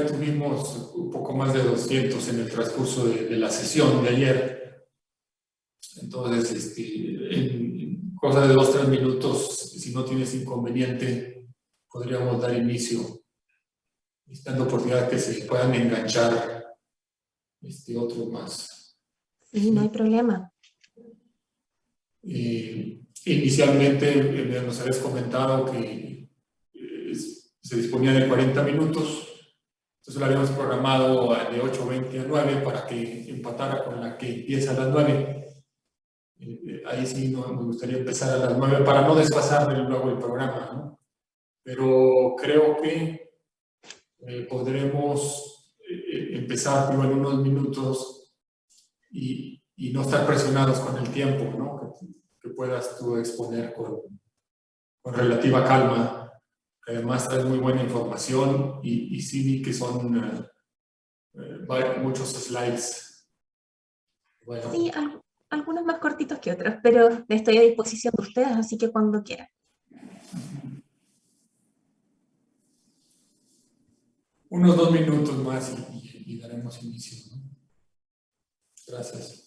tuvimos un poco más de 200 en el transcurso de la sesión de ayer. Entonces, en cosa de 2 o 3 minutos, si no tienes inconveniente, podríamos dar inicio, dando oportunidad que se puedan enganchar otros más. Sí, no hay problema. Inicialmente nos habías comentado que se disponía de 40 minutos. Entonces lo habíamos programado de 8:20 a 9 para que empatara con la que empieza a las 9. Ahí sí me gustaría empezar a las 9 para no desfasar luego el programa, ¿no? Pero creo que podremos empezar en unos minutos y no estar presionados con el tiempo, ¿no? Que puedas tú exponer con relativa calma. Además traes muy buena información y sí vi que son muchos slides. Bueno. Sí, algunos más cortitos que otros, pero estoy a disposición de ustedes, así que cuando quieran. Unos 2 minutos más y daremos inicio, ¿no? Gracias.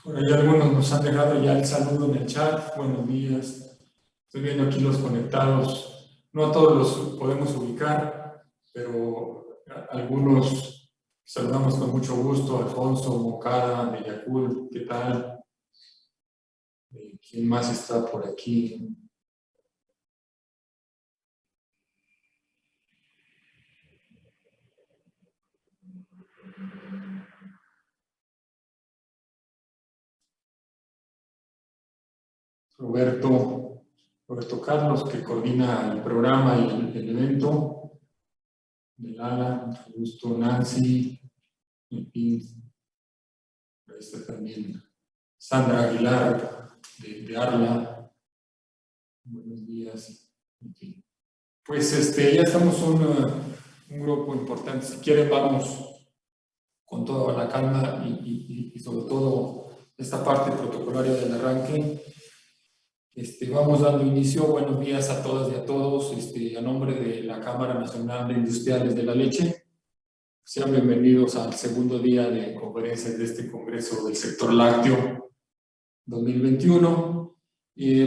Por ahí algunos nos han dejado ya el saludo en el chat. Buenos días. Estoy viendo aquí los conectados. No a todos los podemos ubicar, pero algunos saludamos con mucho gusto. Alfonso, Mocara, Bellacul, ¿qué tal? ¿Quién más está por aquí? Roberto Carlos, que coordina el programa y el evento. Delala, mucho gusto. Nancy, y ahí está también Sandra Aguilar, de Arla. Buenos días. Pues ya estamos un grupo importante. Si quieren, vamos con toda la calma y sobre todo esta parte protocolaria del arranque. Vamos dando inicio. Buenos días a todas y a todos. A nombre de la Cámara Nacional de Industriales de la Leche, sean bienvenidos al segundo día de conferencias de este Congreso del Sector Lácteo 2021.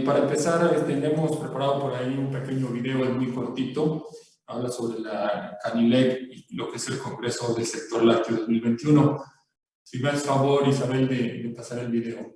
Para empezar, tenemos preparado por ahí un pequeño video, es muy cortito. Habla sobre la Canilec y lo que es el Congreso del Sector Lácteo 2021. Si me haces favor, Isabel, de pasar el video.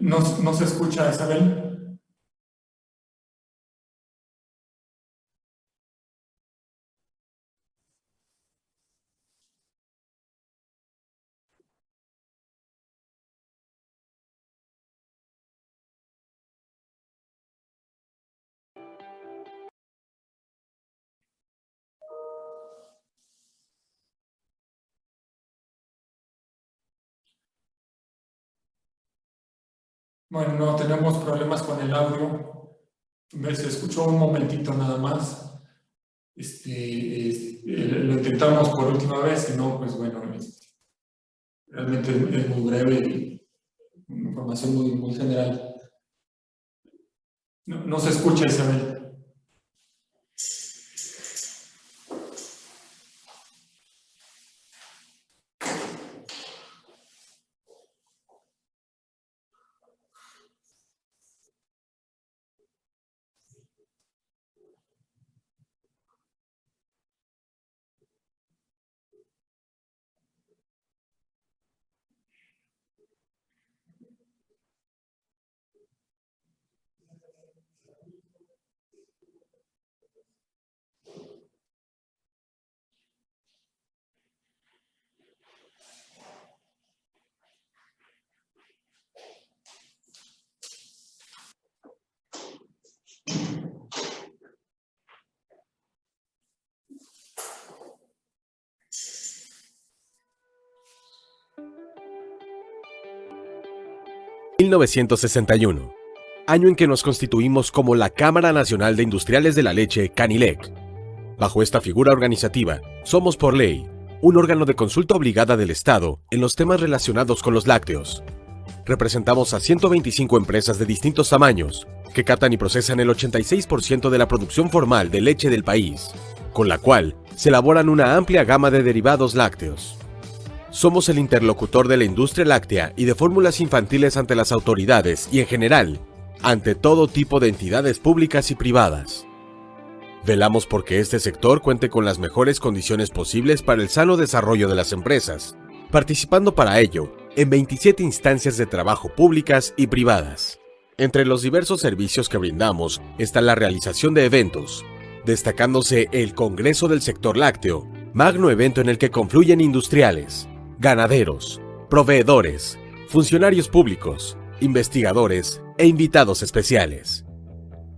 ¿No se escucha, Isabel? Bueno, no tenemos problemas con el audio. Se escuchó un momentito nada más. Lo intentamos por última vez, y no, pues bueno, realmente es muy breve y información muy, muy general. No se escucha, Isabel. ...1961, año en que nos constituimos como la Cámara Nacional de Industriales de la Leche, CANILEC. Bajo esta figura organizativa, somos por ley un órgano de consulta obligada del Estado en los temas relacionados con los lácteos. Representamos a 125 empresas de distintos tamaños, que captan y procesan el 86% de la producción formal de leche del país, con la cual se elaboran una amplia gama de derivados lácteos. Somos el interlocutor de la industria láctea y de fórmulas infantiles ante las autoridades y, en general, ante todo tipo de entidades públicas y privadas. Velamos porque este sector cuente con las mejores condiciones posibles para el sano desarrollo de las empresas, participando para ello en 27 instancias de trabajo públicas y privadas. Entre los diversos servicios que brindamos está la realización de eventos, destacándose el Congreso del Sector Lácteo, magno evento en el que confluyen industriales, ganaderos, proveedores, funcionarios públicos, investigadores e invitados especiales.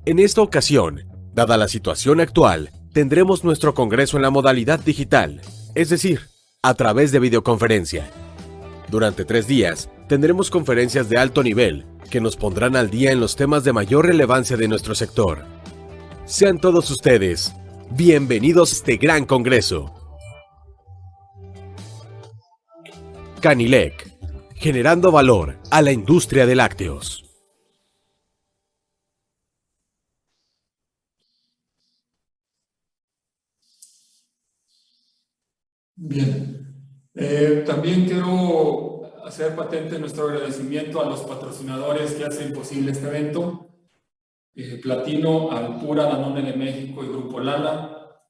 En esta ocasión, dada la situación actual, tendremos nuestro congreso en la modalidad digital, es decir, a través de videoconferencia. Durante 3 días, tendremos conferencias de alto nivel que nos pondrán al día en los temas de mayor relevancia de nuestro sector. Sean todos ustedes bienvenidos a este gran congreso. CANILEC, generando valor a la industria de lácteos. Bien. También quiero hacer patente nuestro agradecimiento a los patrocinadores que hacen posible este evento. Platino, Alpura, Danone de México y Grupo Lala.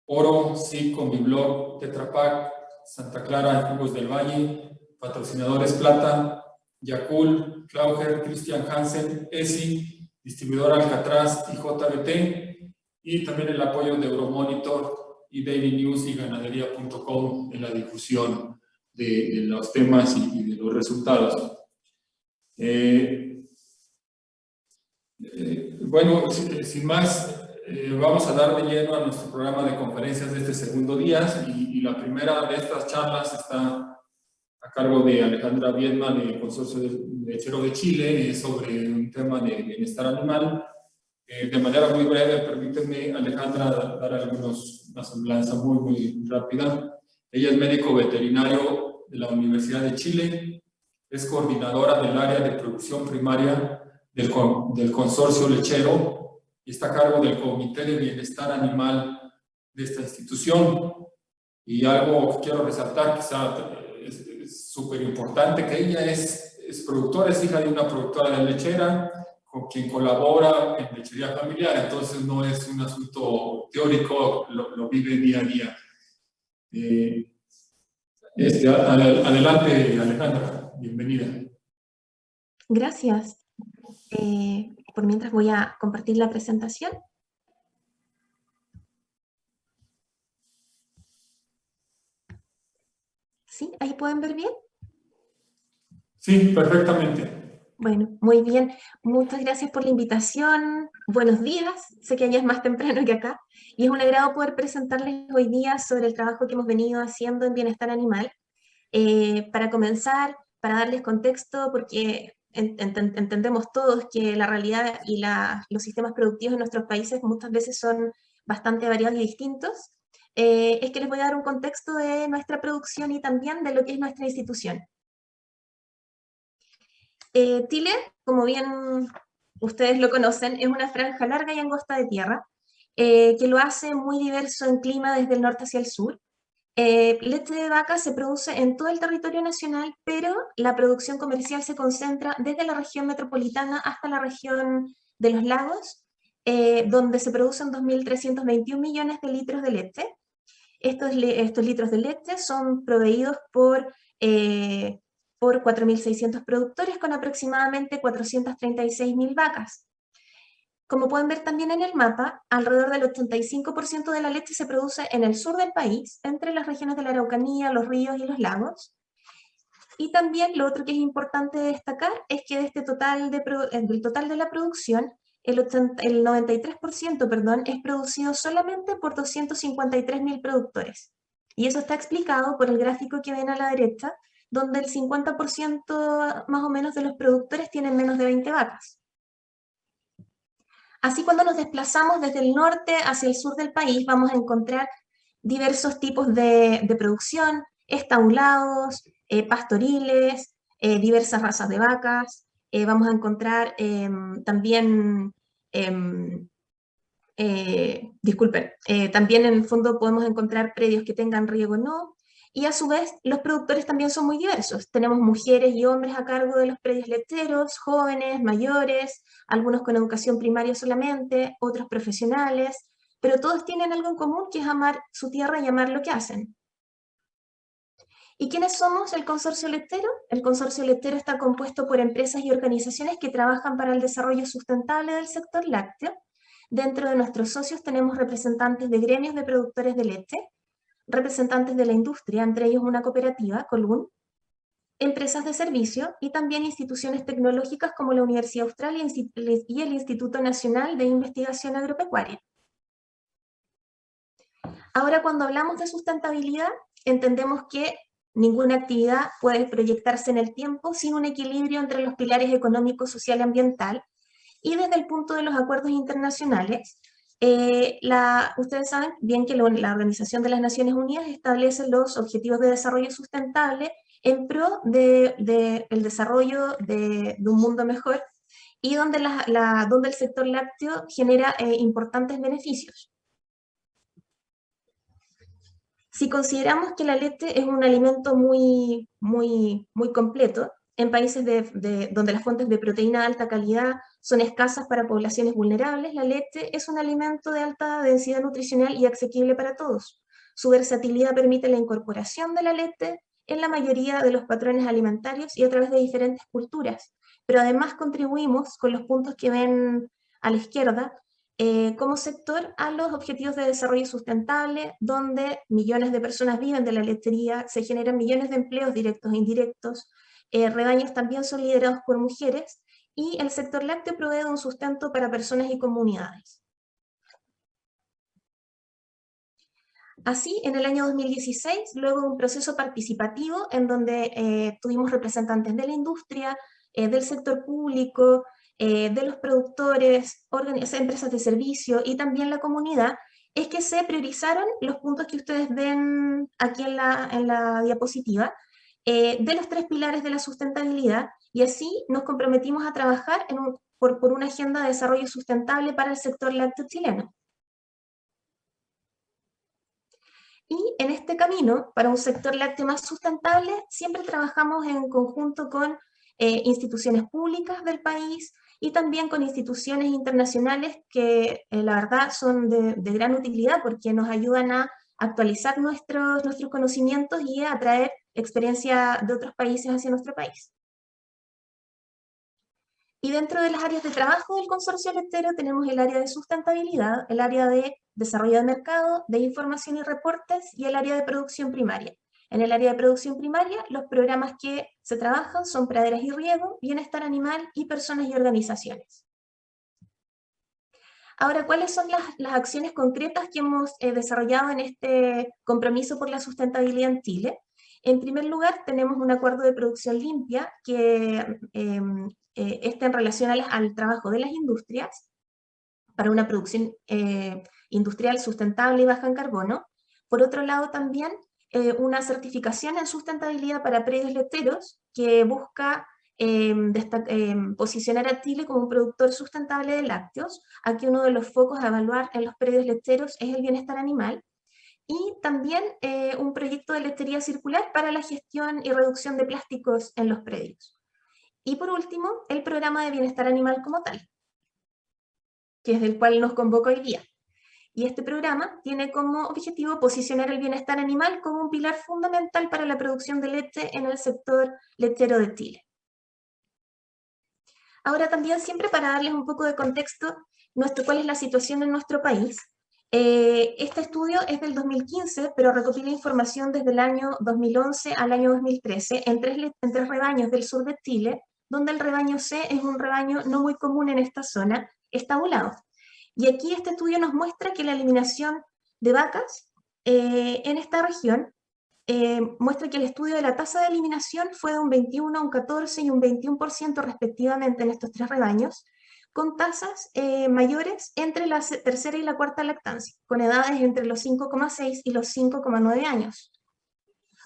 Oro, sí, con mi blog, Tetra Pak, Santa Clara y Jugos del Valle. Patrocinadores Plata, Yakult, Klauger, Christian Hansen, ESI, distribuidor Alcatraz y JBT, y también el apoyo de Euromonitor y Daily News y Ganadería.com en la difusión de los temas y de los resultados. Bueno, sin más, vamos a dar de lleno a nuestro programa de conferencias de este segundo día, y la primera de estas charlas está a cargo de Alejandra Viedma, del Consorcio Lechero de Chile, sobre un tema de bienestar animal. De manera muy breve, permíteme, Alejandra, dar una semblanza muy, muy rápida. Ella es médico veterinario de la Universidad de Chile, es coordinadora del área de producción primaria del Consorcio Lechero y está a cargo del Comité de Bienestar Animal de esta institución. Y algo que quiero resaltar, quizá es súper importante, que ella es productora, es hija de una productora de lechera, con quien colabora en lechería familiar, entonces no es un asunto teórico, lo vive día a día. Adelante, Alejandra, bienvenida. Gracias. Por mientras voy a compartir la presentación. ¿Sí? ¿Ahí pueden ver bien? Sí, perfectamente. Bueno, muy bien. Muchas gracias por la invitación. Buenos días. Sé que allá es más temprano que acá. Y es un agrado poder presentarles hoy día sobre el trabajo que hemos venido haciendo en bienestar animal. Para comenzar, para darles contexto, porque entendemos todos que la realidad y los sistemas productivos en nuestros países muchas veces son bastante variados y distintos, es que les voy a dar un contexto de nuestra producción y también de lo que es nuestra institución. Chile, como bien ustedes lo conocen, es una franja larga y angosta de tierra, que lo hace muy diverso en clima desde el norte hacia el sur. Leche de vaca se produce en todo el territorio nacional, pero la producción comercial se concentra desde la región metropolitana hasta la región de los lagos, donde se producen 2.321 millones de litros de leche. Estos litros de leche son proveídos por 4.600 productores con aproximadamente 436.000 vacas. Como pueden ver también en el mapa, alrededor del 85% de la leche se produce en el sur del país, entre las regiones de la Araucanía, los ríos y los lagos. Y también lo otro que es importante destacar es que de este del total de la producción, el 93%, perdón, es producido solamente por 253.000 productores. Y eso está explicado por el gráfico que ven a la derecha, donde el 50% más o menos de los productores tienen menos de 20 vacas. Así, cuando nos desplazamos desde el norte hacia el sur del país, vamos a encontrar diversos tipos de producción, estabulados, pastoriles, diversas razas de vacas. Vamos a encontrar también, también en el fondo podemos encontrar predios que tengan riego o no. Y a su vez, los productores también son muy diversos. Tenemos mujeres y hombres a cargo de los predios lecheros, jóvenes, mayores, algunos con educación primaria solamente, otros profesionales, pero todos tienen algo en común, que es amar su tierra y amar lo que hacen. ¿Y quiénes somos el consorcio lechero? El consorcio lechero está compuesto por empresas y organizaciones que trabajan para el desarrollo sustentable del sector lácteo. Dentro de nuestros socios tenemos representantes de gremios de productores de leche, representantes de la industria, entre ellos una cooperativa, Colbún, empresas de servicio y también instituciones tecnológicas como la Universidad Austral y el Instituto Nacional de Investigación Agropecuaria. Ahora, cuando hablamos de sustentabilidad, entendemos que ninguna actividad puede proyectarse en el tiempo sin un equilibrio entre los pilares económico, social y ambiental, y desde el punto de los acuerdos internacionales, ustedes saben bien que la Organización de las Naciones Unidas establece los Objetivos de Desarrollo Sustentable en pro del desarrollo de un mundo mejor, y donde el sector lácteo genera importantes beneficios. Si consideramos que la leche es un alimento muy completo, en países donde las fuentes de proteína de alta calidad son escasas para poblaciones vulnerables, la leche es un alimento de alta densidad nutricional y asequible para todos. Su versatilidad permite la incorporación de la leche en la mayoría de los patrones alimentarios y a través de diferentes culturas, pero además contribuimos, con los puntos que ven a la izquierda, como sector a los objetivos de desarrollo sustentable, donde millones de personas viven de la lechería, se generan millones de empleos directos e indirectos, rebaños también son liderados por mujeres, y el sector lácteo provee un sustento para personas y comunidades. Así, en el año 2016, luego de un proceso participativo en donde tuvimos representantes de la industria, del sector público, de los productores, empresas de servicio y también la comunidad, es que se priorizaron los puntos que ustedes ven aquí en la diapositiva, de los 3 pilares de la sustentabilidad, y así nos comprometimos a trabajar por una agenda de desarrollo sustentable para el sector lácteo chileno. Y en este camino, para un sector lácteo más sustentable, siempre trabajamos en conjunto con instituciones públicas del país y también con instituciones internacionales que la verdad son de gran utilidad, porque nos ayudan a actualizar nuestros conocimientos y a atraer experiencia de otros países hacia nuestro país. Y dentro de las áreas de trabajo del consorcio lechero tenemos el área de sustentabilidad, el área de desarrollo de mercado, de información y reportes, y el área de producción primaria. En el área de producción primaria, los programas que se trabajan son praderas y riego, bienestar animal y personas y organizaciones. Ahora, ¿cuáles son las acciones concretas que hemos desarrollado en este compromiso por la sustentabilidad en Chile? En primer lugar, tenemos un acuerdo de producción limpia que está en relación al trabajo de las industrias para una producción industrial sustentable y baja en carbono. Por otro lado, también una certificación en sustentabilidad para predios lecheros que busca posicionar a Chile como un productor sustentable de lácteos. Aquí uno de los focos a evaluar en los predios lecheros es el bienestar animal. Y también un proyecto de lechería circular para la gestión y reducción de plásticos en los predios. Y por último, el programa de bienestar animal como tal, que es del cual nos convoca hoy día. Y este programa tiene como objetivo posicionar el bienestar animal como un pilar fundamental para la producción de leche en el sector lechero de Chile. Ahora también, siempre para darles un poco de contexto, cuál es la situación en nuestro país. Este estudio es del 2015, pero recopila información desde el año 2011 al año 2013 en tres rebaños del sur de Chile, donde el rebaño C es un rebaño no muy común en esta zona, es tabulado. Y aquí este estudio nos muestra que la eliminación de vacas en esta región muestra que el estudio de la tasa de eliminación fue de un 21, un 14 y un 21% respectivamente en estos tres rebaños, con tasas mayores entre la tercera y la cuarta lactancia, con edades entre los 5,6 y los 5,9 años.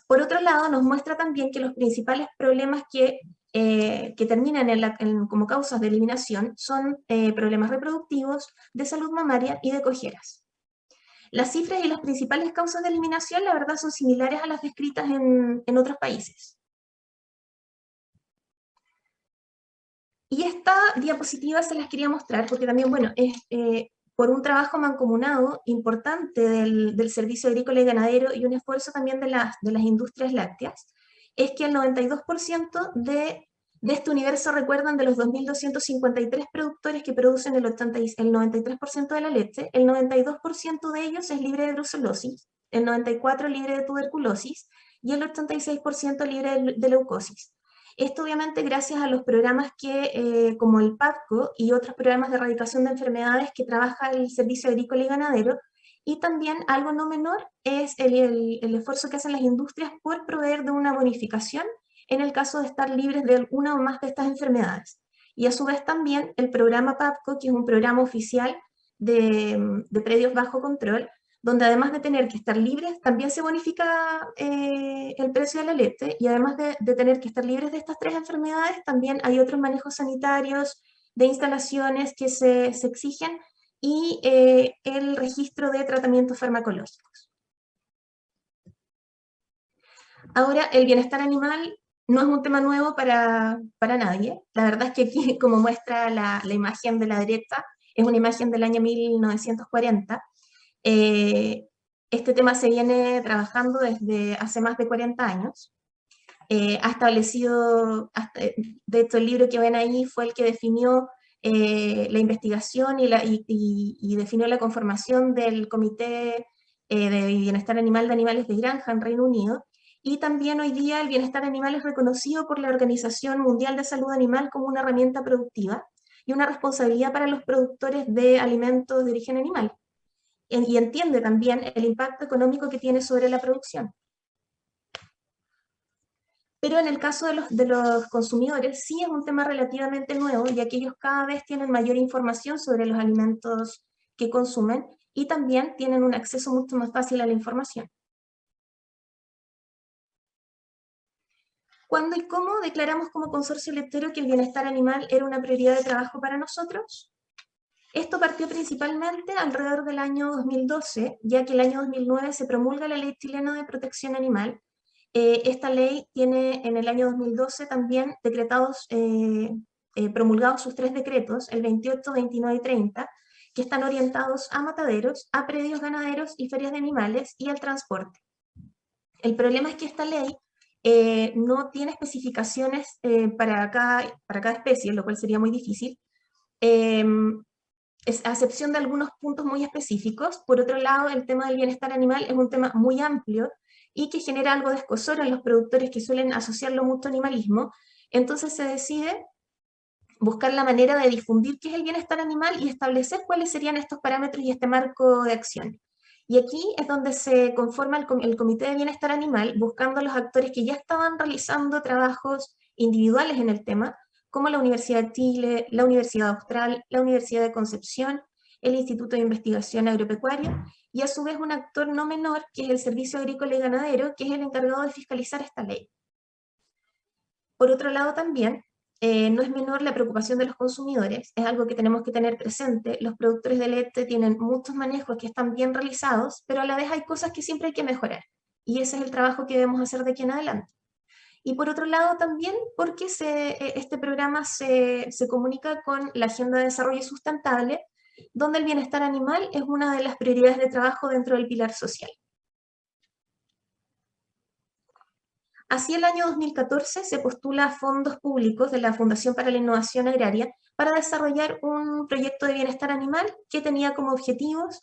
Por otro lado, nos muestra también que los principales problemas que terminan como causas de eliminación son problemas reproductivos, de salud mamaria y de cojeras. Las cifras y las principales causas de eliminación, la verdad, son similares a las descritas en otros países. Y esta diapositiva se las quería mostrar porque también, bueno, es por un trabajo mancomunado importante del Servicio Agrícola y Ganadero y un esfuerzo también de las industrias lácteas, es que el 92% de este universo recuerdan de los 2.253 productores que producen el 93% de la leche, el 92% de ellos es libre de brucelosis, el 94% libre de tuberculosis y el 86% libre de leucosis. Esto obviamente gracias a los programas como el PADCO y otros programas de erradicación de enfermedades que trabaja el Servicio Agrícola y Ganadero, y también algo no menor es el esfuerzo que hacen las industrias por proveer de una bonificación en el caso de estar libres de una o más de estas enfermedades. Y a su vez también el programa PADCO, que es un programa oficial de predios bajo control, donde además de tener que estar libres, también se bonifica el precio de la leche, y además de tener que estar libres de estas tres enfermedades, también hay otros manejos sanitarios de instalaciones que se exigen, y el registro de tratamientos farmacológicos. Ahora, el bienestar animal no es un tema nuevo para nadie. La verdad es que aquí, como muestra la imagen de la derecha, es una imagen del año 1940. Este tema se viene trabajando desde hace más de 40 años. Ha establecido, de hecho el libro que ven ahí fue el que definió la investigación y definió la conformación del Comité de Bienestar Animal de Animales de Granja en Reino Unido. Y también hoy día el bienestar animal es reconocido por la Organización Mundial de Salud Animal como una herramienta productiva y una responsabilidad para los productores de alimentos de origen animal. Y entiende también el impacto económico que tiene sobre la producción. Pero en el caso de los consumidores sí es un tema relativamente nuevo, ya que ellos cada vez tienen mayor información sobre los alimentos que consumen y también tienen un acceso mucho más fácil a la información. ¿Cuándo y cómo declaramos como consorcio lechero que el bienestar animal era una prioridad de trabajo para nosotros? Esto partió principalmente alrededor del año 2012, ya que el año 2009 se promulga la Ley Chilena de Protección Animal. Esta ley tiene en el año 2012 también promulgados sus 3 decretos, el 28, 29 y 30, que están orientados a mataderos, a predios ganaderos y ferias de animales y al transporte. El problema es que esta ley no tiene especificaciones para cada especie, lo cual sería muy difícil, a excepción de algunos puntos muy específicos. Por otro lado, el tema del bienestar animal es un tema muy amplio y que genera algo de escozor en los productores que suelen asociarlo mucho a animalismo. Entonces se decide buscar la manera de difundir qué es el bienestar animal y establecer cuáles serían estos parámetros y este marco de acción. Y aquí es donde se conforma el Comité de Bienestar Animal, buscando a los actores que ya estaban realizando trabajos individuales en el tema, como la Universidad de Chile, la Universidad Austral, la Universidad de Concepción, el Instituto de Investigación Agropecuaria, y a su vez un actor no menor, que es el Servicio Agrícola y Ganadero, que es el encargado de fiscalizar esta ley. Por otro lado también, no es menor la preocupación de los consumidores, es algo que tenemos que tener presente. Los productores de leche tienen muchos manejos que están bien realizados, pero a la vez hay cosas que siempre hay que mejorar, y ese es el trabajo que debemos hacer de aquí en adelante. Y por otro lado también porque este programa se comunica con la Agenda de Desarrollo Sustentable, donde el bienestar animal es una de las prioridades de trabajo dentro del pilar social. Así, el año 2014 se postula a fondos públicos de la Fundación para la Innovación Agraria para desarrollar un proyecto de bienestar animal que tenía como objetivos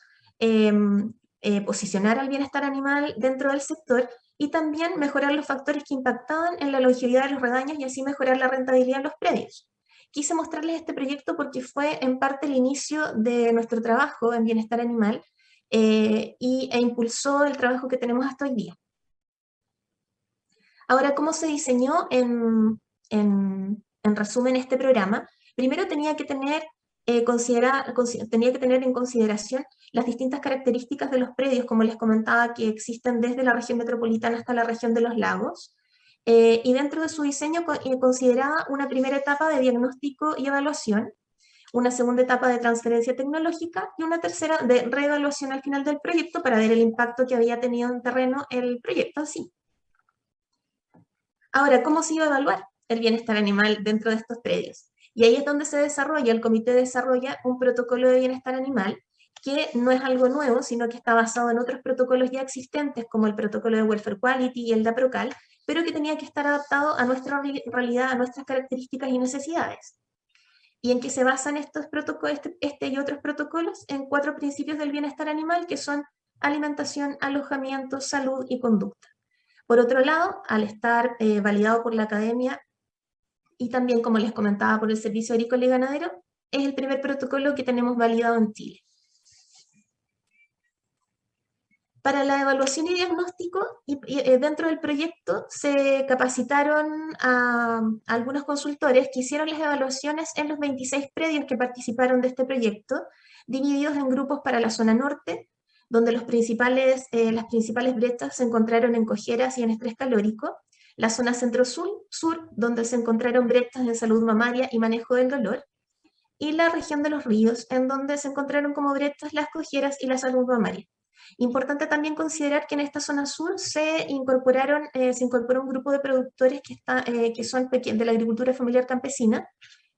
posicionar al bienestar animal dentro del sector y también mejorar los factores que impactaban en la longevidad de los rebaños y así mejorar la rentabilidad de los predios. Quise mostrarles este proyecto porque fue en parte el inicio de nuestro trabajo en bienestar animal e impulsó el trabajo que tenemos hasta hoy día. Ahora, ¿cómo se diseñó en resumen este programa? Primero tenía que tener en consideración las distintas características de los predios, como les comentaba, que existen desde la región metropolitana hasta la región de los lagos, y dentro de su diseño consideraba una primera etapa de diagnóstico y evaluación, una segunda etapa de transferencia tecnológica y una tercera de reevaluación al final del proyecto para ver el impacto que había tenido en terreno el proyecto así. Ahora, ¿cómo se iba a evaluar el bienestar animal dentro de estos predios? Y ahí es donde el comité desarrolla un protocolo de bienestar animal que no es algo nuevo, sino que está basado en otros protocolos ya existentes, como el protocolo de Welfare Quality y el de APROCAL, pero que tenía que estar adaptado a nuestra realidad, a nuestras características y necesidades. ¿Y en qué se basan estos protocolos, este y otros protocolos? En 4 principios del bienestar animal, que son alimentación, alojamiento, salud y conducta. Por otro lado, al estar validado por la academia y también, como les comentaba, por el Servicio Agrícola y Ganadero, es el primer protocolo que tenemos validado en Chile. Para la evaluación y diagnóstico, dentro del proyecto se capacitaron a algunos consultores que hicieron las evaluaciones en los 26 predios que participaron de este proyecto, divididos en grupos para la zona norte, donde las principales brechas se encontraron en cojeras y en estrés calórico, la zona centro-sur, donde se encontraron brechas en salud mamaria y manejo del dolor, y la región de los ríos, en donde se encontraron como brechas las cojeras y la salud mamaria. Importante también considerar que en esta zona sur se incorporó un grupo de productores que son de la agricultura familiar campesina,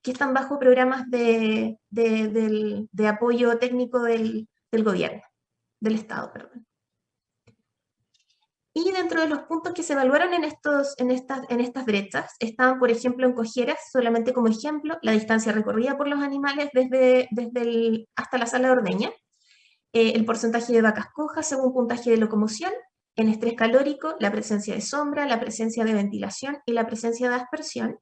que están bajo programas de apoyo técnico del gobierno, del Estado, perdón. Y dentro de los puntos que se evaluaron en estas brechas, estaban, por ejemplo, en cojeras, solamente como ejemplo, la distancia recorrida por los animales hasta la sala de ordeña, el porcentaje de vacas cojas según puntaje de locomoción, en estrés calórico, la presencia de sombra, la presencia de ventilación y la presencia de aspersión.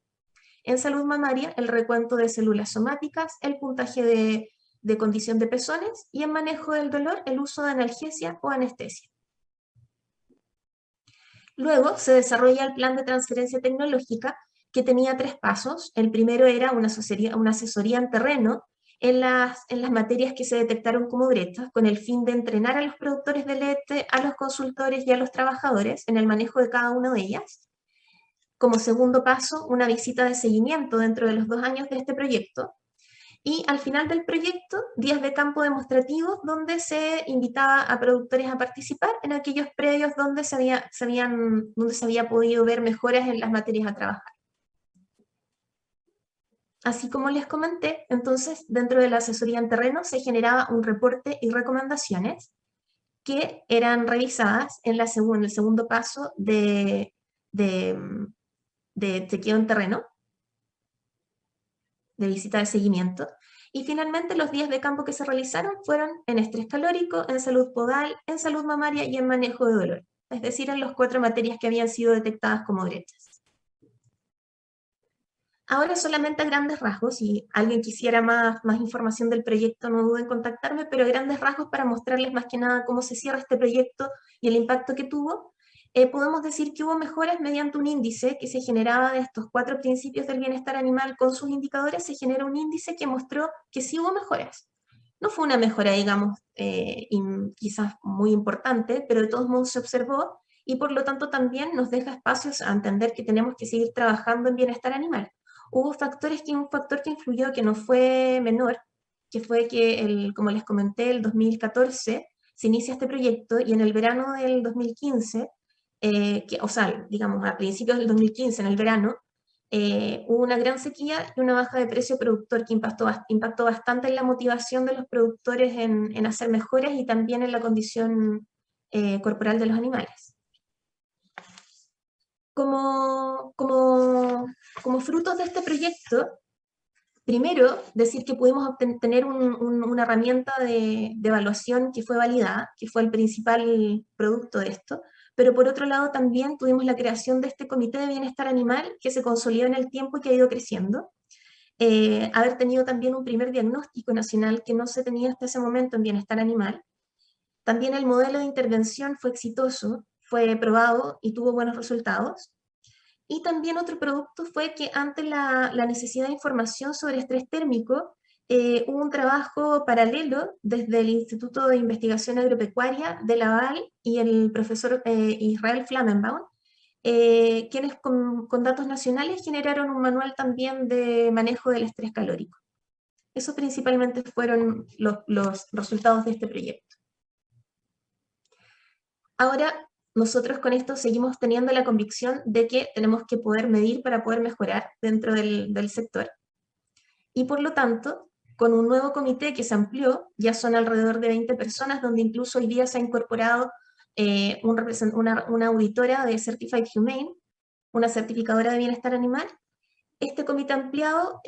En salud mamaria, el recuento de células somáticas, el puntaje de condición de pezones, y en manejo del dolor, el uso de analgesia o anestesia. Luego se desarrolla el plan de transferencia tecnológica, que tenía 3 pasos. El primero era una asesoría en terreno, en las materias que se detectaron como brechas, con el fin de entrenar a los productores de leche, a los consultores y a los trabajadores en el manejo de cada una de ellas. Como segundo paso, una visita de seguimiento dentro de los 2 años de este proyecto. Y al final del proyecto, días de campo demostrativo, donde se invitaba a productores a participar en aquellos predios donde se había podido ver mejoras en las materias a trabajar. Así como les comenté, entonces, dentro de la asesoría en terreno se generaba un reporte y recomendaciones que eran revisadas en el segundo paso de chequeo en terreno, de visita de seguimiento. Y finalmente los días de campo que se realizaron fueron en estrés calórico, en salud podal, en salud mamaria y en manejo de dolor. Es decir, en las 4 materias que habían sido detectadas como brechas. Ahora solamente a grandes rasgos, si alguien quisiera más información del proyecto, no duden en contactarme, pero a grandes rasgos para mostrarles más que nada cómo se cierra este proyecto y el impacto que tuvo, podemos decir que hubo mejoras mediante un índice que se generaba de estos 4 principios del bienestar animal con sus indicadores, se genera un índice que mostró que sí hubo mejoras. No fue una mejora, digamos, quizás muy importante, pero de todos modos se observó y por lo tanto también nos deja espacios a entender que tenemos que seguir trabajando en bienestar animal. Hubo un factor que influyó que no fue menor, que fue que, como les comenté, el 2014 se inicia este proyecto y en el verano del 2015, o sea, digamos a principios del 2015, en el verano, hubo una gran sequía y una baja de precio productor que impactó bastante en la motivación de los productores en hacer mejoras y también en la condición corporal de los animales. Como frutos de este proyecto, primero, decir que pudimos tener una herramienta de evaluación que fue validada, que fue el principal producto de esto, pero por otro lado también tuvimos la creación de este Comité de Bienestar Animal que se consolidó en el tiempo y que ha ido creciendo. Haber tenido también un primer diagnóstico nacional que no se tenía hasta ese momento en bienestar animal. También el modelo de intervención fue exitoso, fue probado y tuvo buenos resultados. Y también otro producto fue que ante la necesidad de información sobre estrés térmico, hubo un trabajo paralelo desde el Instituto de Investigación Agropecuaria de Laval y el profesor Israel Flammenbaum, quienes con datos nacionales generaron un manual también de manejo del estrés calórico. Esos principalmente fueron los resultados de este proyecto. Ahora, nosotros con esto seguimos teniendo la convicción de que tenemos que poder medir para poder mejorar dentro del sector. Y por lo tanto, con un nuevo comité que se amplió, ya son alrededor de 20 personas, donde incluso hoy día se ha incorporado una auditora de Certified Humane, una certificadora de bienestar animal. Este comité ampliado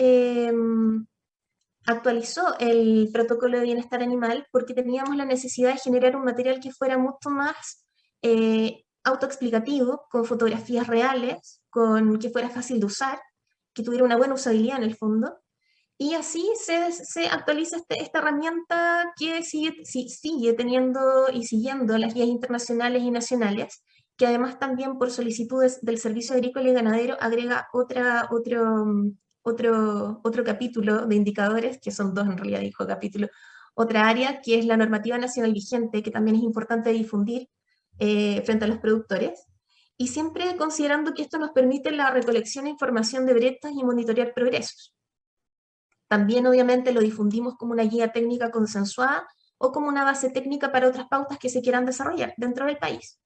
actualizó el protocolo de bienestar animal porque teníamos la necesidad de generar un material que fuera mucho más autoexplicativo, con fotografías reales, que fuera fácil de usar, que tuviera una buena usabilidad en el fondo, y así se actualiza esta herramienta que sigue teniendo y siguiendo las guías internacionales y nacionales, que además también por solicitudes del Servicio Agrícola y Ganadero agrega otro capítulo de indicadores, que son 2 en realidad, dijo capítulo, otra área que es la normativa nacional vigente, que también es importante difundir frente a los productores, y siempre considerando que esto nos permite la recolección e información de brechas y monitorear progresos. También obviamente lo difundimos como una guía técnica consensuada o como una base técnica para otras pautas que se quieran desarrollar dentro del país.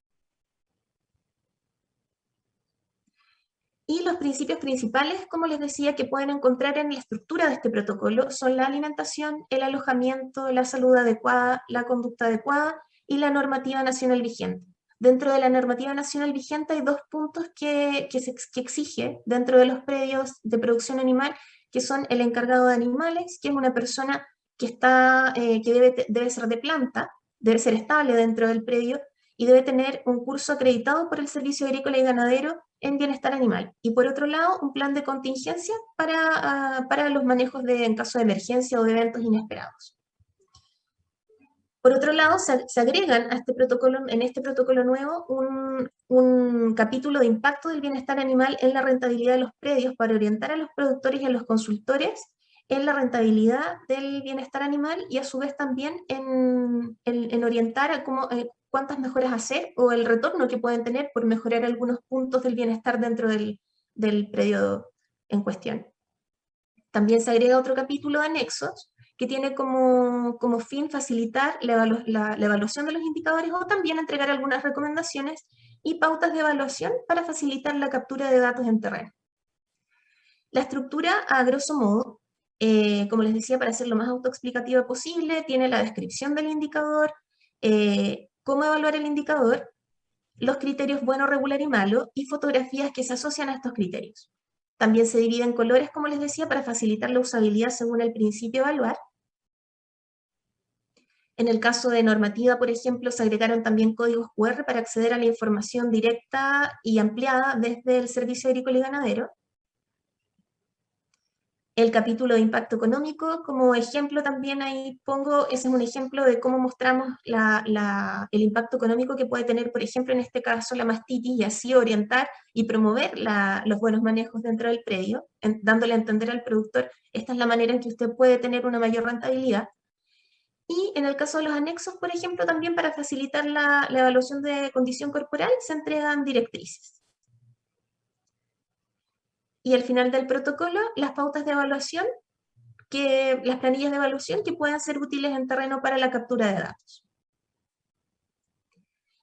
Y los principios principales, como les decía, que pueden encontrar en la estructura de este protocolo son la alimentación, el alojamiento, la salud adecuada, la conducta adecuada y la normativa nacional vigente. Dentro de la normativa nacional vigente hay 2 puntos que exige dentro de los predios de producción animal, que son el encargado de animales, que es una persona que debe ser de planta, debe ser estable dentro del predio y debe tener un curso acreditado por el Servicio Agrícola y Ganadero en bienestar animal. Y por otro lado, un plan de contingencia para los manejos en caso de emergencia o de eventos inesperados. Por otro lado, se agregan a en este protocolo nuevo un capítulo de impacto del bienestar animal en la rentabilidad de los predios para orientar a los productores y a los consultores en la rentabilidad del bienestar animal y a su vez también en orientar a cuántas mejoras hacer o el retorno que pueden tener por mejorar algunos puntos del bienestar dentro del predio en cuestión. También se agrega otro capítulo de anexos que tiene como fin facilitar la evaluación de los indicadores o también entregar algunas recomendaciones y pautas de evaluación para facilitar la captura de datos en terreno. La estructura, a grosso modo, como les decía, para ser lo más autoexplicativa posible, tiene la descripción del indicador, cómo evaluar el indicador, los criterios bueno, regular y malo, y fotografías que se asocian a estos criterios. También se divide en colores, como les decía, para facilitar la usabilidad según el principio evaluar. En el caso de normativa, por ejemplo, se agregaron también códigos QR para acceder a la información directa y ampliada desde el Servicio Agrícola y Ganadero. El capítulo de impacto económico, como ejemplo también ahí pongo, ese es un ejemplo de cómo mostramos el impacto económico que puede tener, por ejemplo, en este caso la mastitis, y así orientar y promover los buenos manejos dentro del predio, dándole a entender al productor, esta es la manera en que usted puede tener una mayor rentabilidad. Y en el caso de los anexos, por ejemplo, también para facilitar la evaluación de condición corporal, se entregan directrices. Y al final del protocolo, las pautas de evaluación, las planillas de evaluación que puedan ser útiles en terreno para la captura de datos.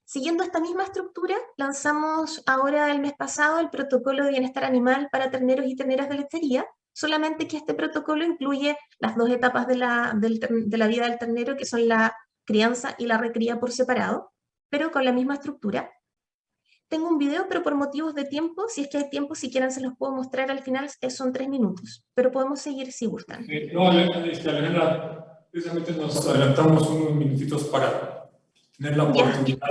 Siguiendo esta misma estructura, lanzamos ahora el mes pasado el protocolo de bienestar animal para terneros y terneras de lechería, solamente que este protocolo incluye las dos etapas de la vida del ternero, que son la crianza y la recría por separado, pero con la misma estructura. Tengo un video, pero por motivos de tiempo, si es que hay tiempo, si quieren se los puedo mostrar al final, son 3 minutos, pero podemos seguir si gustan. No, Alejandra, precisamente nos adelantamos unos minutitos para tener la oportunidad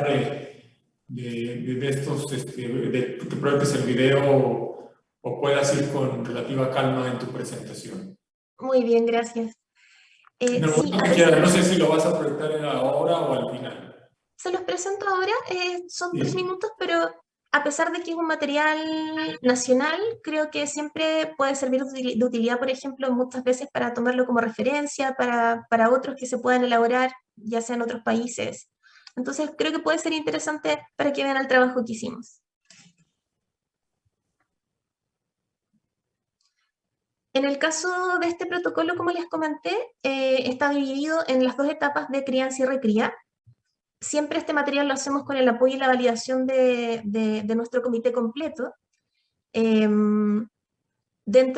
de estos, de que proyectes el video o puedas ir con relativa calma en tu presentación. Muy bien, gracias. En el momento que quieras, no sé si lo vas a proyectar ahora o al final. Se los presento ahora, son 3 minutos, pero a pesar de que es un material nacional, creo que siempre puede servir de utilidad, por ejemplo, muchas veces para tomarlo como referencia, para otros que se puedan elaborar, ya sea en otros países. Entonces, creo que puede ser interesante para que vean el trabajo que hicimos. En el caso de este protocolo, como les comenté, está dividido en las 2 etapas de crianza y recría. Siempre este material lo hacemos con el apoyo y la validación de nuestro comité completo. Dentro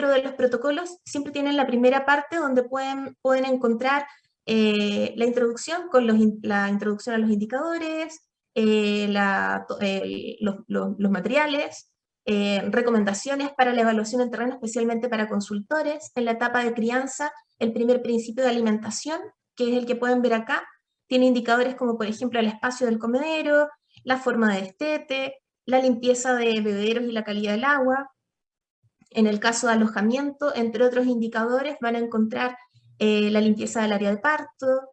de los protocolos siempre tienen la primera parte donde pueden encontrar la introducción con la introducción a los indicadores, los materiales, recomendaciones para la evaluación en terreno, especialmente para consultores. En la etapa de crianza, el primer principio de alimentación, que es el que pueden ver acá, tiene indicadores como, por ejemplo, el espacio del comedero, la forma de destete, la limpieza de bebederos y la calidad del agua. En el caso de alojamiento, entre otros indicadores, van a encontrar la limpieza del área de parto,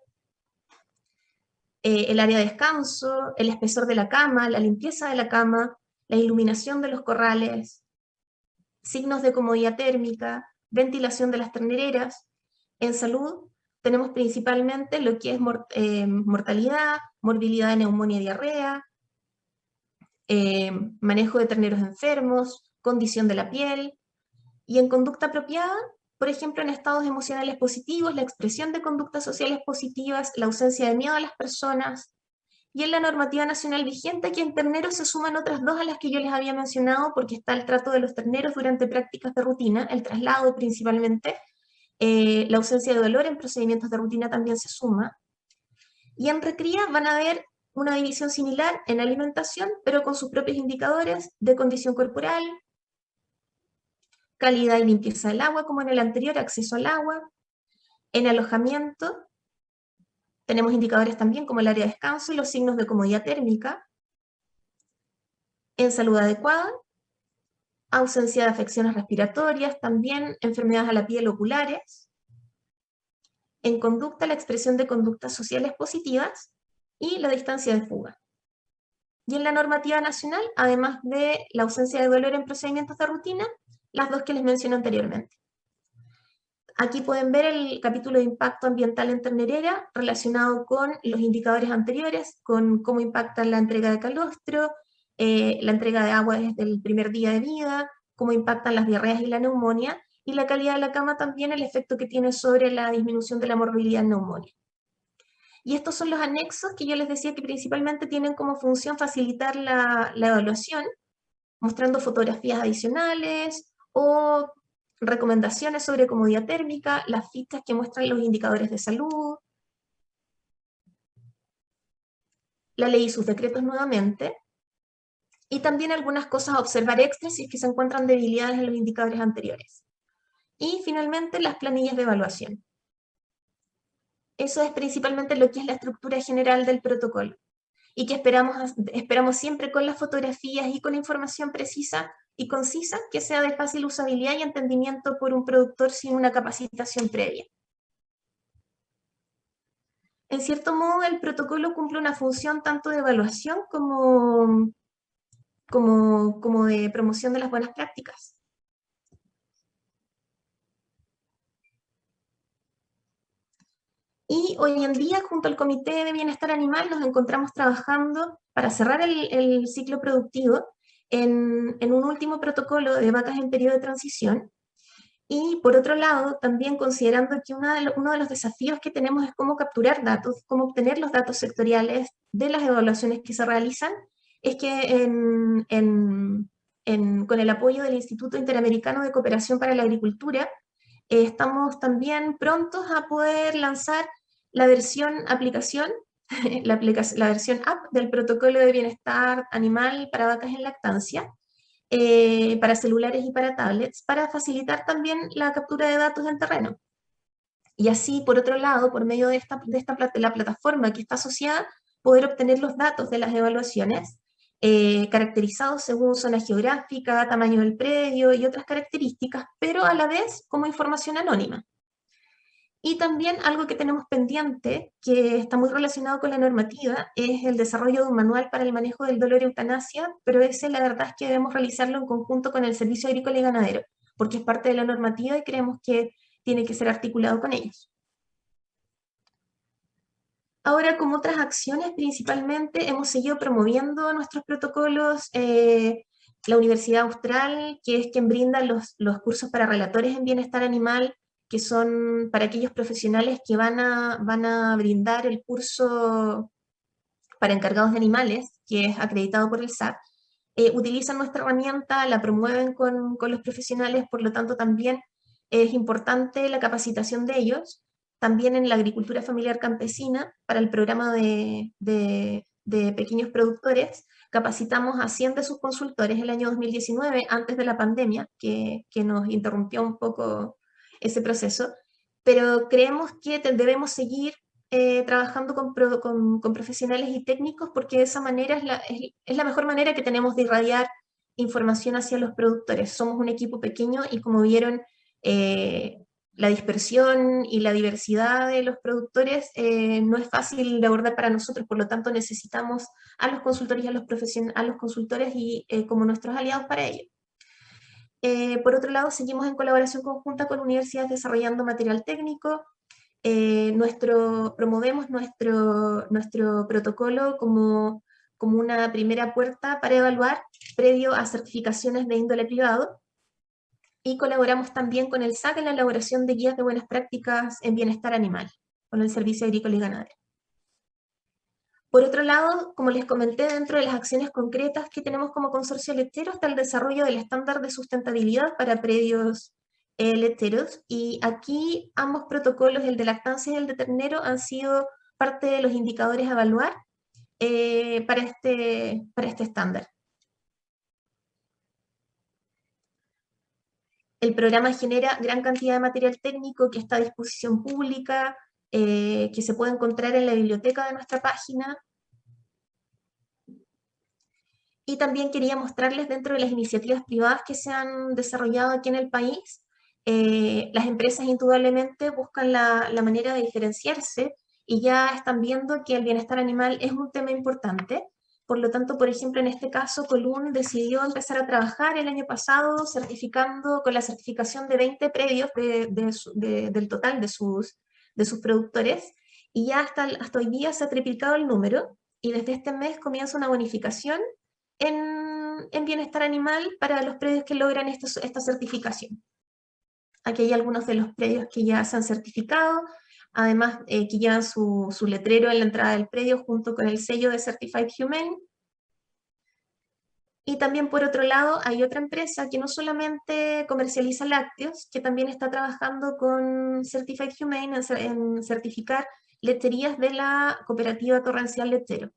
el área de descanso, el espesor de la cama, la limpieza de la cama, la iluminación de los corrales, signos de comodidad térmica, ventilación de las ternereras. En salud tenemos principalmente lo que es mortalidad, morbilidad de neumonía y diarrea, manejo de terneros enfermos, condición de la piel. Y en conducta apropiada, por ejemplo, en estados emocionales positivos, la expresión de conductas sociales positivas, la ausencia de miedo a las personas. Y en la normativa nacional vigente, aquí en terneros se suman otras 2 a las que yo les había mencionado, porque está el trato de los terneros durante prácticas de rutina, el traslado principalmente, la ausencia de dolor en procedimientos de rutina también se suma. Y en recría van a ver una división similar en alimentación, pero con sus propios indicadores de condición corporal, calidad y limpieza del agua, como en el anterior, acceso al agua. En alojamiento tenemos indicadores también como el área de descanso y los signos de comodidad térmica. En salud adecuada, ausencia de afecciones respiratorias, también enfermedades a la piel oculares. En conducta, la expresión de conductas sociales positivas y la distancia de fuga. Y en la normativa nacional, además de la ausencia de dolor en procedimientos de rutina, las 2 que les mencioné anteriormente. Aquí pueden ver el capítulo de impacto ambiental en ternerera relacionado con los indicadores anteriores, con cómo impacta la entrega de calostro, la entrega de agua desde el primer día de vida, cómo impactan las diarreas y la neumonía, y la calidad de la cama también, el efecto que tiene sobre la disminución de la morbilidad en neumonía. Y estos son los anexos que yo les decía que principalmente tienen como función facilitar la evaluación, mostrando fotografías adicionales o recomendaciones sobre comodidad térmica, las fichas que muestran los indicadores de salud, la ley y sus decretos nuevamente, y también algunas cosas a observar extras si es que se encuentran debilidades en los indicadores anteriores. Y finalmente las planillas de evaluación. Eso es principalmente lo que es la estructura general del protocolo, y que esperamos siempre con las fotografías y con la información precisa y concisa, que sea de fácil usabilidad y entendimiento por un productor sin una capacitación previa. En cierto modo, el protocolo cumple una función tanto de evaluación como de promoción de las buenas prácticas. Y hoy en día, junto al Comité de Bienestar Animal, nos encontramos trabajando para cerrar el ciclo productivo en un último protocolo de vacas en periodo de transición. Y por otro lado, también considerando que uno de los desafíos que tenemos es cómo capturar datos, cómo obtener los datos sectoriales de las evaluaciones que se realizan, es que con el apoyo del Instituto Interamericano de Cooperación para la Agricultura, estamos también prontos a poder lanzar la versión aplicación, la versión app del protocolo de bienestar animal para vacas en lactancia, para celulares y para tablets, para facilitar también la captura de datos en terreno. Y así, por otro lado, por medio de la plataforma que está asociada, poder obtener los datos de las evaluaciones, caracterizados según zona geográfica, tamaño del predio y otras características, pero a la vez como información anónima. Y también algo que tenemos pendiente, que está muy relacionado con la normativa, es el desarrollo de un manual para el manejo del dolor y eutanasia, pero ese la verdad es que debemos realizarlo en conjunto con el Servicio Agrícola y Ganadero, porque es parte de la normativa y creemos que tiene que ser articulado con ellos. Ahora, como otras acciones, principalmente hemos seguido promoviendo nuestros protocolos. La Universidad Austral, que es quien brinda los cursos para relatores en bienestar animal, que son para aquellos profesionales que van a brindar el curso para encargados de animales, que es acreditado por el SAT, utilizan nuestra herramienta, la promueven con los profesionales, por lo tanto también es importante la capacitación de ellos. También en la agricultura familiar campesina, para el programa de pequeños productores, capacitamos a 100 de sus consultores el año 2019, antes de la pandemia, que nos interrumpió un poco ese proceso, pero creemos que debemos seguir trabajando con profesionales y técnicos, porque de esa manera es la mejor manera que tenemos de irradiar información hacia los productores. Somos un equipo pequeño y, como vieron, la dispersión y la diversidad de los productores no es fácil de abordar para nosotros, por lo tanto necesitamos a los consultores y a los consultores como nuestros aliados para ello. Por otro lado, seguimos en colaboración conjunta con universidades desarrollando material técnico. Promovemos nuestro protocolo como una primera puerta para evaluar previo a certificaciones de índole privado, y colaboramos también con el SAC en la elaboración de guías de buenas prácticas en bienestar animal, con el Servicio Agrícola y Ganadero. Por otro lado, como les comenté, dentro de las acciones concretas que tenemos como consorcio lechero está el desarrollo del estándar de sustentabilidad para predios lecheros, y aquí ambos protocolos, el de lactancia y el de ternero, han sido parte de los indicadores a evaluar para este estándar. El programa genera gran cantidad de material técnico que está a disposición pública, que se puede encontrar en la biblioteca de nuestra página. Y también quería mostrarles, dentro de las iniciativas privadas que se han desarrollado aquí en el país, las empresas indudablemente buscan la manera de diferenciarse y ya están viendo que el bienestar animal es un tema importante. Por lo tanto, por ejemplo, en este caso, Colún decidió empezar a trabajar el año pasado certificando con la certificación de 20 predios del total de sus productores, y ya hasta hoy día se ha triplicado el número, y desde este mes comienza una bonificación en bienestar animal para los predios que logran esta certificación. Aquí hay algunos de los predios que ya se han certificado, además que llevan su letrero en la entrada del predio junto con el sello de Certified Humane. Y también, por otro lado, hay otra empresa que no solamente comercializa lácteos, que también está trabajando con Certified Humane en certificar lecherías de la cooperativa Torrencial Lechero.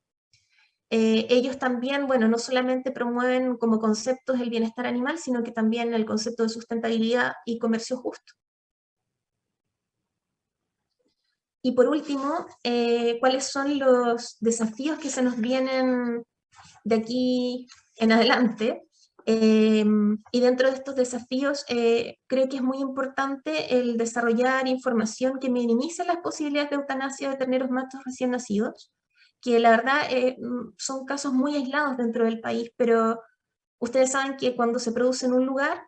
Ellos también, bueno, no solamente promueven como conceptos el bienestar animal, sino que también el concepto de sustentabilidad y comercio justo. Y por último, ¿cuáles son los desafíos que se nos vienen de aquí en adelante? Y dentro de estos desafíos, creo que es muy importante el desarrollar información que minimice las posibilidades de eutanasia de terneros machos recién nacidos, que la verdad son casos muy aislados dentro del país, pero ustedes saben que cuando se produce en un lugar,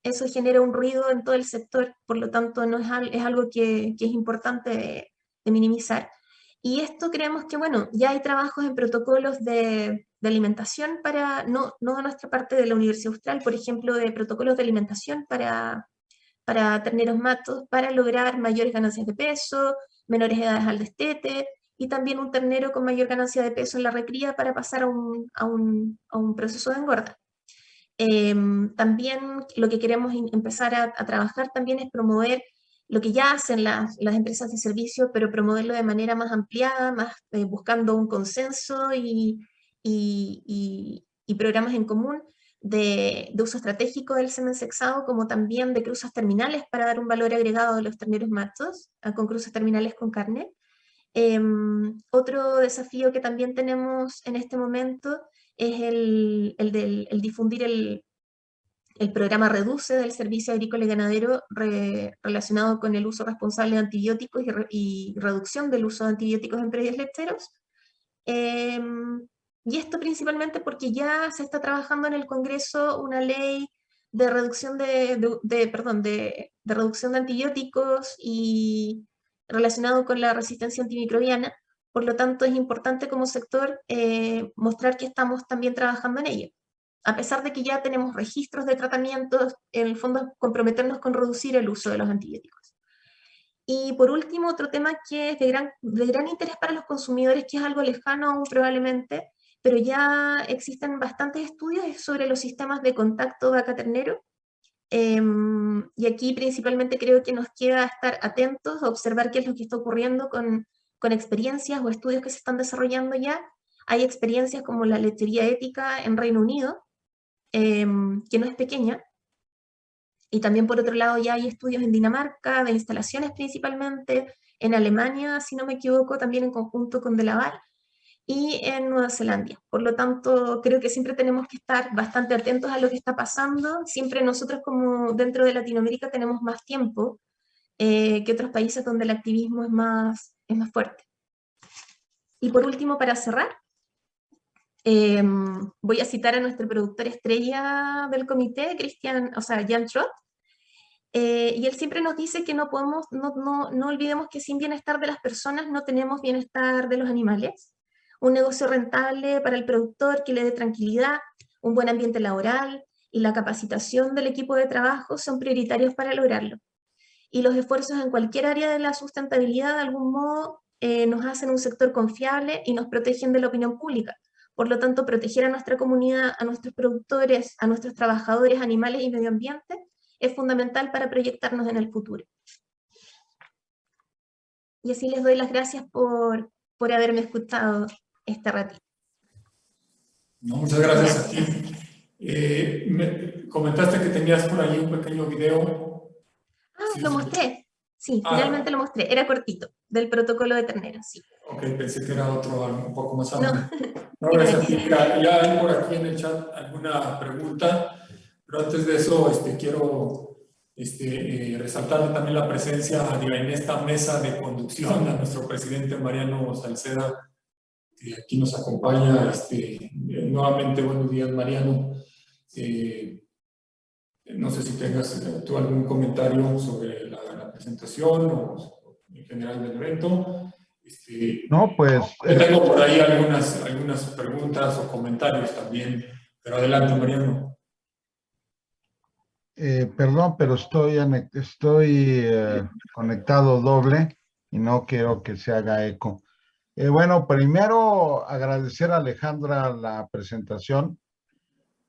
eso genera un ruido en todo el sector, por lo tanto no es, es algo que es importante de minimizar. Y esto creemos que, bueno, ya hay trabajos en protocolos de alimentación para, no de nuestra parte de la Universidad Austral, por ejemplo, de protocolos de alimentación para terneros machos, para lograr mayores ganancias de peso, menores edades al destete, y también un ternero con mayor ganancia de peso en la recría para pasar a un proceso de engorda. También lo que queremos empezar a trabajar también es promover lo que ya hacen las empresas de servicio, pero promoverlo de manera más ampliada, más buscando un consenso y programas en común de uso estratégico del semen sexado, como también de cruzas terminales para dar un valor agregado a los terneros machos, con cruzas terminales con carne. Otro desafío que también tenemos en este momento es el difundir el programa REDUCE del Servicio Agrícola y Ganadero relacionado con el uso responsable de antibióticos y reducción del uso de antibióticos en predios lecheros. Y esto principalmente porque ya se está trabajando en el Congreso una ley de reducción de reducción de antibióticos y relacionado con la resistencia antimicrobiana. Por lo tanto, es importante como sector mostrar que estamos también trabajando en ello. A pesar de que ya tenemos registros de tratamientos, en el fondo comprometernos con reducir el uso de los antibióticos. Y por último, otro tema que es de gran interés para los consumidores, que es algo lejano aún probablemente, pero ya existen bastantes estudios sobre los sistemas de contacto vaca-ternero. Y aquí principalmente creo que nos queda estar atentos a observar qué es lo que está ocurriendo con experiencias o estudios que se están desarrollando ya. Hay experiencias como la lechería ética en Reino Unido, que no es pequeña, y también por otro lado ya hay estudios en Dinamarca, de instalaciones principalmente, en Alemania, si no me equivoco, también en conjunto con De Laval, y en Nueva Zelanda. Por lo tanto, creo que siempre tenemos que estar bastante atentos a lo que está pasando. Siempre nosotros como dentro de Latinoamérica tenemos más tiempo que otros países donde el activismo es más fuerte. Y por último, para cerrar, voy a citar a nuestro productor estrella del comité, Jan Trott, y él siempre nos dice que no olvidemos que sin bienestar de las personas no tenemos bienestar de los animales. Un negocio rentable para el productor que le dé tranquilidad, un buen ambiente laboral y la capacitación del equipo de trabajo son prioritarios para lograrlo. Y los esfuerzos en cualquier área de la sustentabilidad de algún modo nos hacen un sector confiable y nos protegen de la opinión pública. Por lo tanto, proteger a nuestra comunidad, a nuestros productores, a nuestros trabajadores, animales y medio ambiente es fundamental para proyectarnos en el futuro. Y así les doy las gracias por haberme escuchado este ratito. No, muchas gracias a ti. Me comentaste que tenías por ahí un pequeño video. Sí, lo mostré. Sí, finalmente lo mostré. Era cortito, del protocolo de ternero, sí. Ok, pensé que era otro un poco más No, amplio. No, gracias a ti. Mira, ya hay por aquí en el chat alguna pregunta, pero antes de eso quiero resaltar también la presencia en esta mesa de conducción a nuestro presidente Mariano Salceda, que aquí nos acompaña. Nuevamente, buenos días, Mariano. No sé si tengas tú algún comentario sobre la presentación o en general del evento. No, pues... Yo tengo por ahí algunas preguntas o comentarios también, pero adelante, Mariano. Perdón, pero estoy conectado doble y no quiero que se haga eco. Bueno, primero agradecer a Alejandra la presentación.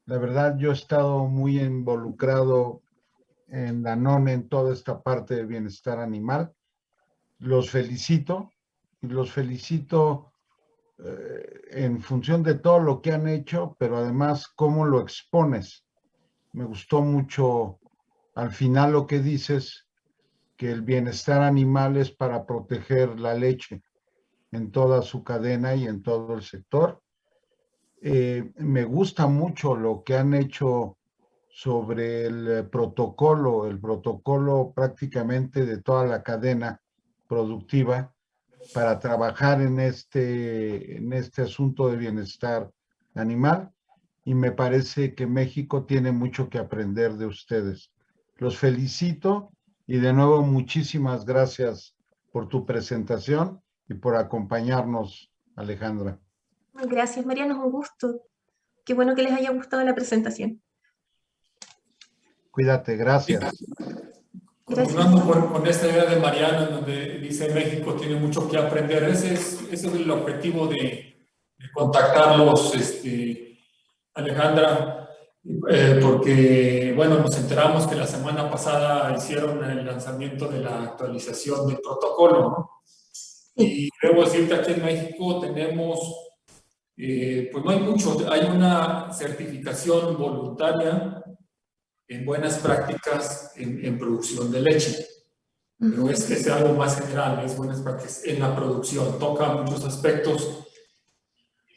La verdad, yo he estado muy involucrado en Danone en toda esta parte de bienestar animal. Los felicito y los felicito en función de todo lo que han hecho, pero además cómo lo expones. Me gustó mucho al final lo que dices, que el bienestar animal es para proteger la leche en toda su cadena y en todo el sector. Me gusta mucho lo que han hecho sobre el protocolo prácticamente de toda la cadena productiva para trabajar en este asunto de bienestar animal, y me parece que México tiene mucho que aprender de ustedes. Los felicito y de nuevo muchísimas gracias por tu presentación y por acompañarnos, Alejandra. Gracias, Mariano, es un gusto. Qué bueno que les haya gustado la presentación. Cuídate, gracias. Continuando con esta idea de Mariano, en donde dice México tiene mucho que aprender, ese es el objetivo de contactarlos, Alejandra, porque, bueno, nos enteramos que la semana pasada hicieron el lanzamiento de la actualización del protocolo, ¿no? Y debo decirte, aquí en México tenemos, pues no hay mucho, hay una certificación voluntaria en buenas prácticas en producción de leche. Pero es algo más general, es buenas prácticas en la producción, toca muchos aspectos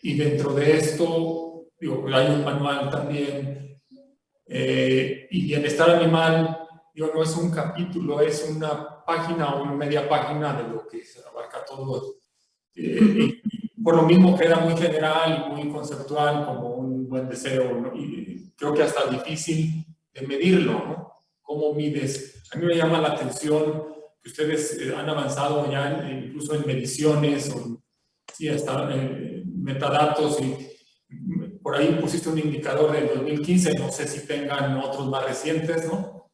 y dentro de esto, digo, hay un manual también, y bienestar animal, digo, no es un capítulo, es una página o una media página de lo que se abarca todo. Y por lo mismo queda muy general y muy conceptual, como un buen deseo, ¿no? Y creo que hasta difícil de medirlo, ¿no? ¿Cómo mides? A mí me llama la atención que ustedes han avanzado ya incluso en mediciones, o sí, hasta metadatos, y por ahí pusiste un indicador del 2015, no sé si tengan otros más recientes, ¿no?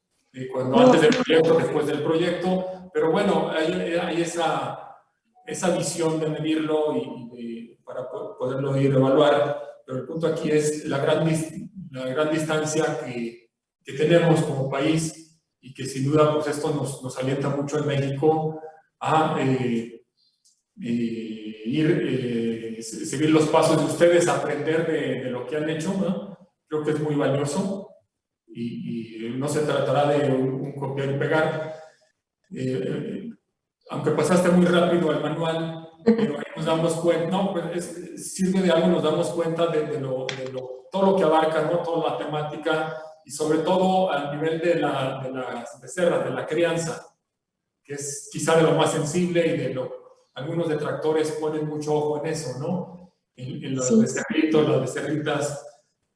Cuando antes del proyecto, después del proyecto, pero bueno, hay esa visión de medirlo para poderlo ir a evaluar, pero el punto aquí es la gran distancia que tenemos como país, y que sin duda pues esto nos alienta mucho en México a seguir los pasos de ustedes, aprender de lo que han hecho, ¿no? Creo que es muy valioso, y no se tratará de un copiar y pegar. Aunque pasaste muy rápido al manual, pero ahí nos damos cuenta, no, pues sirve de algo, nos damos cuenta de todo lo que abarca, ¿no? Toda la temática, y sobre todo al nivel de las becerras, de la crianza, que es quizá de lo más sensible y algunos detractores ponen mucho ojo en eso, ¿no? En los becerritos, las becerritas,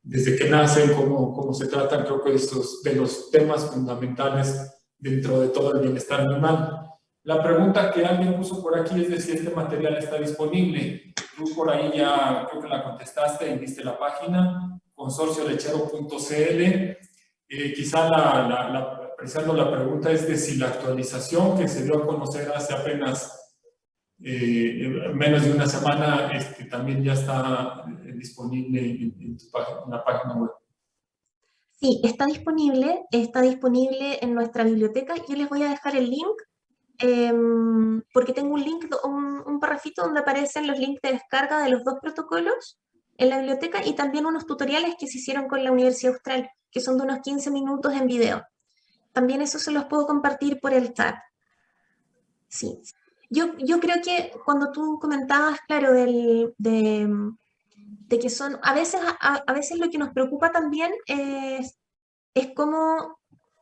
desde que nacen, cómo se tratan, creo que estos de los temas fundamentales dentro de todo el bienestar animal. La pregunta que alguien puso por aquí es de si este material está disponible. Tú por ahí ya creo que la contestaste y viste la página, consorciolechero.cl. Quizá precisando la pregunta es de si la actualización que se dio a conocer hace apenas menos de una semana también ya está disponible en la página web. Sí, está disponible en nuestra biblioteca. Yo les voy a dejar el link, porque tengo un link, un parrafito donde aparecen los links de descarga de los dos protocolos en la biblioteca, y también unos tutoriales que se hicieron con la Universidad Austral, que son de unos 15 minutos en video. También eso se los puedo compartir por el chat. Sí. Yo creo que cuando tú comentabas, claro, de que son, a veces lo que nos preocupa también es como,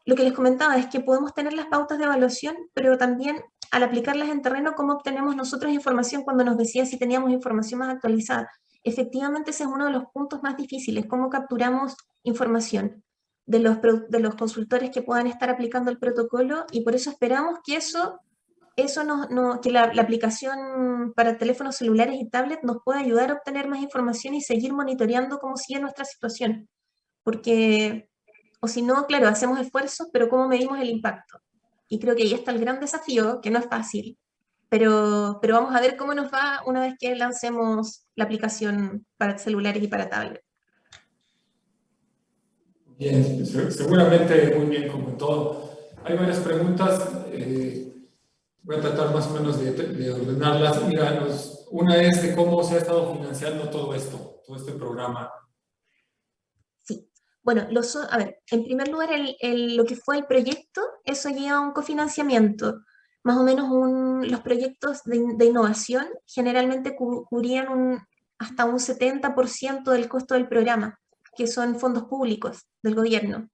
lo que les comentaba, es que podemos tener las pautas de evaluación, pero también al aplicarlas en terreno, cómo obtenemos nosotros información. Cuando nos decía si teníamos información más actualizada, efectivamente ese es uno de los puntos más difíciles, cómo capturamos información de los consultores que puedan estar aplicando el protocolo, y por eso esperamos que que la aplicación para teléfonos celulares y tablets nos pueda ayudar a obtener más información y seguir monitoreando cómo sigue nuestra situación. Porque, o si no, claro, hacemos esfuerzos, pero ¿cómo medimos el impacto? Y creo que ahí está el gran desafío, que no es fácil, pero vamos a ver cómo nos va una vez que lancemos la aplicación para celulares y para tablets. Bien, seguramente muy bien, como en todo. Hay varias preguntas. Voy a tratar más o menos de ordenarlas. Mira, una es de cómo se ha estado financiando todo este programa. Sí. Bueno, a ver, en primer lugar, lo que fue el proyecto, eso lleva un cofinanciamiento. Más o menos los proyectos de innovación generalmente cubrían hasta un 70% del costo del programa, que son fondos públicos del gobierno.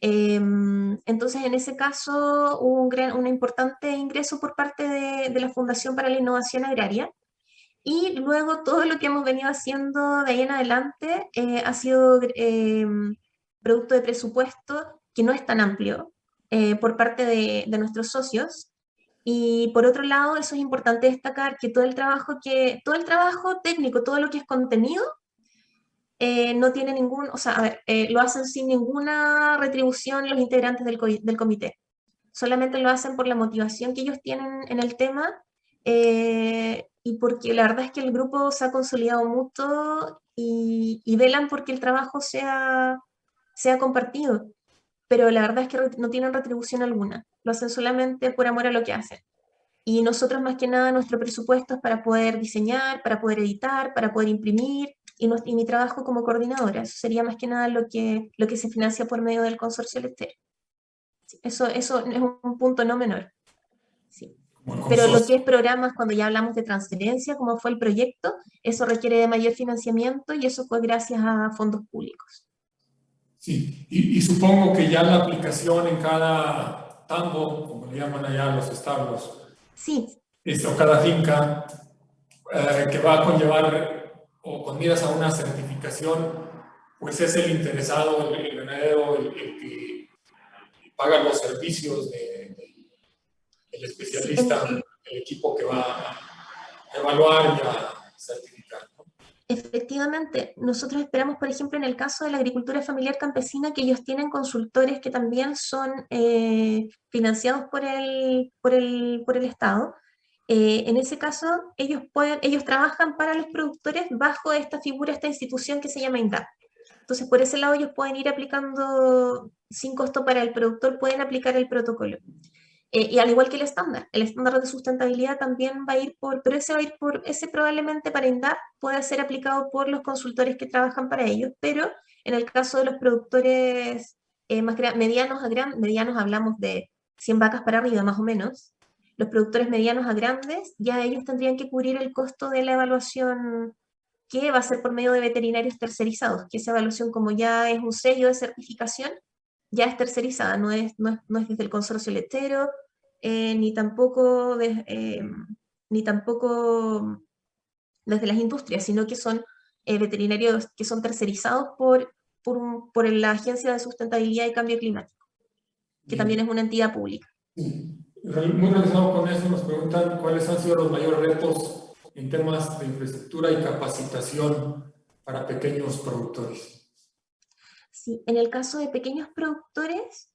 Entonces, en ese caso, hubo un importante ingreso por parte de la Fundación para la Innovación Agraria, y luego todo lo que hemos venido haciendo de ahí en adelante ha sido producto de presupuesto que no es tan amplio por parte de nuestros socios. Y por otro lado, eso es importante destacar que todo el trabajo técnico, todo lo que es contenido, no tiene ningún, o sea, a ver, lo hacen sin ninguna retribución los integrantes del comité. Solamente lo hacen por la motivación que ellos tienen en el tema, y porque la verdad es que el grupo se ha consolidado mucho y velan porque el trabajo sea compartido. Pero la verdad es que no tienen retribución alguna. Lo hacen solamente por amor a lo que hacen. Y nosotros, más que nada, nuestro presupuesto es para poder diseñar, para poder editar, para poder imprimir, y mi trabajo como coordinadora. Eso sería más que nada lo que se financia por medio del consorcio lectero. Sí, eso es un punto no menor. Sí. Pero lo que es programas, cuando ya hablamos de transferencia, como fue el proyecto, eso requiere de mayor financiamiento, y eso fue gracias a fondos públicos. Sí, y supongo que ya la aplicación en cada tambo, como le llaman allá los establos, Sí. o cada finca, que va a conllevar o con miras a una certificación, pues es el interesado, el ganadero, el que paga los servicios del especialista, el equipo que va a evaluar y a certificar, ¿no? Efectivamente, nosotros esperamos, por ejemplo, en el caso de la agricultura familiar campesina, que ellos tienen consultores que también son financiados por el Estado. En ese caso, ellos trabajan para los productores bajo esta figura, esta institución que se llama INDAP. Entonces, por ese lado, ellos pueden ir aplicando, sin costo para el productor, pueden aplicar el protocolo. Y al igual que el estándar de sustentabilidad también va a ir pero ese probablemente para INDAP pueda ser aplicado por los consultores que trabajan para ellos, pero en el caso de los productores medianos hablamos de 100 vacas para arriba más o menos. Los productores medianos a grandes, ya ellos tendrían que cubrir el costo de la evaluación, que va a ser por medio de veterinarios tercerizados, que esa evaluación, como ya es un sello de certificación, ya es tercerizada, no es desde el consorcio lechero, ni tampoco desde las industrias, sino que son veterinarios que son tercerizados por la Agencia de Sustentabilidad y Cambio Climático, que también es una entidad pública. Muy relacionado con eso, nos preguntan cuáles han sido los mayores retos en temas de infraestructura y capacitación para pequeños productores. Sí, en el caso de pequeños productores,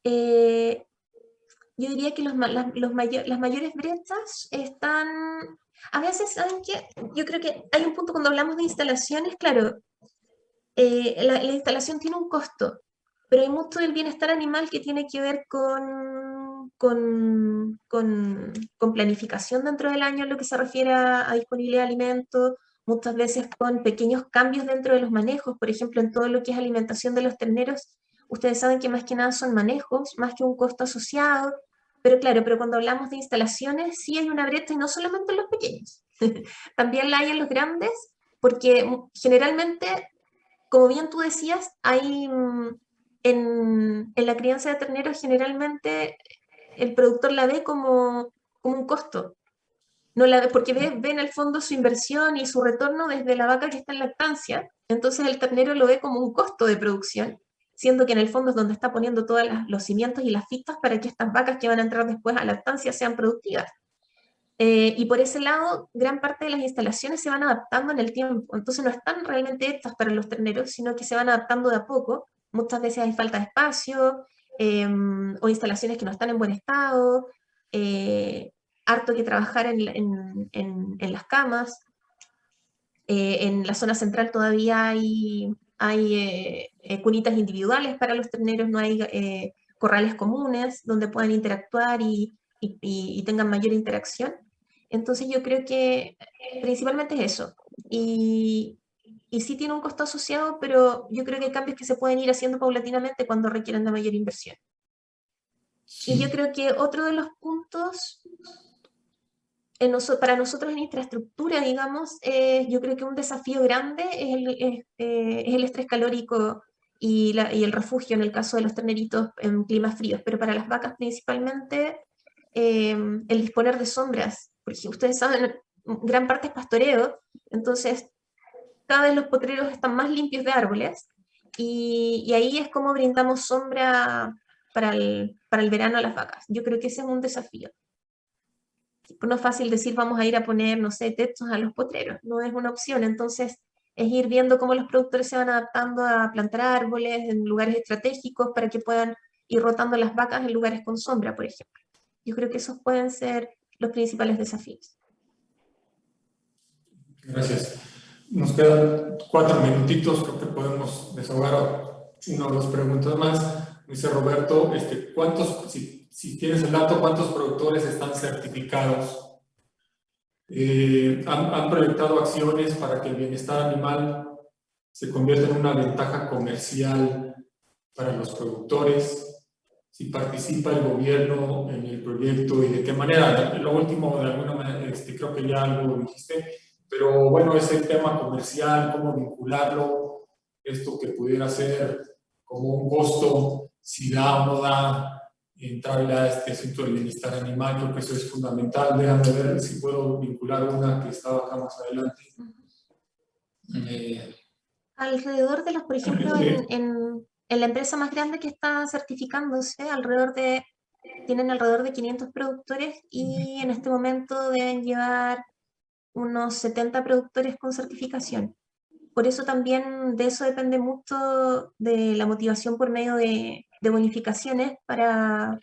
yo diría que las mayores brechas están, a veces, ¿saben qué? Yo creo que hay un punto cuando hablamos de instalaciones, claro, la instalación tiene un costo, pero hay mucho del bienestar animal que tiene que ver con planificación dentro del año en lo que se refiere a disponibilidad de alimentos, muchas veces con pequeños cambios dentro de los manejos, por ejemplo, en todo lo que es alimentación de los terneros. Ustedes saben que más que nada son manejos, más que un costo asociado, pero claro, pero cuando hablamos de instalaciones sí hay una brecha, y no solamente en los pequeños, también la hay en los grandes, porque generalmente, como bien tú decías, hay en la crianza de terneros generalmente el productor la ve como un costo. No la ve porque ve en el fondo su inversión y su retorno desde la vaca que está en lactancia. Entonces el ternero lo ve como un costo de producción, siendo que en el fondo es donde está poniendo todos los cimientos y las fichas para que estas vacas que van a entrar después a lactancia sean productivas. Y por ese lado, gran parte de las instalaciones se van adaptando en el tiempo. Entonces no están realmente hechas para los terneros, sino que se van adaptando de a poco. Muchas veces hay falta de espacio, o instalaciones que no están en buen estado, harto que trabajar en las camas. En la zona central todavía hay cunitas individuales para los terneros, no hay corrales comunes donde puedan interactuar y tengan mayor interacción. Entonces yo creo que principalmente es eso. Y sí tiene un costo asociado, pero yo creo que hay cambios que se pueden ir haciendo paulatinamente cuando requieran de mayor inversión. Sí. Y yo creo que otro de los puntos para nosotros en infraestructura, digamos, yo creo que un desafío grande es el estrés calórico y el refugio en el caso de los terneritos en climas fríos, pero para las vacas principalmente el disponer de sombras, porque ustedes saben, gran parte es pastoreo, entonces cada vez los potreros están más limpios de árboles y ahí es como brindamos sombra para el verano a las vacas. Yo creo que ese es un desafío. No es fácil decir vamos a ir a poner, no sé, techos a los potreros, no es una opción, entonces es ir viendo cómo los productores se van adaptando a plantar árboles en lugares estratégicos para que puedan ir rotando las vacas en lugares con sombra, por ejemplo. Yo creo que esos pueden ser los principales desafíos. Gracias. Nos quedan 4 minutitos, creo que podemos desahogar una o dos preguntas más. Dice Roberto, ¿cuántos, si tienes el dato, cuántos productores están certificados? ¿Han proyectado acciones para que el bienestar animal se convierta en una ventaja comercial para los productores? Si participa el gobierno en el proyecto y de qué manera. Lo último, de alguna manera, creo que ya algo dijiste, pero bueno, ese tema comercial, cómo vincularlo, esto que pudiera ser como un costo, si da o no da, entrarle a este asunto del bienestar animal, creo que eso es fundamental. Déjame ver si puedo vincular una que estaba acá más adelante. Alrededor de los, por ejemplo, en la empresa más grande que está certificándose, tienen alrededor de 500 productores y en este momento deben llevar unos 70 productores con certificación. Por eso también de eso depende mucho de la motivación por medio de bonificaciones para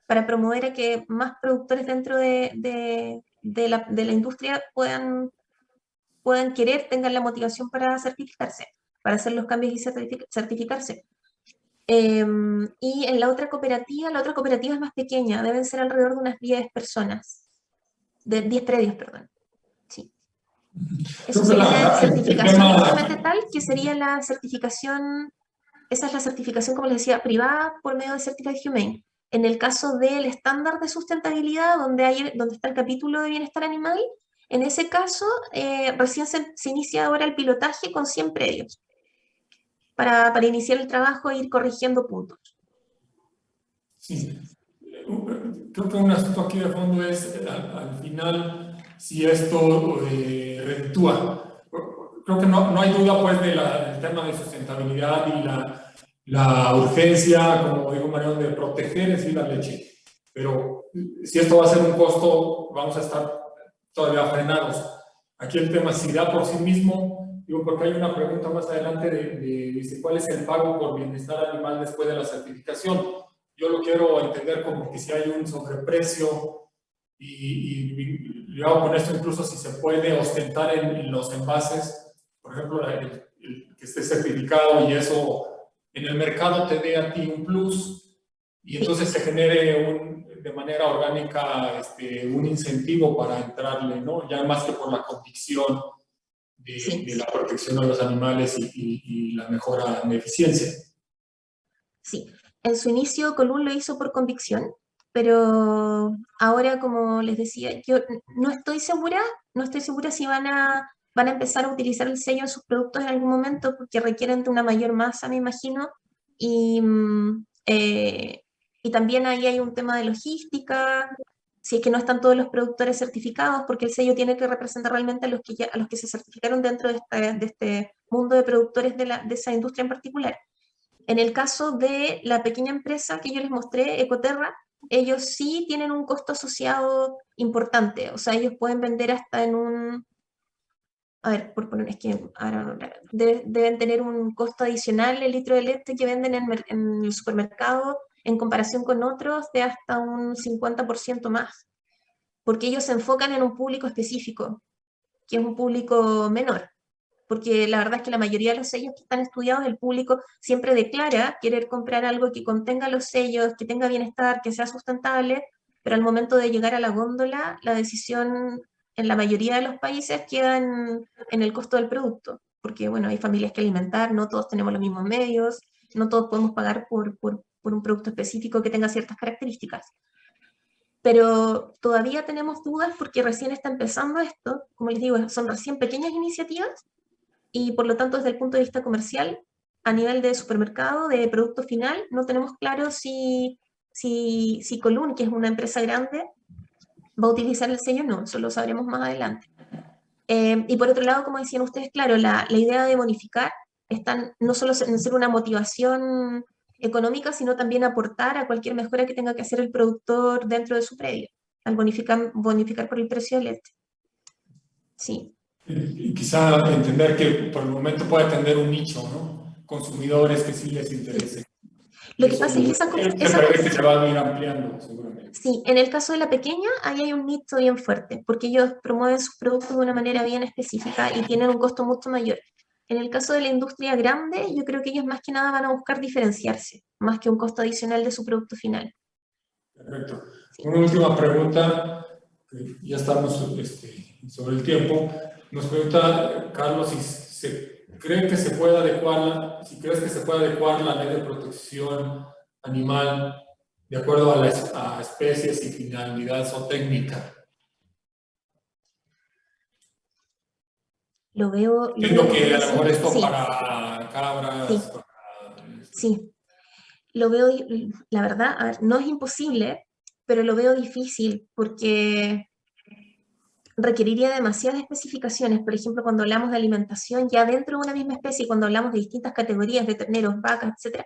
promover a que más productores dentro de la industria puedan querer, tengan la motivación para certificarse, para hacer los cambios y certificarse. Y en la otra cooperativa es más pequeña, deben ser alrededor de unas 10 personas, de 10 predios, perdón. Sí. Eso sería certificación justamente tal, que sería la certificación, esa es la certificación, como les decía, privada por medio de Certified Humane. En el caso del estándar de sustentabilidad, donde está el capítulo de bienestar animal, en ese caso, recién se inicia ahora el pilotaje con 100 predios para iniciar el trabajo e ir corrigiendo puntos. Sí, creo que un asunto aquí de fondo es, al final, si esto reditúa. Creo que no hay duda, pues, del tema de sustentabilidad y la urgencia, como dijo Mariano, de proteger en sí la leche. Pero si esto va a ser un costo, vamos a estar todavía frenados. Aquí el tema, si da por sí mismo, digo, porque hay una pregunta más adelante dice, ¿cuál es el pago por bienestar animal después de la certificación? Yo lo quiero entender como que si hay un sobreprecio y yo hago con esto incluso si se puede ostentar en los envases, por ejemplo, el que esté certificado y eso en el mercado te dé a ti un plus y entonces se genere de manera orgánica un incentivo para entrarle, ¿no? Ya más que por la convicción de la protección a los animales y la mejora en eficiencia. Sí, en su inicio Colún lo hizo por convicción, pero ahora, como les decía, yo no estoy segura si van a empezar a utilizar el sello en sus productos en algún momento porque requieren de una mayor masa, me imagino, y también ahí hay un tema de logística, si es que no están todos los productores certificados, porque el sello tiene que representar realmente a los que se certificaron dentro de este mundo de productores de esa industria en particular. En el caso de la pequeña empresa que yo les mostré, Ecoterra, ellos sí tienen un costo asociado importante, o sea, ellos pueden vender hasta en un, a ver, por poner, es que ahora deben tener un costo adicional el litro de leche que venden en el supermercado en comparación con otros de hasta un 50% más, porque ellos se enfocan en un público específico, que es un público menor, porque la verdad es que la mayoría de los sellos que están estudiados, el público siempre declara querer comprar algo que contenga los sellos, que tenga bienestar, que sea sustentable, pero al momento de llegar a la góndola, la decisión en la mayoría de los países queda en el costo del producto, porque bueno, hay familias que alimentar, no todos tenemos los mismos medios, no todos podemos pagar por un producto específico que tenga ciertas características. pero todavía tenemos dudas porque recién está empezando esto, como les digo, son recién pequeñas iniciativas, y por lo tanto desde el punto de vista comercial, a nivel de supermercado, de producto final, no tenemos claro si Colún, que es una empresa grande, va a utilizar el sello o no, eso lo sabremos más adelante. Y por otro lado, como decían ustedes, claro, la idea de bonificar está no solo en ser una motivación económica, sino también aportar a cualquier mejora que tenga que hacer el productor dentro de su predio, al bonificar por el precio del leche. Sí. Y quizá entender que por el momento puede atender un nicho, ¿no? Consumidores que sí les interese. Lo que pasa es que se prevé que se va a ir ampliando, seguramente. Sí, en el caso de la pequeña, ahí hay un nicho bien fuerte, porque ellos promueven sus productos de una manera bien específica y tienen un costo mucho mayor. En el caso de la industria grande, yo creo que ellos más que nada van a buscar diferenciarse, más que un costo adicional de su producto final. Perfecto. Sí. Una última pregunta, ya estamos sobre el tiempo. Nos pregunta Carlos si crees que se puede adecuar la ley de protección animal de acuerdo a especies y finalidad zootécnica. Lo veo Entiendo que a lo mejor difícil. esto Sí. para cabras, Sí. Sí, lo veo, la verdad, a ver, no es imposible, pero lo veo difícil porque requeriría demasiadas especificaciones. Por ejemplo, cuando hablamos de alimentación, ya dentro de una misma especie, cuando hablamos de distintas categorías de terneros, vacas, etcétera,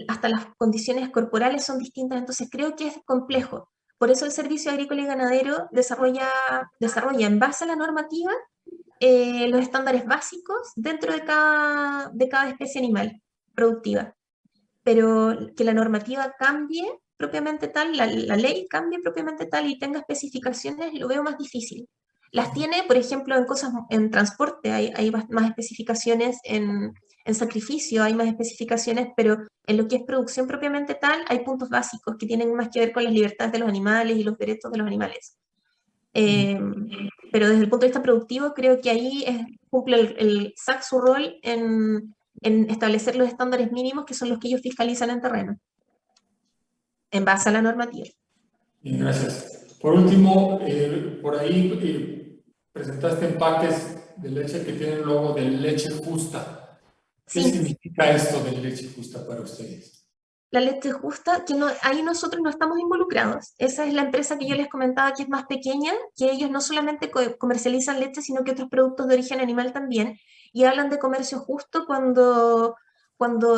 hasta las condiciones corporales son distintas, entonces creo que es complejo. Por eso el Servicio Agrícola y Ganadero desarrolla en base a la normativa los estándares básicos dentro de cada especie animal productiva. Pero que la normativa cambie propiamente tal, la ley cambie propiamente tal y tenga especificaciones, lo veo más difícil. Las tiene, por ejemplo, en transporte, hay más especificaciones, en sacrificio hay más especificaciones, pero en lo que es producción propiamente tal, hay puntos básicos que tienen más que ver con las libertades de los animales y los derechos de los animales. Pero desde el punto de vista productivo, creo que ahí cumple el SAC su rol en establecer los estándares mínimos que son los que ellos fiscalizan en terreno, en base a la normativa. Bien, gracias. Por último, por ahí presentaste empaques de leche que tienen el logo de leche justa. ¿Qué Sí. significa esto de leche justa para ustedes? La leche justa, que no, ahí nosotros no estamos involucrados. Esa es la empresa que yo les comentaba que es más pequeña, que ellos no solamente comercializan leche, sino que otros productos de origen animal también, y hablan de comercio justo cuando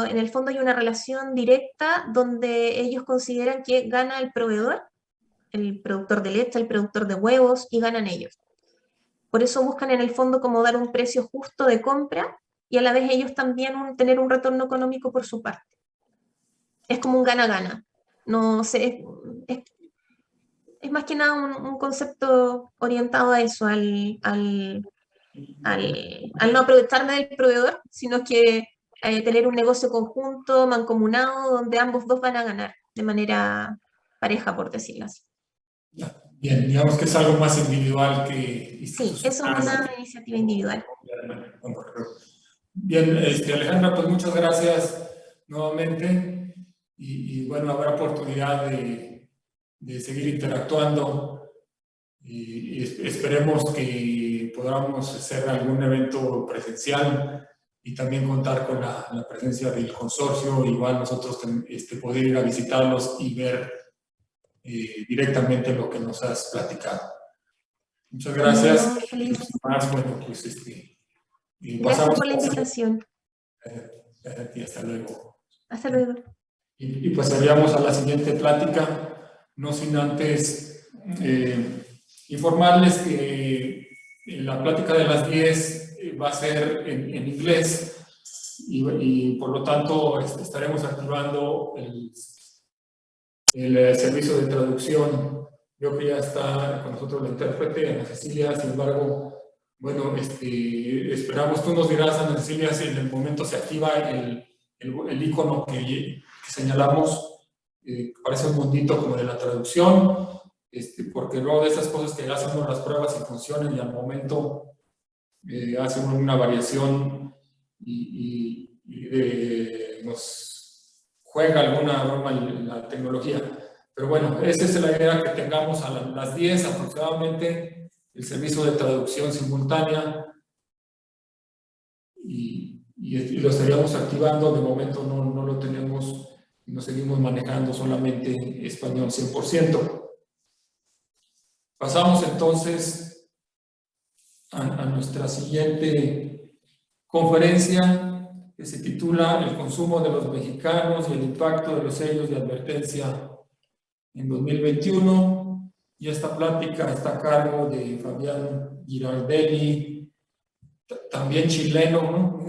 en el fondo hay una relación directa donde ellos consideran que gana el proveedor, el productor de leche, el productor de huevos, y ganan ellos. Por eso buscan en el fondo como dar un precio justo de compra y a la vez ellos también tener un retorno económico por su parte. Es como un gana-gana. No sé, es más que nada un concepto orientado a eso, al no aprovecharme del proveedor, sino que tener un negocio conjunto, mancomunado, donde ambos dos van a ganar de manera pareja, por decirlo así. Bien, digamos que es algo más individual que Sí, eso es una iniciativa individual. Bien, Alejandra, pues muchas gracias nuevamente y bueno, habrá oportunidad de seguir interactuando y esperemos que podamos hacer algún evento presencial y también contar con la presencia del consorcio, igual nosotros poder ir a visitarlos y ver directamente lo que nos has platicado. Muchas gracias. No, feliz. Más, bueno, pues Gracias por la invitación. Y hasta luego. Hasta luego. Y pasaríamos a la siguiente plática, no sin antes informarles que la plática de las 10 va a ser en inglés y por lo tanto estaremos activando el servicio de traducción. Veo que ya está con nosotros la intérprete, Ana Cecilia, sin embargo, bueno, esperamos, tú nos dirás, Ana Cecilia, si en el momento se activa el icono que señalamos, parece un mundito como de la traducción, porque luego de esas cosas que hacemos las pruebas y funcionan y al momento hacen una variación y nos juega alguna broma la tecnología. Pero bueno, esa es la idea, que tengamos a las 10 aproximadamente el servicio de traducción simultánea y lo estaríamos activando. De momento no lo tenemos, nos seguimos manejando solamente español 100%. Pasamos entonces a nuestra siguiente conferencia, que se titula El consumo de los mexicanos y el impacto de los sellos de advertencia en 2021, y esta plática está a cargo de Fabián Girardelli, también chileno, ¿no?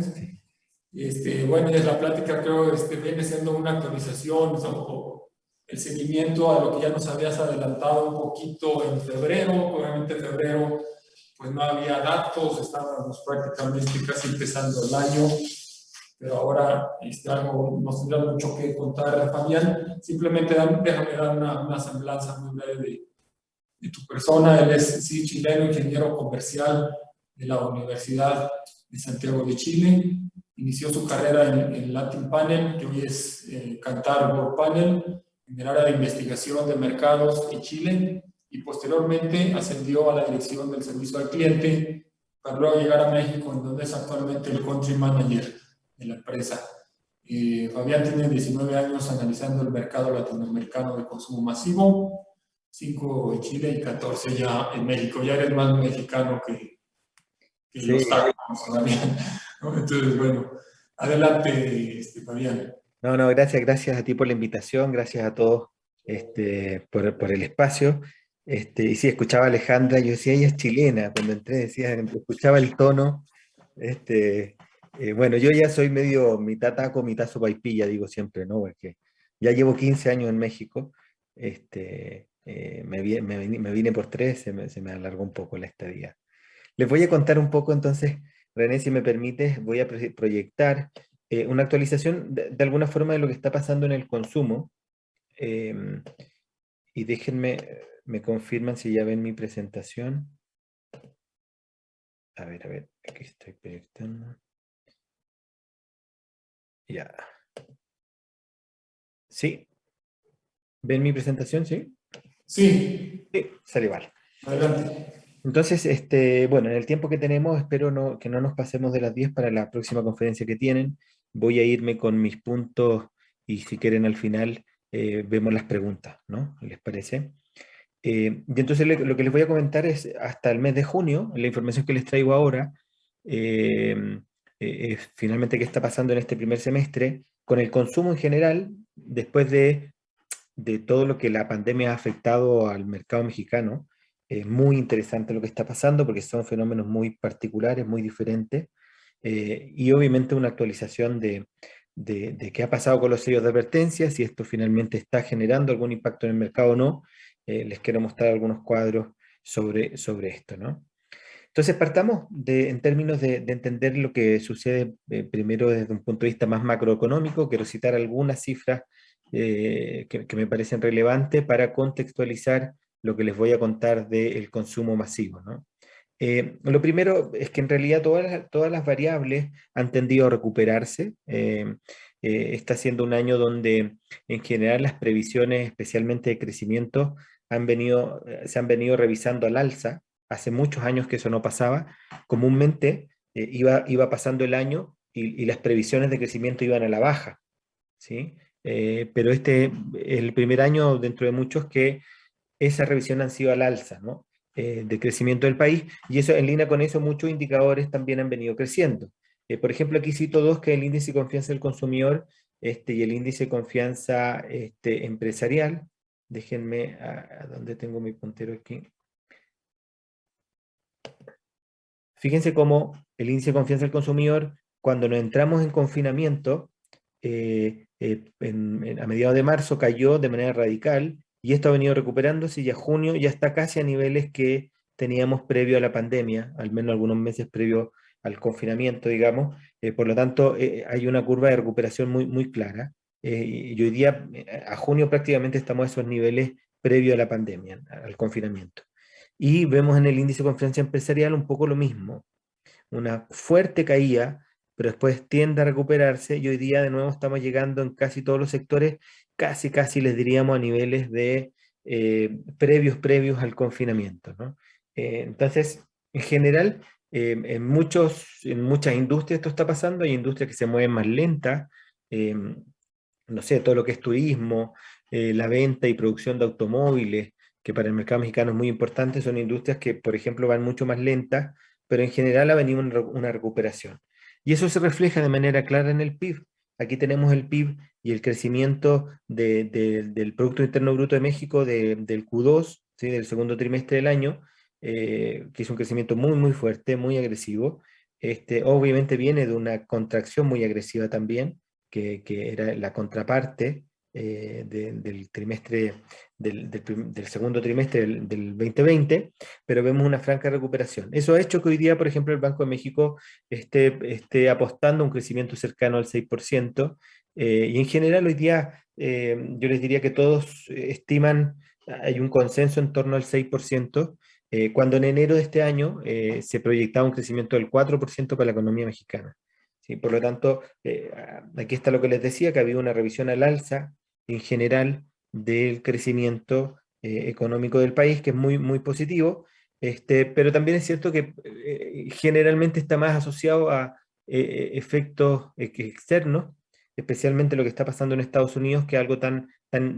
Bueno, y es la plática, creo, viene siendo una actualización o el seguimiento a lo que ya nos habías adelantado un poquito en febrero. Obviamente en febrero pues no había datos, estábamos prácticamente casi empezando el año, pero ahora algo nos tendrá mucho que contar, Fabián. Simplemente déjame dar una semblanza muy breve de tu persona. Él es, sí, chileno, ingeniero comercial de la Universidad de Santiago de Chile. Inició su carrera en Latin Panel, que hoy es Kantar World Panel, en el área de investigación de mercados en Chile, y posteriormente ascendió a la dirección del servicio al cliente para luego llegar a México, en donde es actualmente el country manager de la empresa. Fabián tiene 19 años analizando el mercado latinoamericano de consumo masivo, 5 en Chile y 14 ya en México. Ya eres más mexicano que Sí. los tacos, Fabián, ¿no? Entonces, bueno, adelante, Fabián. No, gracias a ti por la invitación, gracias a todos por el espacio. Y sí, escuchaba a Alejandra, yo decía, ella es chilena, cuando entré decía, escuchaba el tono. Bueno, yo ya soy medio mitad taco, mitad sopaipilla, digo siempre, ¿no? Porque ya llevo 15 años en México, me vine por 3, se me alargó un poco la estadía. Les voy a contar un poco entonces, René, si me permites, voy a proyectar una actualización de alguna forma de lo que está pasando en el consumo. Y déjenme, me confirman si ya ven mi presentación. A ver, aquí estoy proyectando. Ya. ¿Sí? ¿Ven mi presentación? ¿Sí? Sí, Sí, sale igual. adelante. Entonces, bueno, en el tiempo que tenemos, espero que no nos pasemos de las 10 para la próxima conferencia que tienen. Voy a irme con mis puntos y si quieren al final vemos las preguntas, ¿no? ¿Les parece? Y entonces lo que les voy a comentar es hasta el mes de junio, la información que les traigo ahora, finalmente qué está pasando en este primer semestre, con el consumo en general, después de todo lo que la pandemia ha afectado al mercado mexicano. Es muy interesante lo que está pasando porque son fenómenos muy particulares, muy diferentes, y obviamente una actualización de qué ha pasado con los sellos de advertencia, si esto finalmente está generando algún impacto en el mercado o no. Les quiero mostrar algunos cuadros sobre esto, ¿no? Entonces partamos en términos de entender lo que sucede primero desde un punto de vista más macroeconómico. Quiero citar algunas cifras que me parecen relevantes para contextualizar lo que les voy a contar del consumo masivo, ¿no? Lo primero es que en realidad todas las variables han tendido a recuperarse. Está siendo un año donde en general las previsiones, especialmente de crecimiento, se han venido revisando al alza. Hace muchos años que eso no pasaba. Comúnmente iba pasando el año y las previsiones de crecimiento iban a la baja, ¿sí? Pero este es el primer año dentro de muchos que esa revisión han sido al alza, ¿no? De crecimiento del país, y eso, en línea con eso, muchos indicadores también han venido creciendo. Por ejemplo, aquí cito dos, que es el índice de confianza del consumidor y el índice de confianza empresarial. Déjenme, ¿a dónde tengo mi puntero aquí? Fíjense cómo el índice de confianza del consumidor, cuando nos entramos en confinamiento, a mediados de marzo cayó de manera radical, y esto ha venido recuperándose, y a junio ya está casi a niveles que teníamos previo a la pandemia, al menos algunos meses previo al confinamiento, digamos. Por lo tanto, hay una curva de recuperación muy, muy clara. Y hoy día, a junio prácticamente estamos a esos niveles previo a la pandemia, al confinamiento. Y vemos en el índice de confianza empresarial un poco lo mismo, una fuerte caída, pero después tiende a recuperarse y hoy día de nuevo estamos llegando en casi todos los sectores, casi les diríamos a niveles de previos al confinamiento, ¿no? Entonces, en general, en muchas industrias esto está pasando, hay industrias que se mueven más lentas, no sé, todo lo que es turismo, la venta y producción de automóviles, que para el mercado mexicano es muy importante, son industrias que, por ejemplo, van mucho más lentas, pero en general ha venido una recuperación. Y eso se refleja de manera clara en el PIB. Aquí tenemos el PIB y el crecimiento del Producto Interno Bruto de México del Q2, ¿sí? Del segundo trimestre del año, que es un crecimiento muy fuerte, muy agresivo. Obviamente viene de una contracción muy agresiva también, que era la contraparte del trimestre, del segundo trimestre del 2020, pero vemos una franca recuperación. Eso ha hecho que hoy día, por ejemplo, el Banco de México esté apostando a un crecimiento cercano al 6%, y en general hoy día yo les diría que todos estiman, hay un consenso en torno al 6%, cuando en enero de este año se proyectaba un crecimiento del 4% para la economía mexicana. ¿Sí? Por lo tanto, aquí está lo que les decía, que ha habido una revisión al alza en general del crecimiento económico del país, que es muy positivo, pero también es cierto que generalmente está más asociado a efectos externos, especialmente lo que está pasando en Estados Unidos, que es algo tan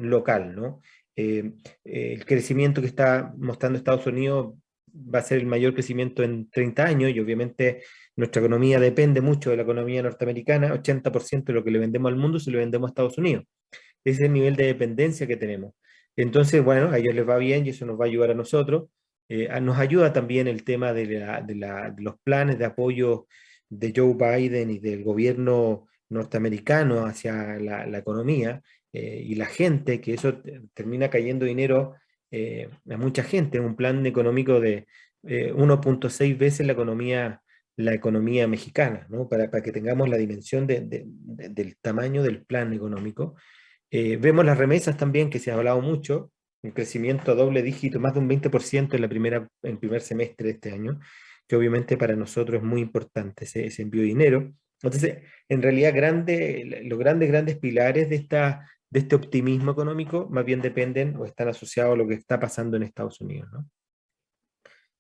local, ¿no? El crecimiento que está mostrando Estados Unidos va a ser el mayor crecimiento en 30 años y obviamente nuestra economía depende mucho de la economía norteamericana, 80% de lo que le vendemos al mundo se lo vendemos a Estados Unidos. Ese es el nivel de dependencia que tenemos. Entonces, bueno, a ellos les va bien y eso nos va a ayudar a nosotros. Nos ayuda también el tema de los planes de apoyo de Joe Biden y del gobierno norteamericano hacia la economía y la gente, que eso termina cayendo dinero a mucha gente, un plan económico de 1.6 veces la economía mexicana, ¿no? Para que tengamos la dimensión del tamaño del plan económico. Vemos las remesas también, que se ha hablado mucho, un crecimiento a doble dígito, más de un 20% en el primer semestre de este año, que obviamente para nosotros es muy importante ese envío de dinero. Entonces, en realidad, los grandes pilares de este optimismo económico más bien dependen o están asociados a lo que está pasando en Estados Unidos, ¿no?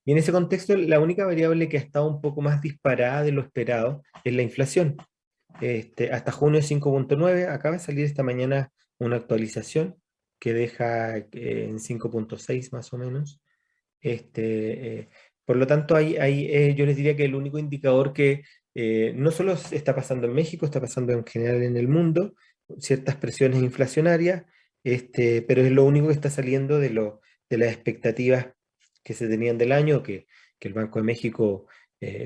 Y en ese contexto, la única variable que ha estado un poco más disparada de lo esperado es la inflación. Hasta junio 5.9, acaba de salir esta mañana una actualización que deja en 5.6 más o menos. Por lo tanto, yo les diría que el único indicador que no solo está pasando en México, está pasando en general en el mundo, ciertas presiones inflacionarias, pero es lo único que está saliendo de las expectativas que se tenían del año, que el Banco de México,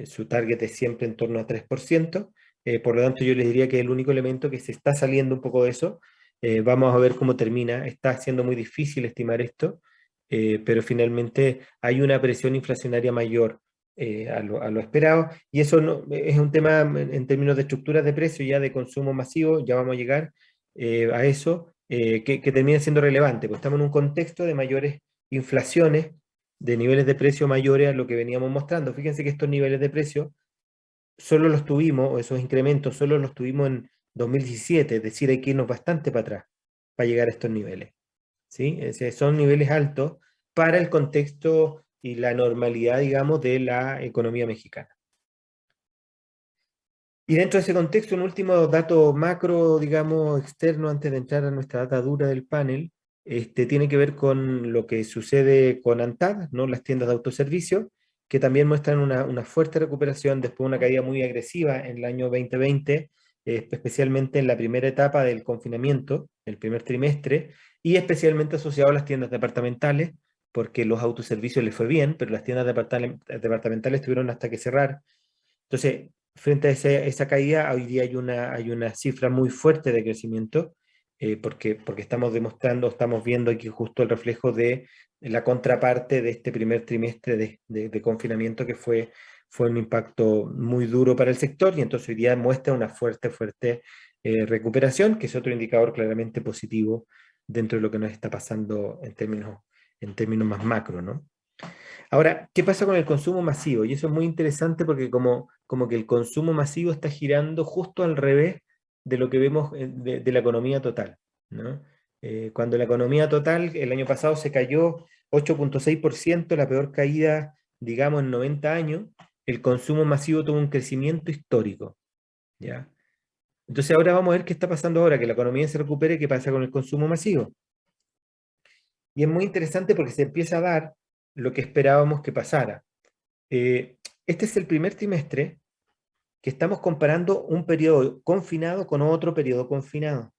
su target es siempre en torno a 3%. Por lo tanto, yo les diría que el único elemento que se está saliendo un poco de eso, vamos a ver cómo termina, está siendo muy difícil estimar esto, pero finalmente hay una presión inflacionaria mayor a lo esperado, y eso es un tema en términos de estructuras de precios ya de consumo masivo, ya vamos a llegar a eso, que termina siendo relevante, pues estamos en un contexto de mayores inflaciones, de niveles de precio mayores a lo que veníamos mostrando. Fíjense que estos niveles de precio solo los tuvimos, o esos incrementos solo los tuvimos en 2017, es decir, hay que irnos bastante para atrás para llegar a estos niveles. ¿Sí? Son niveles altos para el contexto y la normalidad, digamos, de la economía mexicana. Y dentro de ese contexto, un último dato macro, digamos, externo, antes de entrar a nuestra data dura del panel, tiene que ver con lo que sucede con ANTAD, ¿no? Las tiendas de autoservicio, que también muestran una fuerte recuperación después de una caída muy agresiva en el año 2020, especialmente en la primera etapa del confinamiento, el primer trimestre, y especialmente asociado a las tiendas departamentales, porque los autoservicios les fue bien, pero las tiendas departamentales tuvieron hasta que cerrar. Entonces, frente a esa caída, hoy día hay una cifra muy fuerte de crecimiento, porque estamos viendo aquí justo el reflejo de la contraparte de este primer trimestre de confinamiento, que fue un impacto muy duro para el sector, y entonces hoy día muestra una fuerte recuperación, que es otro indicador claramente positivo dentro de lo que nos está pasando en términos más macro, ¿no? Ahora, ¿qué pasa con el consumo masivo? Y eso es muy interesante porque como que el consumo masivo está girando justo al revés de lo que vemos de la economía total, ¿no? Cuando la economía total el año pasado se cayó 8,6%, la peor caída, digamos, en 90 años, el consumo masivo tuvo un crecimiento histórico, ¿ya? Entonces ahora vamos a ver qué está pasando ahora, que la economía se recupere, qué pasa con el consumo masivo. Y es muy interesante porque se empieza a dar lo que esperábamos que pasara. Este es el primer trimestre que estamos comparando un periodo confinado con otro periodo confinado.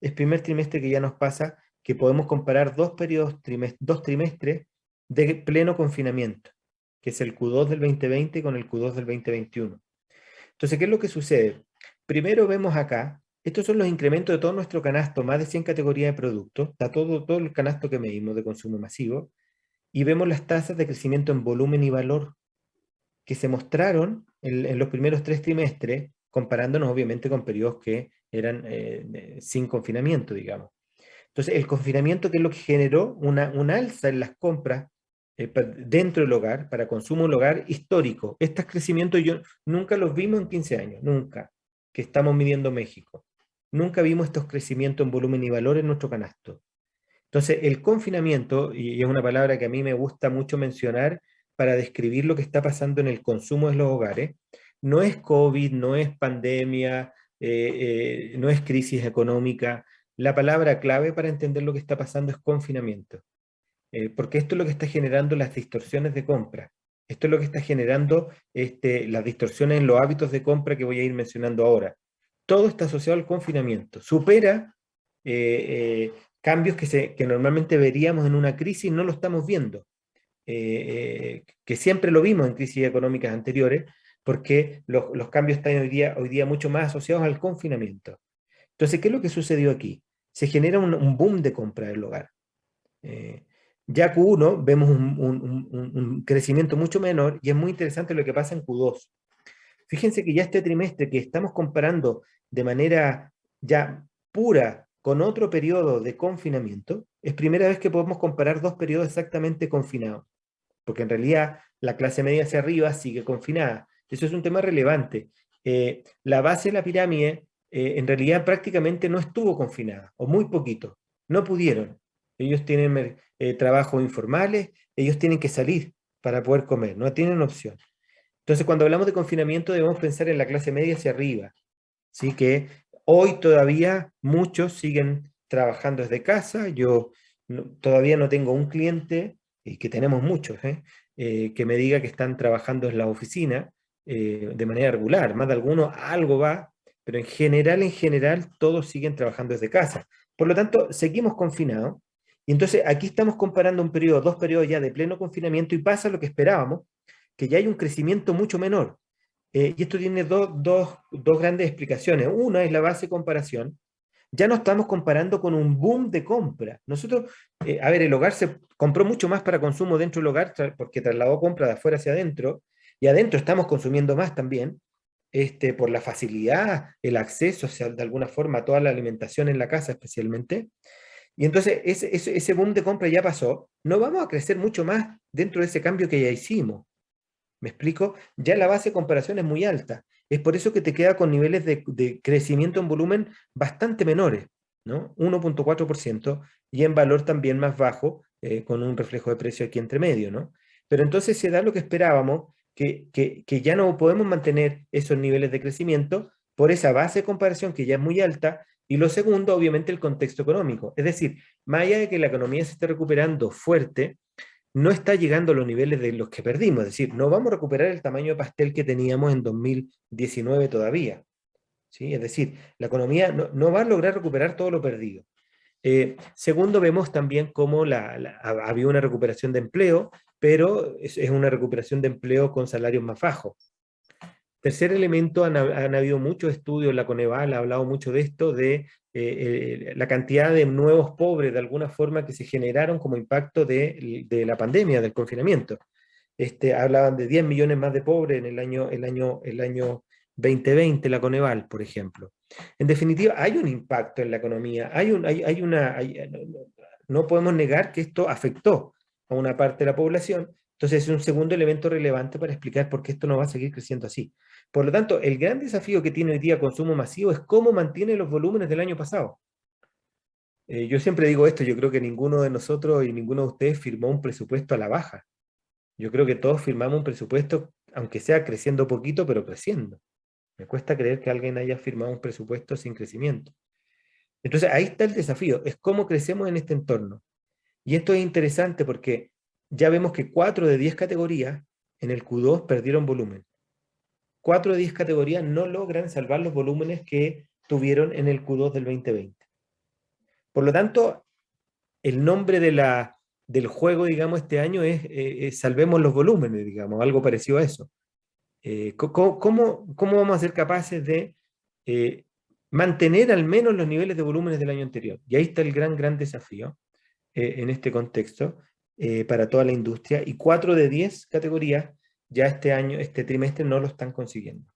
Es el primer trimestre que ya nos pasa que podemos comparar dos trimestres de pleno confinamiento, que es el Q2 del 2020 con el Q2 del 2021. Entonces, ¿qué es lo que sucede? Primero vemos acá, estos son los incrementos de todo nuestro canasto, más de 100 categorías de productos, está todo el canasto que medimos de consumo masivo, y vemos las tasas de crecimiento en volumen y valor que se mostraron en los primeros 3 trimestres, comparándonos obviamente con periodos que eran sin confinamiento, digamos. Entonces, el confinamiento, ¿qué es lo que generó? Un alza en las compras dentro del hogar, para consumo del hogar histórico. Estos crecimientos yo nunca los vimos en 15 años, nunca, que estamos midiendo México. Nunca vimos estos crecimientos en volumen y valor en nuestro canasto. Entonces, el confinamiento, y es una palabra que a mí me gusta mucho mencionar para describir lo que está pasando en el consumo de los hogares, no es COVID, no es pandemia, no es crisis económica. La palabra clave para entender lo que está pasando es confinamiento, porque esto es lo que está generando las distorsiones de compra. Esto es lo que está generando las distorsiones en los hábitos de compra que voy a ir mencionando ahora. Todo está asociado al confinamiento. Supera cambios que normalmente veríamos en una crisis, no lo estamos viendo, que siempre lo vimos en crisis económicas anteriores, porque los cambios están hoy día mucho más asociados al confinamiento. Entonces, ¿qué es lo que sucedió aquí? Se genera un boom de compra del hogar. Ya Q1 vemos un crecimiento mucho menor y es muy interesante lo que pasa en Q2. Fíjense que ya este trimestre que estamos comparando de manera ya pura con otro periodo de confinamiento, es primera vez que podemos comparar dos periodos exactamente confinados, porque en realidad la clase media hacia arriba sigue confinada. Eso es un tema relevante. La base de la pirámide en realidad prácticamente no estuvo confinada, o muy poquito, no pudieron. Ellos tienen trabajos informales, ellos tienen que salir para poder comer, no tienen opción. Entonces, cuando hablamos de confinamiento, debemos pensar en la clase media hacia arriba, ¿sí? Que hoy todavía muchos siguen trabajando desde casa. Yo todavía no tengo un cliente, y que tenemos muchos, que me diga que están trabajando en la oficina de manera regular. Más de algunos algo va, pero en general, todos siguen trabajando desde casa. Por lo tanto, seguimos confinados. Y entonces aquí estamos comparando un periodo, dos periodos ya de pleno confinamiento y pasa lo que esperábamos, que ya hay un crecimiento mucho menor. Y esto tiene dos grandes explicaciones. Una es la base de comparación. Ya no estamos comparando con un boom de compra. Nosotros, a ver, el hogar se compró mucho más para consumo dentro del hogar porque trasladó compra de afuera hacia adentro, y adentro estamos consumiendo más también, por la facilidad, el acceso, o sea, de alguna forma, a toda la alimentación en la casa especialmente. Y entonces ese boom de compra ya pasó. No vamos a crecer mucho más dentro de ese cambio que ya hicimos. ¿Me explico? Ya la base de comparación es muy alta. Es por eso que te queda con niveles de crecimiento en volumen bastante menores, ¿no? 1,4%, y en valor también más bajo, con un reflejo de precio aquí entre medio, ¿no? Pero entonces se da lo que esperábamos, que ya no podemos mantener esos niveles de crecimiento por esa base de comparación que ya es muy alta, y lo segundo, obviamente, el contexto económico. Es decir, más allá de que la economía se esté recuperando fuerte, no está llegando a los niveles de los que perdimos, es decir, no vamos a recuperar el tamaño de pastel que teníamos en 2019 todavía, ¿sí? Es decir, la economía no va a lograr recuperar todo lo perdido. Segundo, vemos también cómo había una recuperación de empleo, pero es una recuperación de empleo con salarios más bajos. Tercer elemento, han habido muchos estudios, la Coneval ha hablado mucho de esto, de la cantidad de nuevos pobres, de alguna forma, que se generaron como impacto de la pandemia, del confinamiento. Hablaban de 10 millones más de pobres en el año 2020, la Coneval, por ejemplo. En definitiva, hay un impacto en la economía, no podemos negar que esto afectó a una parte de la población. Entonces es un segundo elemento relevante para explicar por qué esto no va a seguir creciendo así. Por lo tanto, el gran desafío que tiene hoy día consumo masivo es cómo mantiene los volúmenes del año pasado. Yo siempre digo esto, yo creo que ninguno de nosotros y ninguno de ustedes firmó un presupuesto a la baja. Yo creo que todos firmamos un presupuesto, aunque sea creciendo poquito, pero creciendo. Me cuesta creer que alguien haya firmado un presupuesto sin crecimiento. Entonces ahí está el desafío, es cómo crecemos en este entorno. Y esto es interesante porque ya vemos que 4 de 10 categorías en el Q2 perdieron volumen. 4 de 10 categorías no logran salvar los volúmenes que tuvieron en el Q2 del 2020. Por lo tanto, el nombre del juego, digamos, este año es salvemos los volúmenes, digamos, algo parecido a eso. ¿Cómo vamos a ser capaces de mantener al menos los niveles de volúmenes del año anterior? Y ahí está el gran desafío en este contexto para toda la industria, y 4 de 10 categorías ya este trimestre no lo están consiguiendo.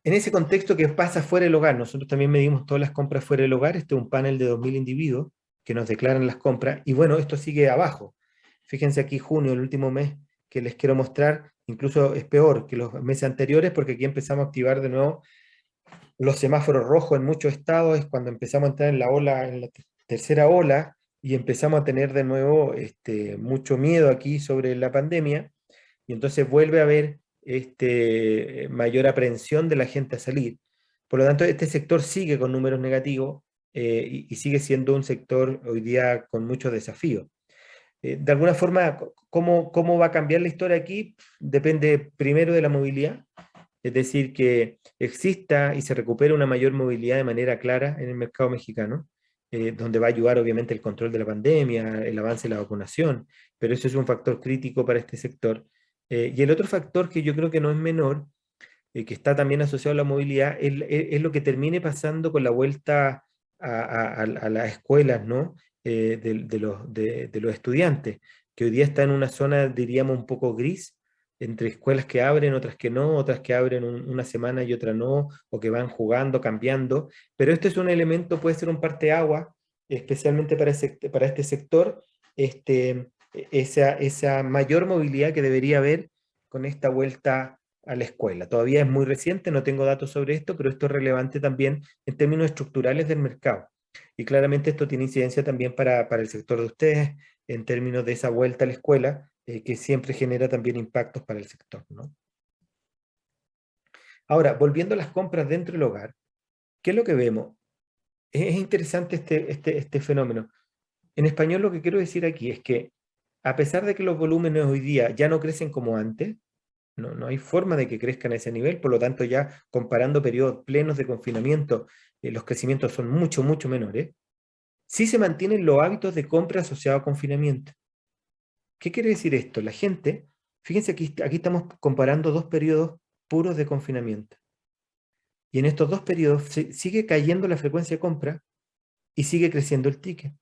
En ese contexto, ¿qué pasa fuera del hogar? Nosotros también medimos todas las compras fuera del hogar. Este es un panel de 2000 individuos que nos declaran las compras, y bueno, esto sigue abajo. Fíjense aquí junio, el último mes que les quiero mostrar, incluso es peor que los meses anteriores, porque aquí empezamos a activar de nuevo los semáforos rojos en muchos estados. Es cuando empezamos a entrar en la tercera ola, y empezamos a tener de nuevo mucho miedo aquí sobre la pandemia, y entonces vuelve a haber mayor aprehensión de la gente a salir. Por lo tanto, este sector sigue con números negativos y sigue siendo un sector hoy día con muchos desafíos. De alguna forma, ¿cómo va a cambiar la historia aquí? Depende primero de la movilidad, es decir, que exista y se recupere una mayor movilidad de manera clara en el mercado mexicano, donde va a ayudar obviamente el control de la pandemia, el avance de la vacunación, pero eso es un factor crítico para este sector. Y el otro factor que yo creo que no es menor, que está también asociado a la movilidad, es lo que termine pasando con la vuelta a las escuelas, ¿no? De los estudiantes, que hoy día está en una zona, diríamos, un poco gris, entre escuelas que abren, otras que no, otras que abren una semana y otra no, o que van jugando, cambiando, pero este es un elemento, puede ser un parteaguas, especialmente para este sector, esa mayor movilidad que debería haber con esta vuelta a la escuela. Todavía es muy reciente, no tengo datos sobre esto, pero esto es relevante también en términos estructurales del mercado. Y claramente esto tiene incidencia también para el sector de ustedes, en términos de esa vuelta a la escuela, que siempre genera también impactos para el sector, ¿no? Ahora, volviendo a las compras dentro del hogar, ¿qué es lo que vemos? Es interesante este fenómeno. En español lo que quiero decir aquí es que, a pesar de que los volúmenes hoy día ya no crecen como antes, no hay forma de que crezcan a ese nivel, por lo tanto ya comparando periodos plenos de confinamiento, los crecimientos son mucho menores, sí se mantienen los hábitos de compra asociados a confinamiento. ¿Qué quiere decir esto? La gente, fíjense aquí estamos comparando 2 periodos puros de confinamiento. Y en estos 2 periodos sigue cayendo la frecuencia de compra y sigue creciendo el ticket.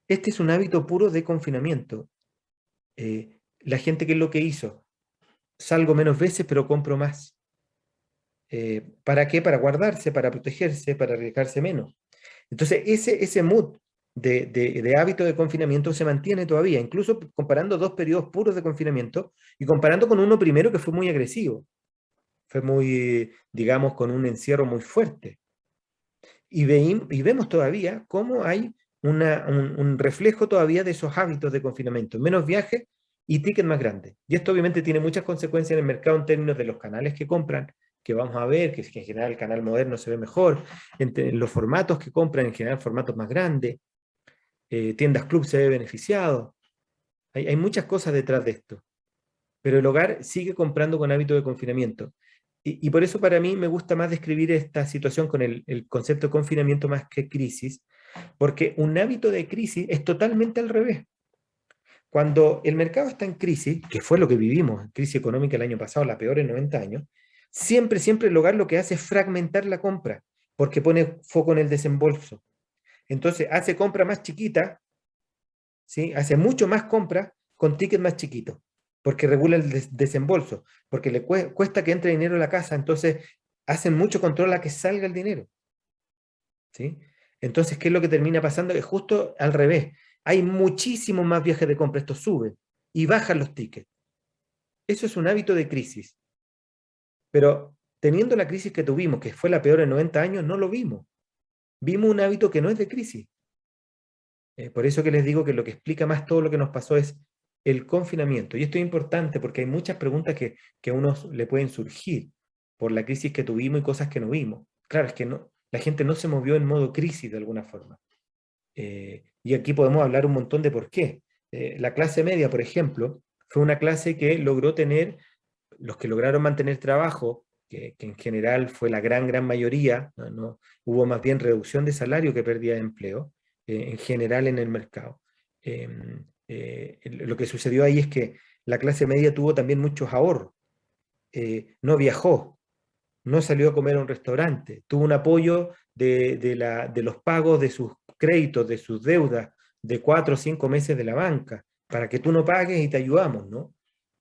Este es un hábito puro de confinamiento. La gente, ¿qué es lo que hizo? Salgo menos veces, pero compro más. ¿Para qué? Para guardarse, para protegerse, para arriesgarse menos. Entonces, ese mood de hábito de confinamiento se mantiene todavía, incluso comparando 2 periodos puros de confinamiento y comparando con uno primero que fue muy agresivo. Fue muy, digamos, con un encierro muy fuerte. Y vemos todavía cómo hay un reflejo todavía de esos hábitos de confinamiento. Menos viajes y tickets más grandes. Y esto obviamente tiene muchas consecuencias en el mercado en términos de los canales que compran, que vamos a ver, que en general el canal moderno se ve mejor, en los formatos que compran, en general formatos más grandes, tiendas club se ve beneficiado. Hay muchas cosas detrás de esto. Pero el hogar sigue comprando con hábito de confinamiento. Y por eso para mí me gusta más describir esta situación con el concepto de confinamiento más que crisis, porque un hábito de crisis es totalmente al revés. Cuando el mercado está en crisis, que fue lo que vivimos, crisis económica el año pasado, la peor en 90 años, siempre el hogar lo que hace es fragmentar la compra, porque pone foco en el desembolso. Entonces hace compra más chiquita, ¿sí? Hace mucho más compra con tickets más chiquitos, porque regula el desembolso, porque le cuesta que entre dinero a la casa, entonces hacen mucho control a que salga el dinero, ¿sí? Entonces, ¿qué es lo que termina pasando? Es justo al revés. hay muchísimo más viajes de compra, esto sube, y bajan los tickets. Eso es un hábito de crisis. Pero teniendo la crisis que tuvimos, que fue la peor en 90 años, no lo vimos. Vimos un hábito que no es de crisis. Por eso que les digo que lo que explica más todo lo que nos pasó es el confinamiento. Y esto es importante porque hay muchas preguntas que a uno le pueden surgir por la crisis que tuvimos y cosas que no vimos. Claro, es que no, la gente no se movió en modo crisis de alguna forma. Y aquí podemos hablar un montón de por qué. La clase media, por ejemplo, fue una clase que logró tener, los que lograron mantener trabajo, que en general fue la gran mayoría, no, hubo más bien reducción de salario que pérdida de empleo, en general en el mercado. Lo que sucedió ahí es que la clase media tuvo también muchos ahorros, no viajó, no salió a comer a un restaurante, tuvo un apoyo de los pagos de sus créditos, de sus deudas, de 4 o 5 meses de la banca, para que tú no pagues y te ayudamos, ¿no?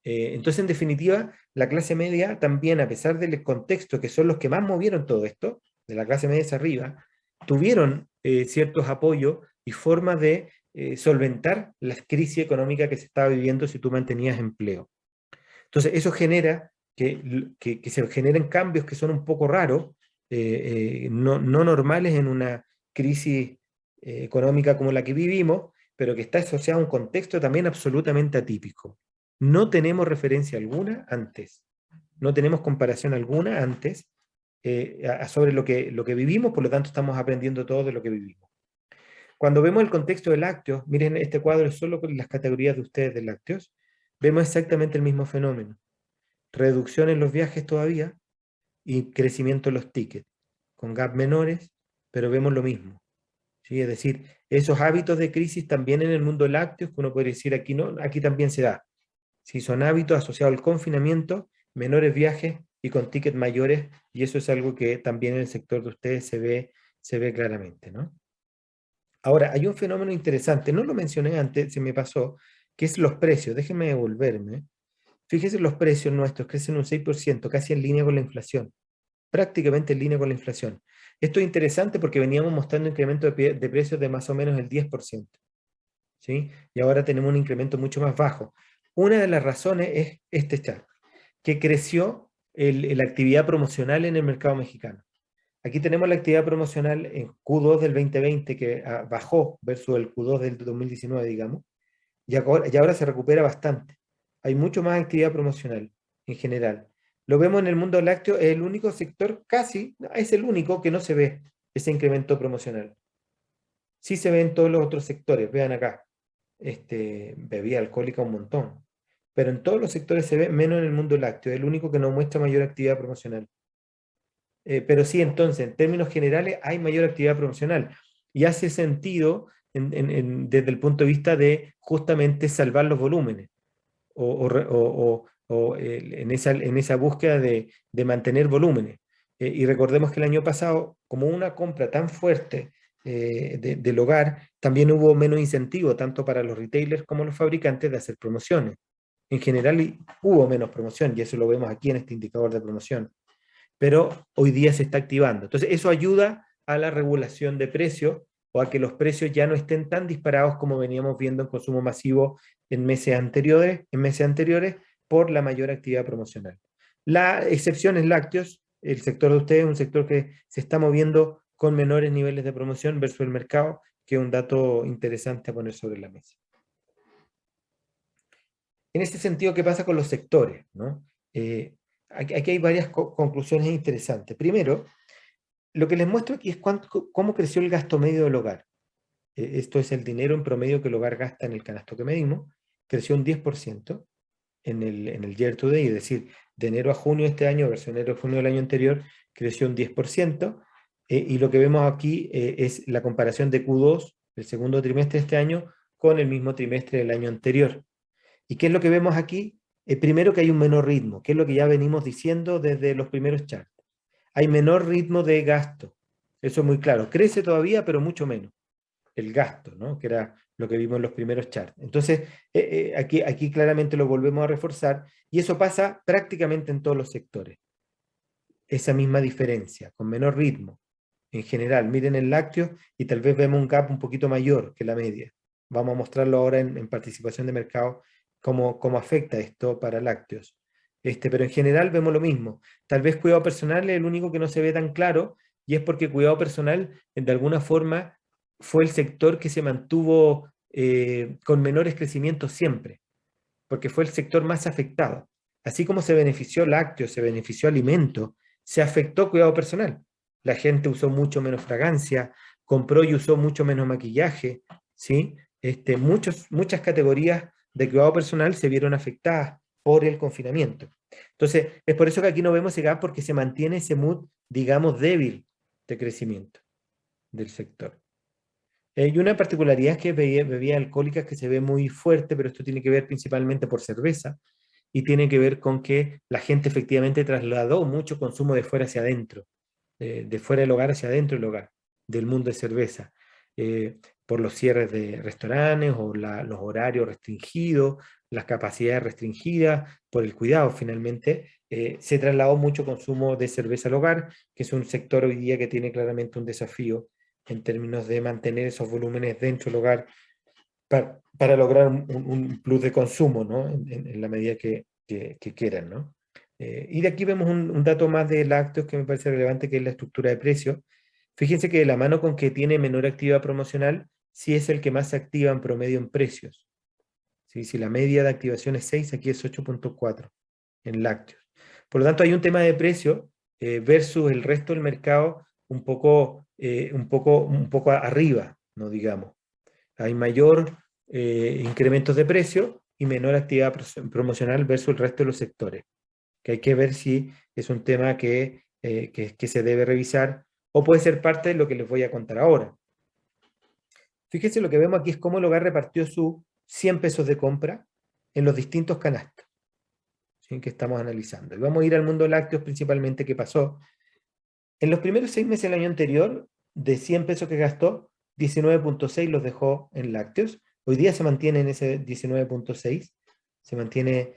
Entonces, en definitiva, la clase media también, a pesar del contexto que son los que más movieron todo esto, de la clase media hacia arriba, tuvieron ciertos apoyos y formas de solventar la crisis económica que se estaba viviendo si tú mantenías empleo. Entonces, eso genera que se generen cambios que son un poco raros, no normales en una crisis económica como la que vivimos, pero que está asociada a un contexto también absolutamente atípico. No tenemos referencia alguna antes, no tenemos comparación alguna antes sobre lo que vivimos, por lo tanto estamos aprendiendo todo de lo que vivimos. Cuando vemos el contexto de lácteos, miren este cuadro solo con las categorías de ustedes de lácteos, vemos exactamente el mismo fenómeno. Reducción en los viajes todavía y crecimiento en los tickets, con gap menores, pero vemos lo mismo. ¿Sí? Es decir, esos hábitos de crisis también en el mundo lácteo, que uno puede decir aquí no, aquí también se da. ¿Sí? Son hábitos asociados al confinamiento, menores viajes y con tickets mayores, y eso es algo que también en el sector de ustedes se ve claramente, ¿no? Ahora, hay un fenómeno interesante, no lo mencioné antes, se me pasó, que es los precios. Déjenme devolverme. Fíjense, los precios nuestros crecen un 6%, casi en línea con la inflación, prácticamente en línea con la inflación. Esto es interesante porque veníamos mostrando incremento de precios de más o menos el 10%, ¿sí? Y ahora tenemos un incremento mucho más bajo. Una de las razones es este chart, que creció la actividad promocional en el mercado mexicano. Aquí tenemos la actividad promocional en Q2 del 2020 que bajó versus el Q2 del 2019, digamos, y ahora se recupera bastante. Hay mucho más actividad promocional en general. Lo vemos en el mundo lácteo, es el único sector, casi, es el único que no se ve ese incremento promocional. Sí se ve en todos los otros sectores, vean acá, bebida alcohólica un montón, pero en todos los sectores se ve, menos en el mundo lácteo, es el único que no muestra mayor actividad promocional. Pero sí, entonces, en términos generales, hay mayor actividad promocional y hace sentido desde el punto de vista de justamente salvar los volúmenes en esa búsqueda de mantener volúmenes. Y recordemos que el año pasado, como una compra tan fuerte del hogar, también hubo menos incentivo, tanto para los retailers como los fabricantes, de hacer promociones. En general hubo menos promoción, y eso lo vemos aquí en este indicador de promoción. Pero hoy día se está activando. Entonces, eso ayuda a la regulación de precios o a que los precios ya no estén tan disparados como veníamos viendo en consumo masivo en meses anteriores por la mayor actividad promocional. La excepción es lácteos. El sector de ustedes es un sector que se está moviendo con menores niveles de promoción versus el mercado, que es un dato interesante a poner sobre la mesa. En ese sentido, ¿qué pasa con los sectores, ¿no? Aquí hay varias conclusiones interesantes. Primero, lo que les muestro aquí es cómo creció el gasto medio del hogar. Esto es el dinero en promedio que el hogar gasta en el canasto que medimos. Creció un 10% en el year to date, es decir, de enero a junio de este año versus enero a junio del año anterior, creció un 10%. Y lo que vemos aquí es la comparación de Q2, el segundo trimestre de este año, con el mismo trimestre del año anterior. ¿Y qué es lo que vemos aquí? Primero, que hay un menor ritmo, que es lo que ya venimos diciendo desde los primeros charts. Hay menor ritmo de gasto, eso es muy claro. Crece todavía, pero mucho menos el gasto, ¿no? Que era lo que vimos en los primeros charts. Entonces, aquí claramente lo volvemos a reforzar, y eso pasa prácticamente en todos los sectores. Esa misma diferencia, con menor ritmo, en general. Miren el lácteo y tal vez vemos un gap un poquito mayor que la media. Vamos a mostrarlo ahora en participación de mercado, cómo afecta esto para lácteos. Pero en general vemos lo mismo. Tal vez cuidado personal es el único que no se ve tan claro, y es porque cuidado personal, de alguna forma, fue el sector que se mantuvo con menores crecimientos siempre, porque fue el sector más afectado. Así como se benefició lácteos, se benefició alimentos, se afectó cuidado personal. La gente usó mucho menos fragancia, compró y usó mucho menos maquillaje, ¿sí? Muchas categorías de cuidado personal se vieron afectadas por el confinamiento. Entonces, es por eso que aquí no vemos ese gap, porque se mantiene ese mood, digamos, débil de crecimiento del sector. Y una particularidad es que bebidas alcohólicas que se ve muy fuerte, pero esto tiene que ver principalmente por cerveza, y tiene que ver con que la gente efectivamente trasladó mucho consumo de fuera hacia adentro, de fuera del hogar hacia adentro del hogar, del mundo de cerveza, por los cierres de restaurantes o los horarios restringidos, las capacidades restringidas, por el cuidado finalmente, se trasladó mucho consumo de cerveza al hogar, que es un sector hoy día que tiene claramente un desafío en términos de mantener esos volúmenes dentro del hogar para lograr un plus de consumo, ¿no? En la medida que quieran, ¿no? Y de aquí vemos un dato más de lácteos que me parece relevante, que es la estructura de precios. Fíjense que de la mano con que tiene menor actividad promocional, sí es el que más se activa en promedio en precios. ¿Sí? Si la media de activación es 6, aquí es 8.4 en lácteos. Por lo tanto, hay un tema de precio versus el resto del mercado un poco arriba, ¿no? Digamos. Hay mayor incrementos de precio y menor actividad promocional versus el resto de los sectores. Que hay que ver si es un tema que se debe revisar, o puede ser parte de lo que les voy a contar ahora. Fíjense, lo que vemos aquí es cómo el hogar repartió sus 100 pesos de compra en los distintos canastos, ¿sí?, que estamos analizando. Y vamos a ir al mundo lácteos principalmente. ¿Qué pasó? En los primeros 6 meses del año anterior, de 100 pesos que gastó, 19.6 los dejó en lácteos. Hoy día se mantiene en ese 19.6, se mantiene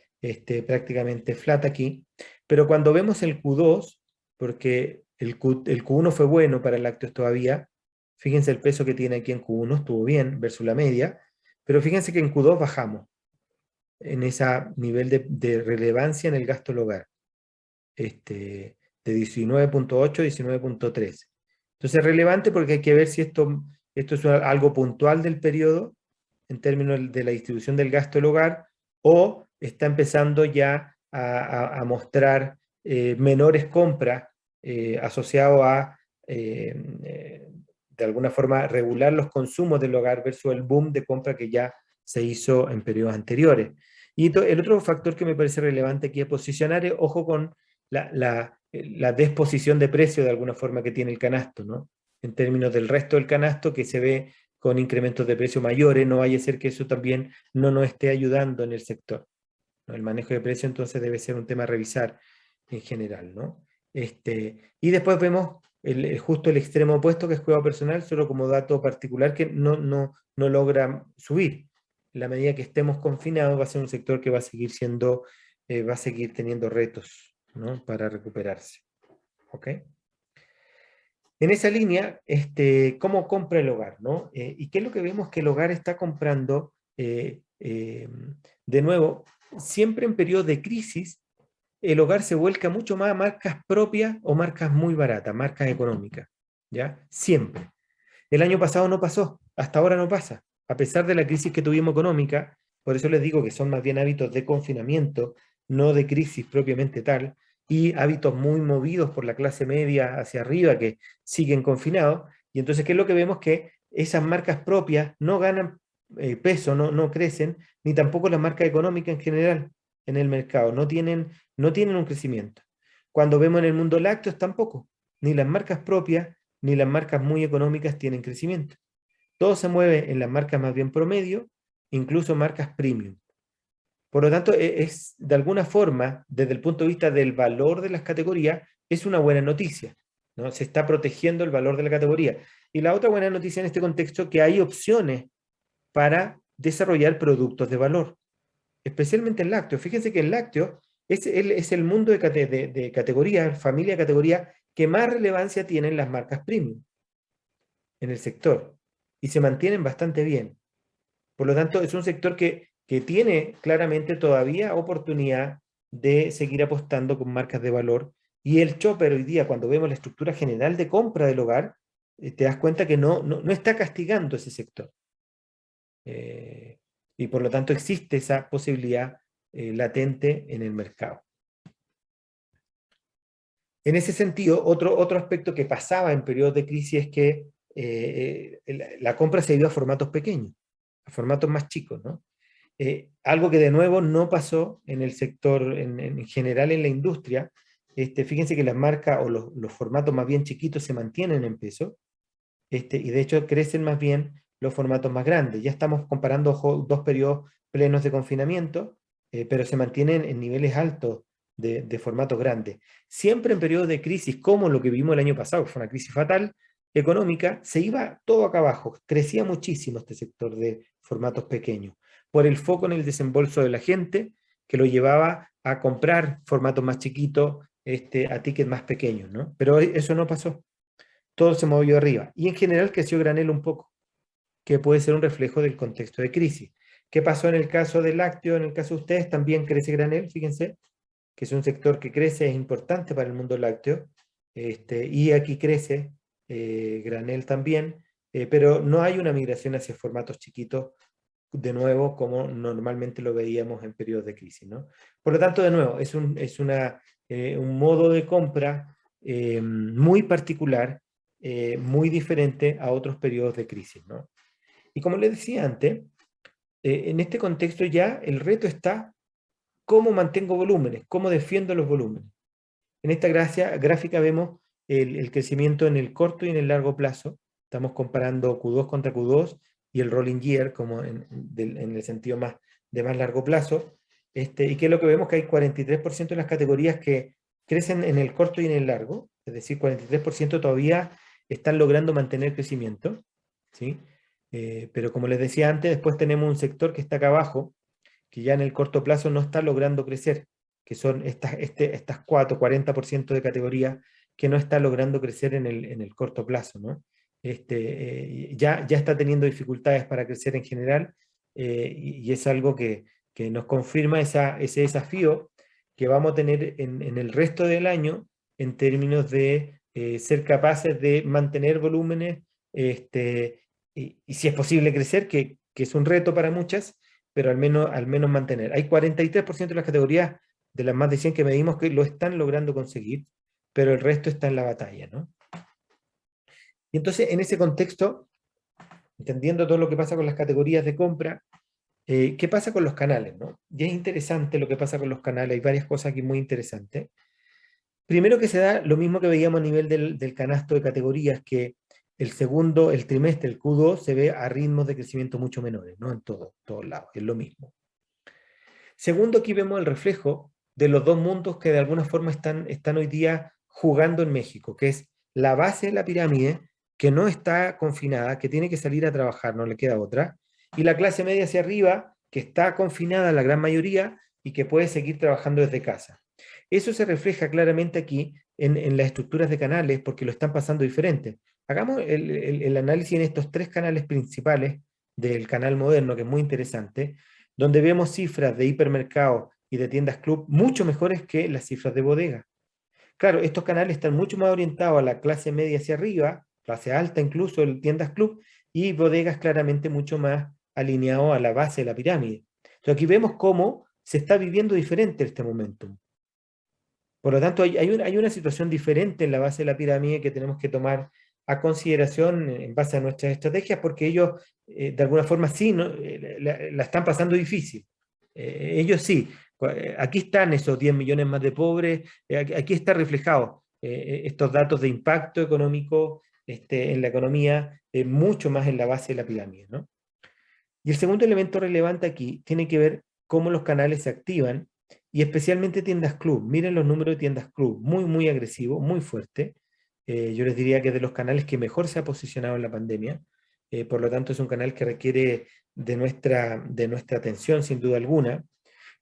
prácticamente flat aquí. Pero cuando vemos el Q2, porque el Q1 fue bueno para lácteos todavía, fíjense el peso que tiene aquí en Q1, estuvo bien versus la media, pero fíjense que en Q2 bajamos en ese nivel de relevancia en el gasto del hogar. De 19.8 a 19.3. Entonces es relevante porque hay que ver si esto es algo puntual del periodo en términos de la distribución del gasto del hogar, o está empezando ya a mostrar menores compras asociado a de alguna forma regular los consumos del hogar versus el boom de compra que ya se hizo en periodos anteriores. Y el otro factor que me parece relevante aquí es posicionar, ojo con la desposición de precio de alguna forma que tiene el canasto, ¿no? En términos del resto del canasto, que se ve con incrementos de precio mayores, no vaya a ser que eso también no nos esté ayudando en el sector, ¿no? El manejo de precio entonces debe ser un tema a revisar en general, ¿no? Y después vemos justo el extremo opuesto, que es cuidado personal, solo como dato particular, que no logra subir. En la medida que estemos confinados, va a ser un sector que va a seguir va a seguir teniendo retos, ¿no?, para recuperarse. ¿Ok? En esa línea, ¿cómo compra el hogar, ¿no? ¿Y qué es lo que vemos? Que el hogar está comprando, de nuevo, siempre en periodos de crisis, el hogar se vuelca mucho más a marcas propias o marcas muy baratas, marcas económicas, ¿ya? Siempre. El año pasado no pasó, hasta ahora no pasa, a pesar de la crisis que tuvimos económica. Por eso les digo que son más bien hábitos de confinamiento, no de crisis propiamente tal, y hábitos muy movidos por la clase media hacia arriba que siguen confinados. Y entonces, ¿qué es lo que vemos? Que esas marcas propias no ganan peso, no crecen, ni tampoco las marcas económicas en general en el mercado, no tienen un crecimiento. Cuando vemos en el mundo lácteos tampoco, ni las marcas propias ni las marcas muy económicas tienen crecimiento. Todo se mueve en las marcas más bien promedio, incluso marcas premium. Por lo tanto, es de alguna forma, desde el punto de vista del valor de las categorías, es una buena noticia, ¿no? Se está protegiendo el valor de la categoría. Y la otra buena noticia en este contexto, que hay opciones para desarrollar productos de valor, especialmente en lácteos. Fíjense que el lácteo es el mundo de categoría, familia de categoría, que más relevancia tienen las marcas premium en el sector, y se mantienen bastante bien. Por lo tanto, es un sector que tiene claramente todavía oportunidad de seguir apostando con marcas de valor. Y el Chopper hoy día, cuando vemos la estructura general de compra del hogar, te das cuenta que no está castigando ese sector. Y por lo tanto existe esa posibilidad latente en el mercado. En ese sentido, otro aspecto que pasaba en periodos de crisis es que la compra se iba a formatos pequeños, a formatos más chicos, ¿no? Algo que de nuevo no pasó en el sector, en general en la industria. Fíjense que las marcas o los formatos más bien chiquitos se mantienen en peso, y de hecho crecen más bien los formatos más grandes. Ya estamos comparando dos periodos plenos de confinamiento, pero se mantienen en niveles altos de formatos grandes. Siempre en periodos de crisis, como lo que vivimos el año pasado, que fue una crisis fatal económica, se iba todo acá abajo. Crecía muchísimo este sector de formatos pequeños, por el foco en el desembolso de la gente, que lo llevaba a comprar formatos más chiquitos, a tickets más pequeños, ¿no? Pero eso no pasó. Todo se movió arriba. Y en general creció granel un poco, que puede ser un reflejo del contexto de crisis. ¿Qué pasó en el caso del lácteo? En el caso de ustedes también crece granel, fíjense, que es un sector que crece, es importante para el mundo lácteo, y aquí crece granel también, pero no hay una migración hacia formatos chiquitos, de nuevo, como normalmente lo veíamos en periodos de crisis, ¿no? Por lo tanto, de nuevo, es un modo de compra muy particular, muy diferente a otros periodos de crisis, ¿no? Y como les decía antes, en este contexto ya el reto está cómo mantengo volúmenes, cómo defiendo los volúmenes. En esta gráfica vemos el crecimiento en el corto y en el largo plazo. Estamos comparando Q2 contra Q2 y el rolling year, como en el sentido de más largo plazo. ¿Y qué es lo que vemos? Que hay 43% de las categorías que crecen en el corto y en el largo, es decir, 43% todavía están logrando mantener crecimiento, ¿sí? Pero como les decía antes, después tenemos un sector que está acá abajo, que ya en el corto plazo no está logrando crecer, que son estas 40% de categorías que no está logrando crecer en el corto plazo, ¿no? Ya está teniendo dificultades para crecer en general, y es algo que nos confirma ese desafío que vamos a tener en el resto del año en términos de ser capaces de mantener volúmenes, y si es posible crecer, que es un reto para muchas, pero al menos mantener. Hay 43% de las categorías de las más de 100 que medimos que lo están logrando conseguir, pero el resto está en la batalla, ¿no? Y entonces, en ese contexto, entendiendo todo lo que pasa con las categorías de compra, ¿qué pasa con los canales, no? Y es interesante lo que pasa con los canales, hay varias cosas aquí muy interesantes. Primero que se da lo mismo que veíamos a nivel del canasto de categorías, que el trimestre, el Q2, se ve a ritmos de crecimiento mucho menores, ¿no? En todos lados, es lo mismo. Segundo, aquí vemos el reflejo de los dos mundos que de alguna forma están hoy día jugando en México, que es la base de la pirámide, que no está confinada, que tiene que salir a trabajar, no le queda otra, y la clase media hacia arriba, que está confinada la gran mayoría y que puede seguir trabajando desde casa. Eso se refleja claramente aquí en las estructuras de canales, porque lo están pasando diferente. Hagamos el análisis en estos tres canales principales del canal moderno, que es muy interesante, donde vemos cifras de hipermercados y de tiendas club mucho mejores que las cifras de bodega. Claro, estos canales están mucho más orientados a la clase media hacia arriba, clase alta incluso, en tiendas club, y bodegas claramente mucho más alineados a la base de la pirámide. Entonces aquí vemos cómo se está viviendo diferente este momentum. Por lo tanto, hay una situación diferente en la base de la pirámide que tenemos que tomar a consideración en base a nuestras estrategias, porque ellos de alguna forma sí la están pasando difícil. Ellos sí. Aquí están esos 10 millones más de pobres, aquí está reflejado estos datos de impacto económico en la economía, mucho más en la base de la pirámide, ¿no? Y el segundo elemento relevante aquí tiene que ver cómo los canales se activan, y especialmente tiendas club. Miren los números de tiendas club, muy, muy agresivo, muy fuerte. Yo les diría que es de los canales que mejor se ha posicionado en la pandemia. Por lo tanto, es un canal que requiere de nuestra atención, sin duda alguna.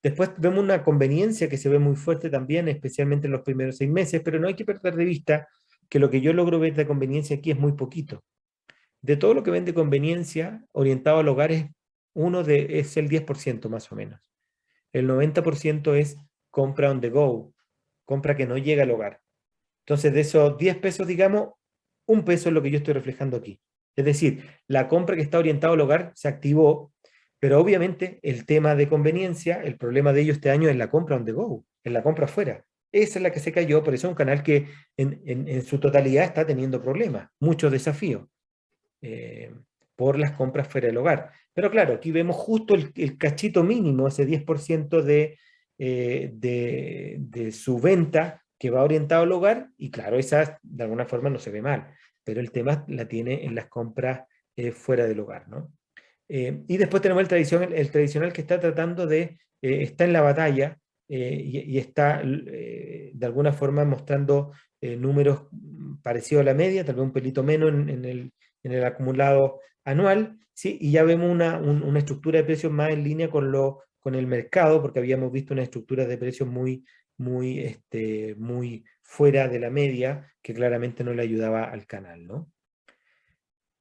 Después vemos una conveniencia que se ve muy fuerte también, especialmente en los primeros 6 meses, pero no hay que perder de vista que lo que yo logro ver de conveniencia aquí es muy poquito. De todo lo que vende conveniencia orientado al hogar es es el 10% más o menos. El 90% es compra on the go, compra que no llega al hogar. Entonces, de esos 10 pesos, digamos, 1 peso es lo que yo estoy reflejando aquí. Es decir, la compra que está orientada al hogar se activó, pero obviamente el tema de conveniencia, el problema de ellos este año es la compra on the go, en la compra afuera. Esa es la que se cayó, por eso es un canal que en su totalidad está teniendo problemas, muchos desafíos por las compras fuera del hogar. Pero claro, aquí vemos justo el cachito mínimo, ese 10% de su venta que va orientado al hogar, y claro, esa de alguna forma no se ve mal, pero el tema la tiene en las compras fuera del hogar, ¿no? Y después tenemos el tradicional que está tratando está en la batalla y está de alguna forma mostrando números parecidos a la media, tal vez un pelito menos en el acumulado anual, ¿sí? Y ya vemos una estructura de precios más en línea con el mercado, porque habíamos visto una estructura de precios muy fuera de la media, que claramente no le ayudaba al canal, ¿no?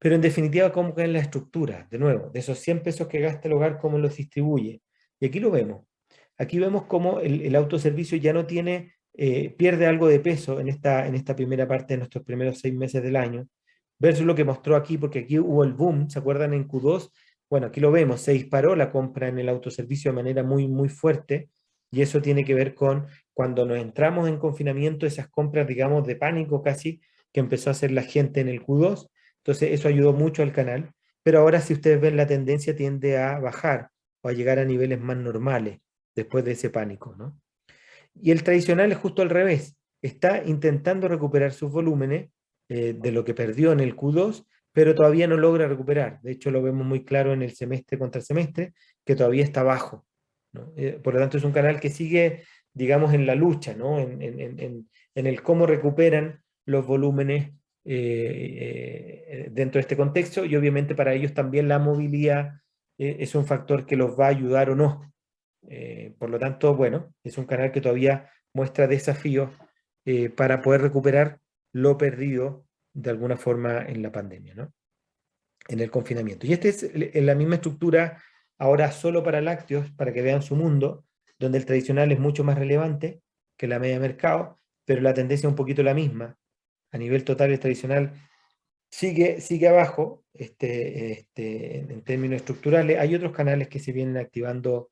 Pero en definitiva, ¿cómo queda la estructura? De nuevo, de esos 100 pesos que gasta el hogar, ¿cómo los distribuye? Y aquí lo vemos. Aquí vemos cómo el autoservicio ya no tiene, pierde algo de peso en esta primera parte de nuestros primeros 6 meses del año, versus lo que mostró aquí, porque aquí hubo el boom, ¿se acuerdan? En Q2, bueno, aquí lo vemos, se disparó la compra en el autoservicio de manera muy fuerte, y eso tiene que ver con cuando nos entramos en confinamiento, esas compras, digamos, de pánico casi, que empezó a hacer la gente en el Q2. Entonces eso ayudó mucho al canal, pero ahora si ustedes ven la tendencia tiende a bajar o a llegar a niveles más normales después de ese pánico, ¿no? Y el tradicional es justo al revés, está intentando recuperar sus volúmenes de lo que perdió en el Q2, pero todavía no logra recuperar. De hecho lo vemos muy claro en el semestre contra semestre, que todavía está bajo, ¿no? Por lo tanto es un canal que sigue, digamos, en la lucha, ¿no? En el cómo recuperan los volúmenes dentro de este contexto, y obviamente para ellos también la movilidad es un factor que los va a ayudar o no. Por lo tanto, bueno, es un canal que todavía muestra desafíos para poder recuperar lo perdido de alguna forma en la pandemia, ¿no? En el confinamiento. Y esta es la misma estructura ahora solo para lácteos, para que vean su mundo, donde el tradicional es mucho más relevante que la media de mercado, pero la tendencia es un poquito la misma. A nivel total, el tradicional sigue abajo en términos estructurales. Hay otros canales que se vienen activando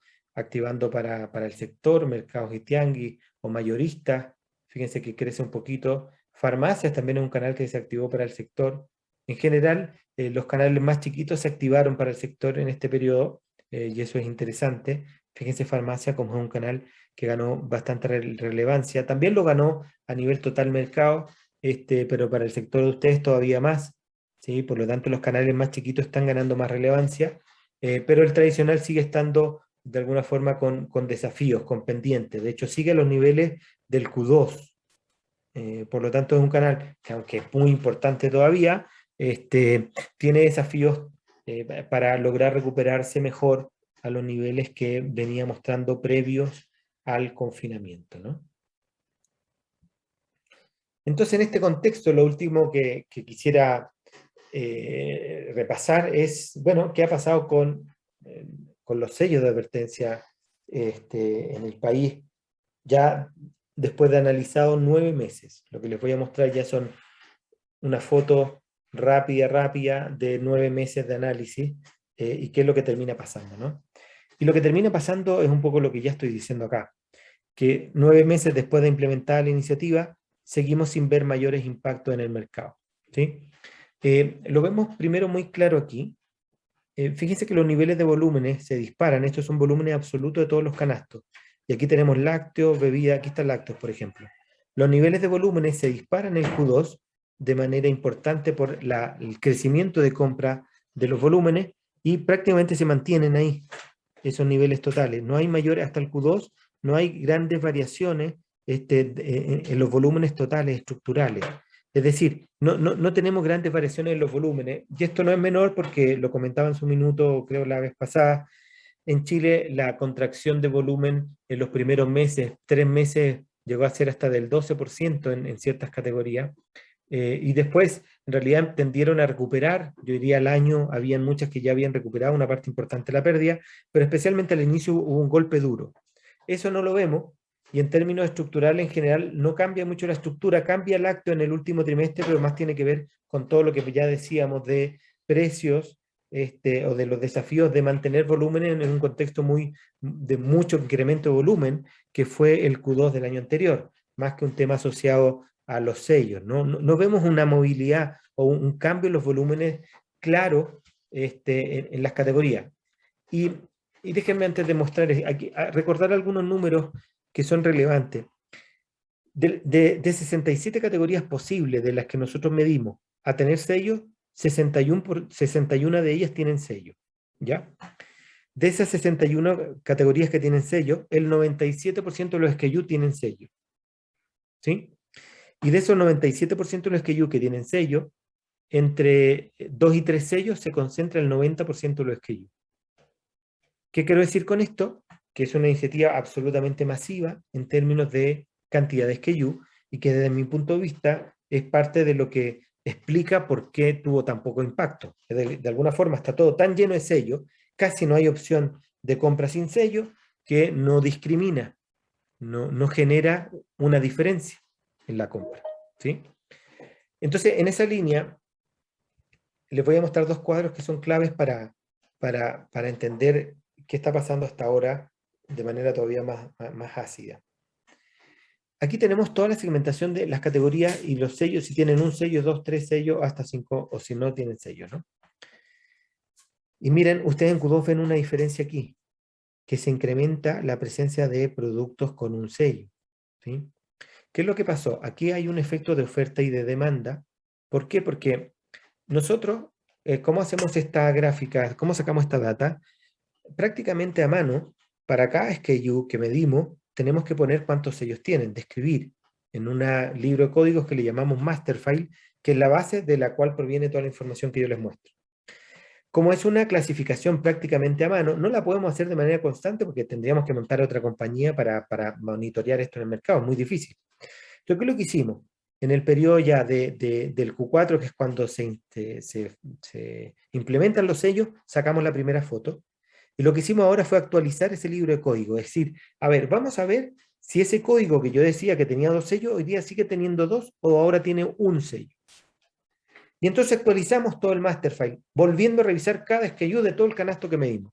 para el sector, mercados y tianguis o mayoristas. Fíjense que crece un poquito. Farmacias también es un canal que se activó para el sector. En general, los canales más chiquitos se activaron para el sector en este periodo y eso es interesante. Fíjense, farmacia como es un canal que ganó bastante relevancia. También lo ganó a nivel total mercado, pero para el sector de ustedes todavía más, ¿sí? Por lo tanto los canales más chiquitos están ganando más relevancia, pero el tradicional sigue estando de alguna forma con desafíos, con pendientes. De hecho sigue a los niveles del Q2, por lo tanto es un canal que aunque es muy importante todavía, tiene desafíos para lograr recuperarse mejor a los niveles que venía mostrando previos al confinamiento, ¿no? Entonces, en este contexto, lo último que quisiera repasar es, bueno, qué ha pasado con los sellos de advertencia en el país, ya después de analizado 9 meses. Lo que les voy a mostrar ya son una foto rápida de 9 meses de análisis y qué es lo que termina pasando, ¿no? Y lo que termina pasando es un poco lo que ya estoy diciendo acá, que 9 meses después de implementar la iniciativa, seguimos sin ver mayores impactos en el mercado, ¿sí? Lo vemos primero muy claro aquí. Fíjense que los niveles de volúmenes se disparan. Estos son volúmenes absolutos de todos los canastos. Y aquí tenemos lácteos, bebidas, aquí están lácteos, por ejemplo. Los niveles de volúmenes se disparan en el Q2 de manera importante por el crecimiento de compra de los volúmenes y prácticamente se mantienen ahí esos niveles totales. No hay mayores, hasta el Q2, no hay grandes variaciones en los volúmenes totales estructurales. Es decir, no tenemos grandes variaciones en los volúmenes, y esto no es menor porque lo comentaba en su minuto, creo la vez pasada, en Chile la contracción de volumen en los primeros meses, 3 meses, llegó a ser hasta del 12% en ciertas categorías, Y después, en realidad, tendieron a recuperar, yo diría al año, habían muchas que ya habían recuperado una parte importante de la pérdida, pero especialmente al inicio hubo un golpe duro. Eso no lo vemos, y en términos estructurales en general no cambia mucho la estructura, cambia el acto en el último trimestre, pero más tiene que ver con todo lo que ya decíamos de precios, o de los desafíos de mantener volúmenes en un contexto de mucho incremento de volumen, que fue el Q2 del año anterior, más que un tema asociado a los sellos. No vemos una movilidad o un cambio en los volúmenes claro en las categorías. Y déjenme antes de mostrar, aquí, recordar algunos números que son relevantes. De 67 categorías posibles de las que nosotros medimos a tener sellos, 61 de ellas tienen sello, ¿ya? De esas 61 categorías que tienen sello, el 97% de los SKU tienen sello, ¿sí? Y de esos 97% de los SKU que tienen sello, entre 2 y 3 sellos se concentra el 90% de los SKU. ¿Qué quiero decir con esto? Que es una iniciativa absolutamente masiva en términos de cantidad de SKU y que desde mi punto de vista es parte de lo que explica por qué tuvo tan poco impacto. De alguna forma está todo tan lleno de sellos, casi no hay opción de compra sin sello, que no discrimina, no genera una diferencia en la compra, ¿sí? Entonces, en esa línea, les voy a mostrar dos cuadros que son claves para entender qué está pasando hasta ahora de manera todavía más ácida. Aquí tenemos toda la segmentación de las categorías y los sellos, si tienen un sello, 2, 3 sellos, hasta 5, o si no tienen sellos, ¿no? Y miren, ustedes en Q2 ven una diferencia aquí, que se incrementa la presencia de productos con un sello, ¿sí? ¿Qué es lo que pasó? Aquí hay un efecto de oferta y de demanda. ¿Por qué? Porque nosotros, ¿cómo hacemos esta gráfica? ¿Cómo sacamos esta data? Prácticamente a mano, para cada SKU que medimos, tenemos que poner cuántos sellos tienen, describir en un libro de códigos que le llamamos master file, que es la base de la cual proviene toda la información que yo les muestro. Como es una clasificación prácticamente a mano, no la podemos hacer de manera constante porque tendríamos que montar otra compañía para monitorear esto en el mercado, es muy difícil. Entonces, ¿qué es lo que hicimos? En el periodo ya del Q4, que es cuando se implementan los sellos, sacamos la primera foto. Y lo que hicimos ahora fue actualizar ese libro de código. Es decir, a ver, vamos a ver si ese código que yo decía que tenía 2 sellos, hoy día sigue teniendo 2 o ahora tiene un sello. Y entonces actualizamos todo el master file, volviendo a revisar cada SKU de todo el canasto que medimos.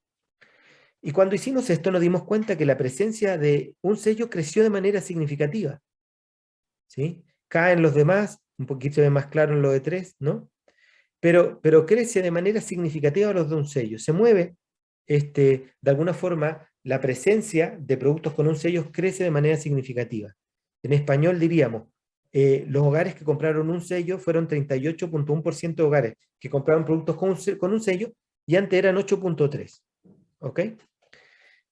Y cuando hicimos esto nos dimos cuenta que la presencia de un sello creció de manera significativa, ¿sí? Caen los demás, un poquito se ve más claro en lo de 3, ¿no? Pero crece de manera significativa los de un sello. Se mueve, de alguna forma, la presencia de productos con un sello crece de manera significativa. En español diríamos, los hogares que compraron un sello fueron 38.1% de hogares que compraron productos con un sello y antes eran 8.3%. ¿Ok?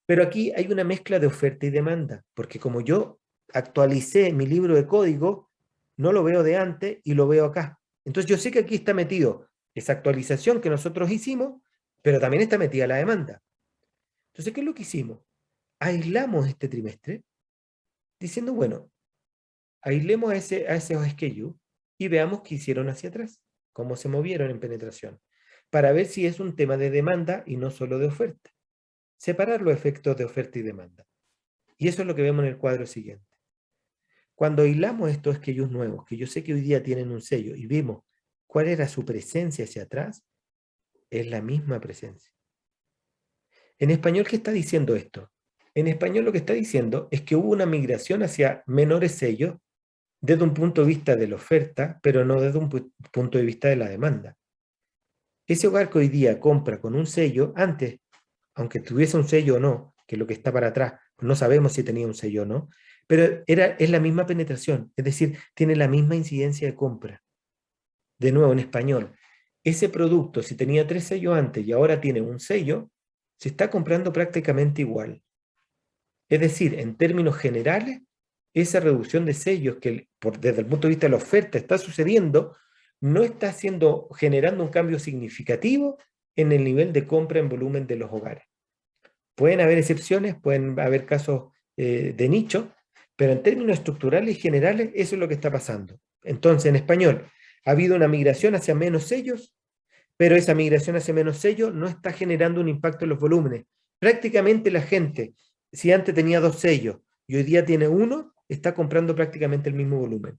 Pero aquí hay una mezcla de oferta y demanda, porque como yo actualicé mi libro de código, no lo veo de antes y lo veo acá. Entonces yo sé que aquí está metido esa actualización que nosotros hicimos, pero también está metida la demanda. Entonces, ¿qué es lo que hicimos? Aislamos este trimestre diciendo, bueno, aislemos a esos SKU y veamos qué hicieron hacia atrás, cómo se movieron en penetración, para ver si es un tema de demanda y no solo de oferta. Separar los efectos de oferta y demanda. Y eso es lo que vemos en el cuadro siguiente. Cuando hilamos estos SKUs nuevos, que yo sé que hoy día tienen un sello, y vimos cuál era su presencia hacia atrás, es la misma presencia. En español, ¿qué está diciendo esto? En español lo que está diciendo es que hubo una migración hacia menores sellos desde un punto de vista de la oferta, pero no desde un punto de vista de la demanda. Ese hogar que hoy día compra con un sello, antes, aunque tuviese un sello o no, que es lo que está para atrás, no sabemos si tenía un sello o no, pero es la misma penetración, es decir, tiene la misma incidencia de compra. De nuevo, en español, ese producto, si tenía 3 sellos antes y ahora tiene un sello, se está comprando prácticamente igual. Es decir, en términos generales, esa reducción de sellos que desde el punto de vista de la oferta está sucediendo, no está generando un cambio significativo en el nivel de compra en volumen de los hogares. Pueden haber excepciones, pueden haber casos de nicho, pero en términos estructurales y generales eso es lo que está pasando. Entonces, en español, Ha habido una migración hacia menos sellos, pero esa migración hacia menos sellos no está generando un impacto en los volúmenes. Prácticamente la gente, si antes tenía 2 sellos y hoy día tiene 1, está comprando prácticamente el mismo volumen.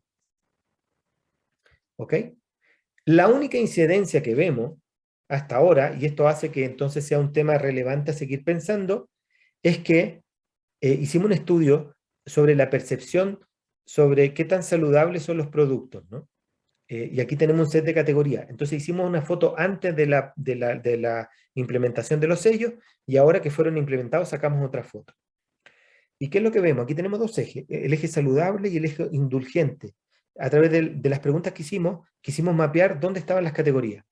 ¿Ok? La única incidencia que vemos hasta ahora, y esto hace que entonces sea un tema relevante a seguir pensando, es que hicimos un estudio sobre la percepción sobre qué tan saludables son los productos, ¿no? Y aquí tenemos un set de categorías. Entonces hicimos una foto antes de la implementación de los sellos, y ahora que fueron implementados sacamos otra foto. ¿Y qué es lo que vemos? Aquí tenemos 2 ejes, el eje saludable y el eje indulgente. A través de las preguntas que hicimos, quisimos mapear dónde estaban las categorías.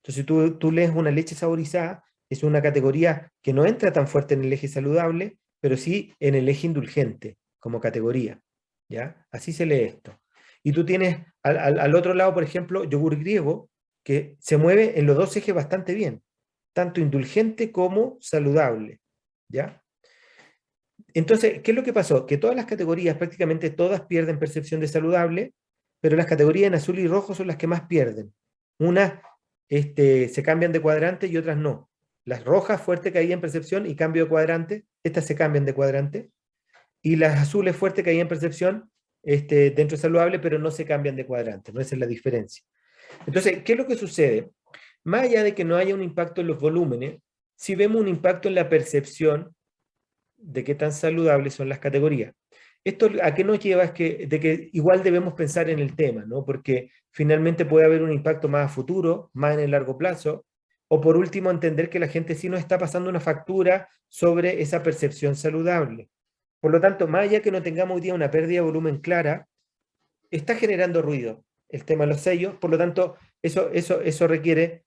Entonces tú lees una leche saborizada, es una categoría que no entra tan fuerte en el eje saludable, pero sí en el eje indulgente, como categoría, ¿ya? Así se lee esto. Y tú tienes al otro lado, por ejemplo, yogur griego, que se mueve en los 2 ejes bastante bien, tanto indulgente como saludable, ¿ya? Entonces, ¿qué es lo que pasó? Que todas las categorías, prácticamente todas pierden percepción de saludable, pero las categorías en azul y rojo son las que más pierden. Unas se cambian de cuadrante y otras no. Las rojas, fuerte caída en percepción y cambio de cuadrante, estas se cambian de cuadrante. Y las azules, fuerte caída en percepción, dentro de saludable, pero no se cambian de cuadrante, ¿no? Esa es la diferencia. Entonces, ¿qué es lo que sucede? Más allá de que no haya un impacto en los volúmenes, sí vemos un impacto en la percepción de qué tan saludables son las categorías. Esto a qué nos lleva es de que igual debemos pensar en el tema, ¿no? Porque finalmente puede haber un impacto más a futuro, más en el largo plazo, o por último entender que la gente sí nos está pasando una factura sobre esa percepción saludable. Por lo tanto, más allá que no tengamos hoy día una pérdida de volumen clara, está generando ruido el tema de los sellos, por lo tanto, eso requiere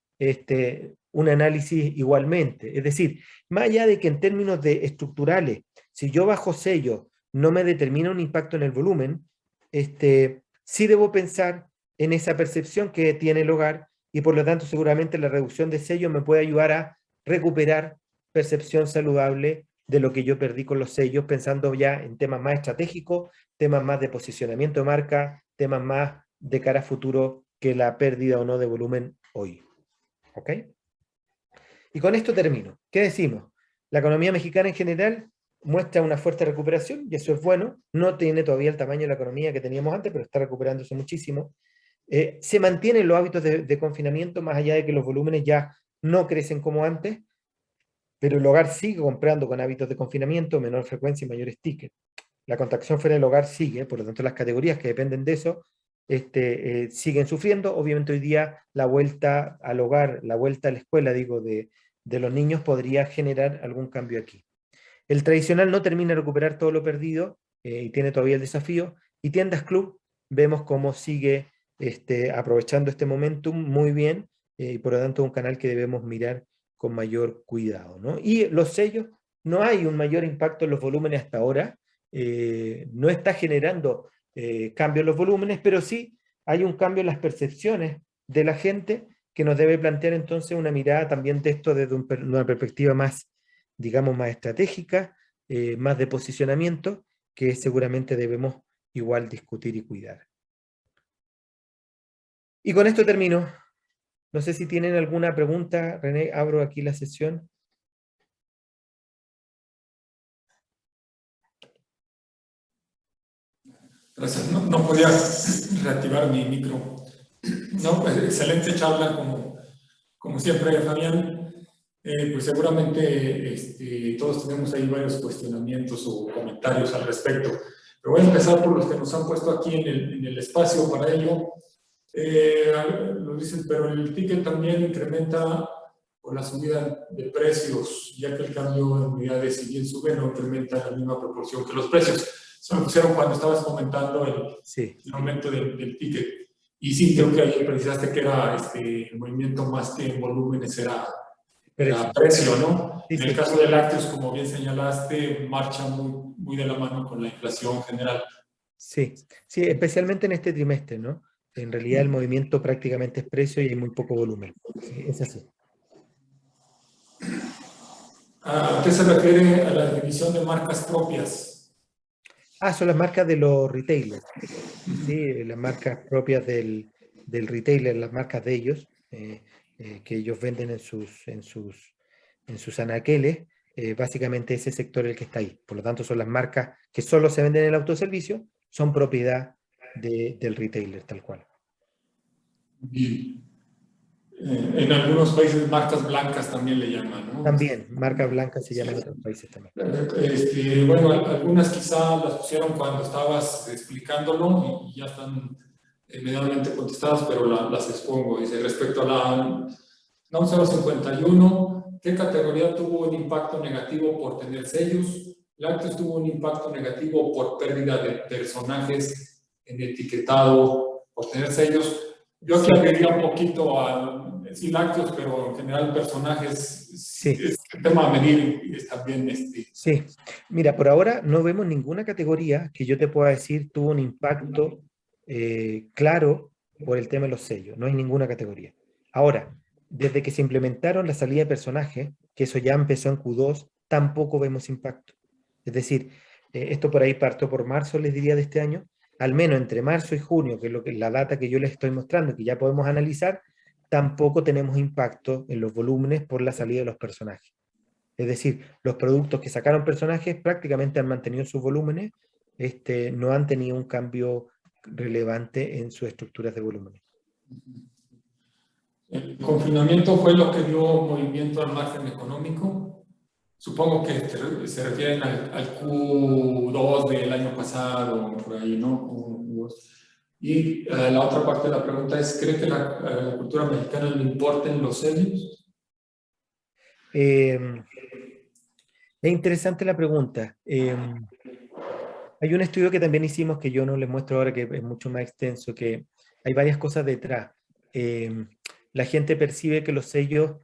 un análisis igualmente. Es decir, más allá de que en términos estructurales, si yo bajo sello no me determina un impacto en el volumen, sí debo pensar en esa percepción que tiene el hogar y por lo tanto seguramente la reducción de sellos me puede ayudar a recuperar percepción saludable de lo que yo perdí con los sellos, pensando ya en temas más estratégicos, temas más de posicionamiento de marca, temas más de cara a futuro que la pérdida o no de volumen hoy. ¿Ok? Y con esto termino. ¿Qué decimos? La economía mexicana en general muestra una fuerte recuperación, y eso es bueno. No tiene todavía el tamaño de la economía que teníamos antes, pero está recuperándose muchísimo. Se mantienen los hábitos de confinamiento, más allá de que los volúmenes ya no crecen como antes, pero el hogar sigue comprando con hábitos de confinamiento, menor frecuencia y mayores tickets. La contracción fuera del hogar sigue, por lo tanto las categorías que dependen de eso siguen sufriendo. Obviamente hoy día la vuelta al hogar, la vuelta a la escuela, digo, de los niños podría generar algún cambio aquí. El tradicional no termina de recuperar todo lo perdido y tiene todavía el desafío. Y Tiendas Club, vemos cómo sigue aprovechando este momentum muy bien y por lo tanto un canal que debemos mirar con mayor cuidado, ¿no? Y los sellos, no hay un mayor impacto en los volúmenes hasta ahora, no está generando cambio en los volúmenes, pero sí hay un cambio en las percepciones de la gente que nos debe plantear entonces una mirada también de esto desde una perspectiva más, digamos, más estratégica, más de posicionamiento, que seguramente debemos igual discutir y cuidar. Y con esto termino. No sé si tienen alguna pregunta. René, abro aquí la sesión. Gracias. No podía reactivar mi micro. No, pues excelente charla, como siempre, Fabián. Pues seguramente todos tenemos ahí varios cuestionamientos o comentarios al respecto. Pero voy a empezar por los que nos han puesto aquí en el espacio para ello. Lo dicen, pero el ticket también incrementa con la subida de precios, ya que el cambio de unidades, si bien sube, no incrementa en la misma proporción que los precios. Se me pusieron cuando estabas comentando el aumento del ticket. Y sí, creo que ahí precisaste que era el movimiento más que en volúmenes era precio, ¿no? Sí, en el caso de lácteos, como bien señalaste, marcha muy de la mano con la inflación general. Sí, sí, especialmente en este trimestre, ¿no? En realidad el movimiento prácticamente es precio y hay muy poco volumen. Sí, es así. ¿A qué se refiere a la división de marcas propias? Son las marcas de los retailers. Sí, las marcas propias del del retailer, las marcas de ellos, que ellos venden en sus anaqueles, básicamente ese sector es el que está ahí. Por lo tanto, son las marcas que solo se venden en el autoservicio, son propiedad del retailer, tal cual. Bien. En algunos países marcas blancas también le llaman, ¿no? También, marcas blancas se llaman en otros países también. Bueno, algunas quizá las pusieron cuando estabas explicándolo y ya están medianamente contestadas, pero las expongo. Dice, respecto a la NOM 051, ¿qué categoría tuvo un impacto negativo por tener sellos? Lácteos tuvo un impacto negativo por pérdida de personajes en etiquetado por tener sellos. Yo aquí agregaría un poquito a sí, lácteos, pero en general personajes. Sí. El tema a medir es también Sí, mira, por ahora no vemos ninguna categoría que yo te pueda decir tuvo un impacto claro por el tema de los sellos. No hay ninguna categoría. Ahora, desde que se implementaron la salida de personajes, que eso ya empezó en Q2, tampoco vemos impacto. Es decir, esto por ahí partió por marzo, les diría, de este año. Al menos entre marzo y junio, que es la data que yo les estoy mostrando, que ya podemos analizar, tampoco tenemos impacto en los volúmenes por la salida de los personajes. Es decir, los productos que sacaron personajes prácticamente han mantenido sus volúmenes, no han tenido un cambio relevante en sus estructuras de volúmenes. ¿El confinamiento fue lo que dio movimiento al margen económico? Supongo que se refieren al Q2 del año pasado, por ahí, ¿no? Y la otra parte de la pregunta es, ¿cree que a la cultura mexicana le importen los sellos? Es interesante la pregunta. Hay un estudio que también hicimos que yo no les muestro ahora, que es mucho más extenso, que hay varias cosas detrás. La gente percibe que los sellos,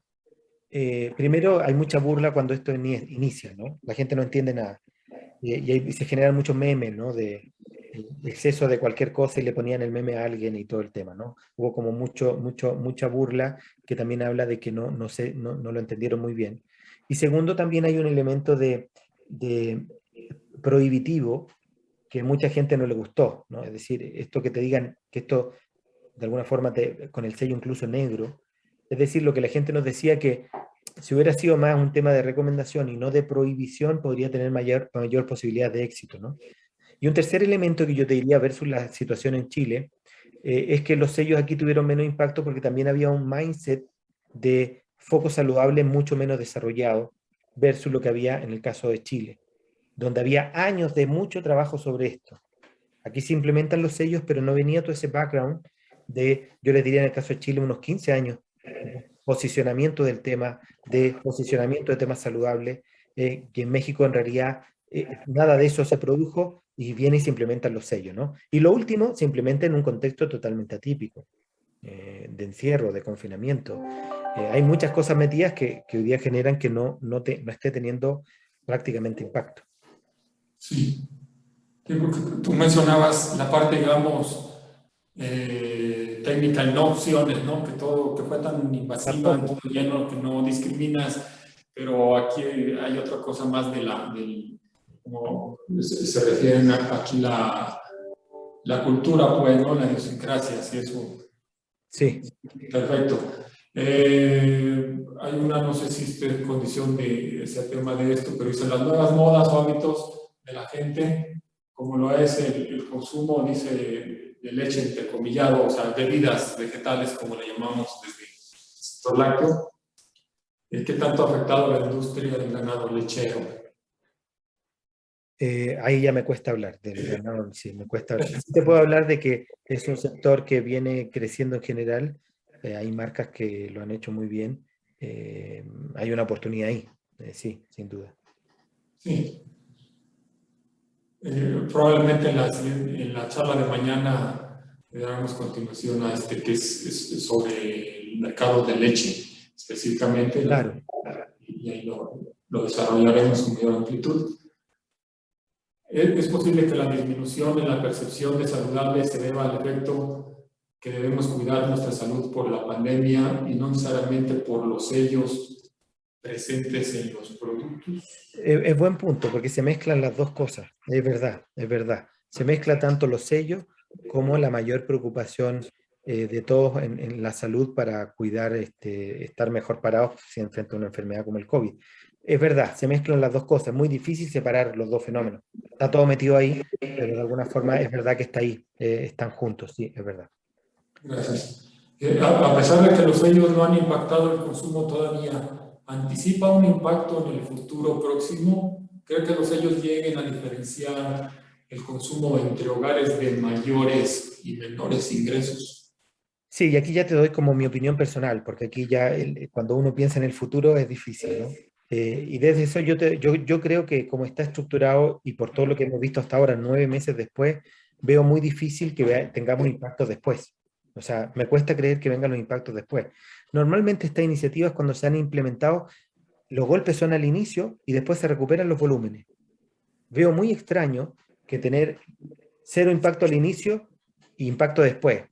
primero hay mucha burla cuando esto inicia, ¿no? La gente no entiende nada. Y se generan muchos memes, ¿no? De exceso de cualquier cosa y le ponían el meme a alguien y todo el tema, ¿no? Hubo como mucha burla que también habla de que no lo entendieron muy bien. Y segundo, también hay un elemento de prohibitivo que mucha gente no le gustó, ¿no? Es decir, esto que te digan que esto de alguna forma con el sello incluso negro, es decir, lo que la gente nos decía que si hubiera sido más un tema de recomendación y no de prohibición, podría tener mayor posibilidad de éxito, ¿no? Y un tercer elemento que yo te diría versus la situación en Chile, es que los sellos aquí tuvieron menos impacto porque también había un mindset de foco saludable mucho menos desarrollado versus lo que había en el caso de Chile, donde había años de mucho trabajo sobre esto. Aquí se implementan los sellos, pero no venía todo ese background yo les diría en el caso de Chile, unos 15 años de posicionamiento del tema, de posicionamiento de temas saludables, que en México en realidad nada de eso se produjo y viene y se implementan los sellos, ¿no? Y lo último, se implementa en un contexto totalmente atípico, de encierro, de confinamiento. Hay muchas cosas metidas que hoy día generan que no esté teniendo prácticamente impacto. Sí. Tú mencionabas la parte, digamos, técnica y no opciones, ¿no? Que fue tan invasiva, todo lleno, que no discriminas, pero aquí hay otra cosa más como se refieren aquí la cultura, pues, ¿no? La idiosincrasia, y eso. Sí. Perfecto. Hay no sé si estoy en condición de ese tema de esto, pero dice las nuevas modas o hábitos de la gente, como lo es el consumo, dice, de leche entrecomillado, o sea, bebidas vegetales, como le llamamos desde el sector lácteo. ¿Qué tanto ha afectado la industria del ganado lechero? Ahí ya me cuesta hablar del ganado, sí, me cuesta hablar. Sí te puedo hablar de que es un sector que viene creciendo en general, hay marcas que lo han hecho muy bien, hay una oportunidad ahí, sí, sin duda. Sí. Probablemente en la charla de mañana le daremos continuación a que es sobre el mercado de leche, específicamente. Claro. Y ahí lo desarrollaremos con mayor amplitud. ¿Es posible que la disminución en la percepción de saludable se deba al efecto que debemos cuidar nuestra salud por la pandemia y no necesariamente por los sellos presentes en los productos? Es buen punto, porque se mezclan las dos cosas, es verdad, es verdad. Se mezcla tanto los sellos como la mayor preocupación de todos en la salud para cuidar, estar mejor parados si enfrenta una enfermedad como el COVID. Es verdad, se mezclan las dos cosas, es muy difícil separar los dos fenómenos. Está todo metido ahí, pero de alguna forma es verdad que está ahí, están juntos, sí, es verdad. Gracias. A pesar de que los sellos no han impactado el consumo todavía, ¿anticipa un impacto en el futuro próximo? ¿Cree que los sellos lleguen a diferenciar el consumo entre hogares de mayores y menores ingresos? Sí, y aquí ya te doy como mi opinión personal, porque aquí ya cuando uno piensa en el futuro es difícil, ¿no? Y desde eso yo creo que como está estructurado y por todo lo que hemos visto hasta ahora, 9 meses después, veo muy difícil que tengamos impactos después. O sea, me cuesta creer que vengan los impactos después. Normalmente estas iniciativas cuando se han implementado, los golpes son al inicio y después se recuperan los volúmenes. Veo muy extraño que tener cero impacto al inicio e impacto después.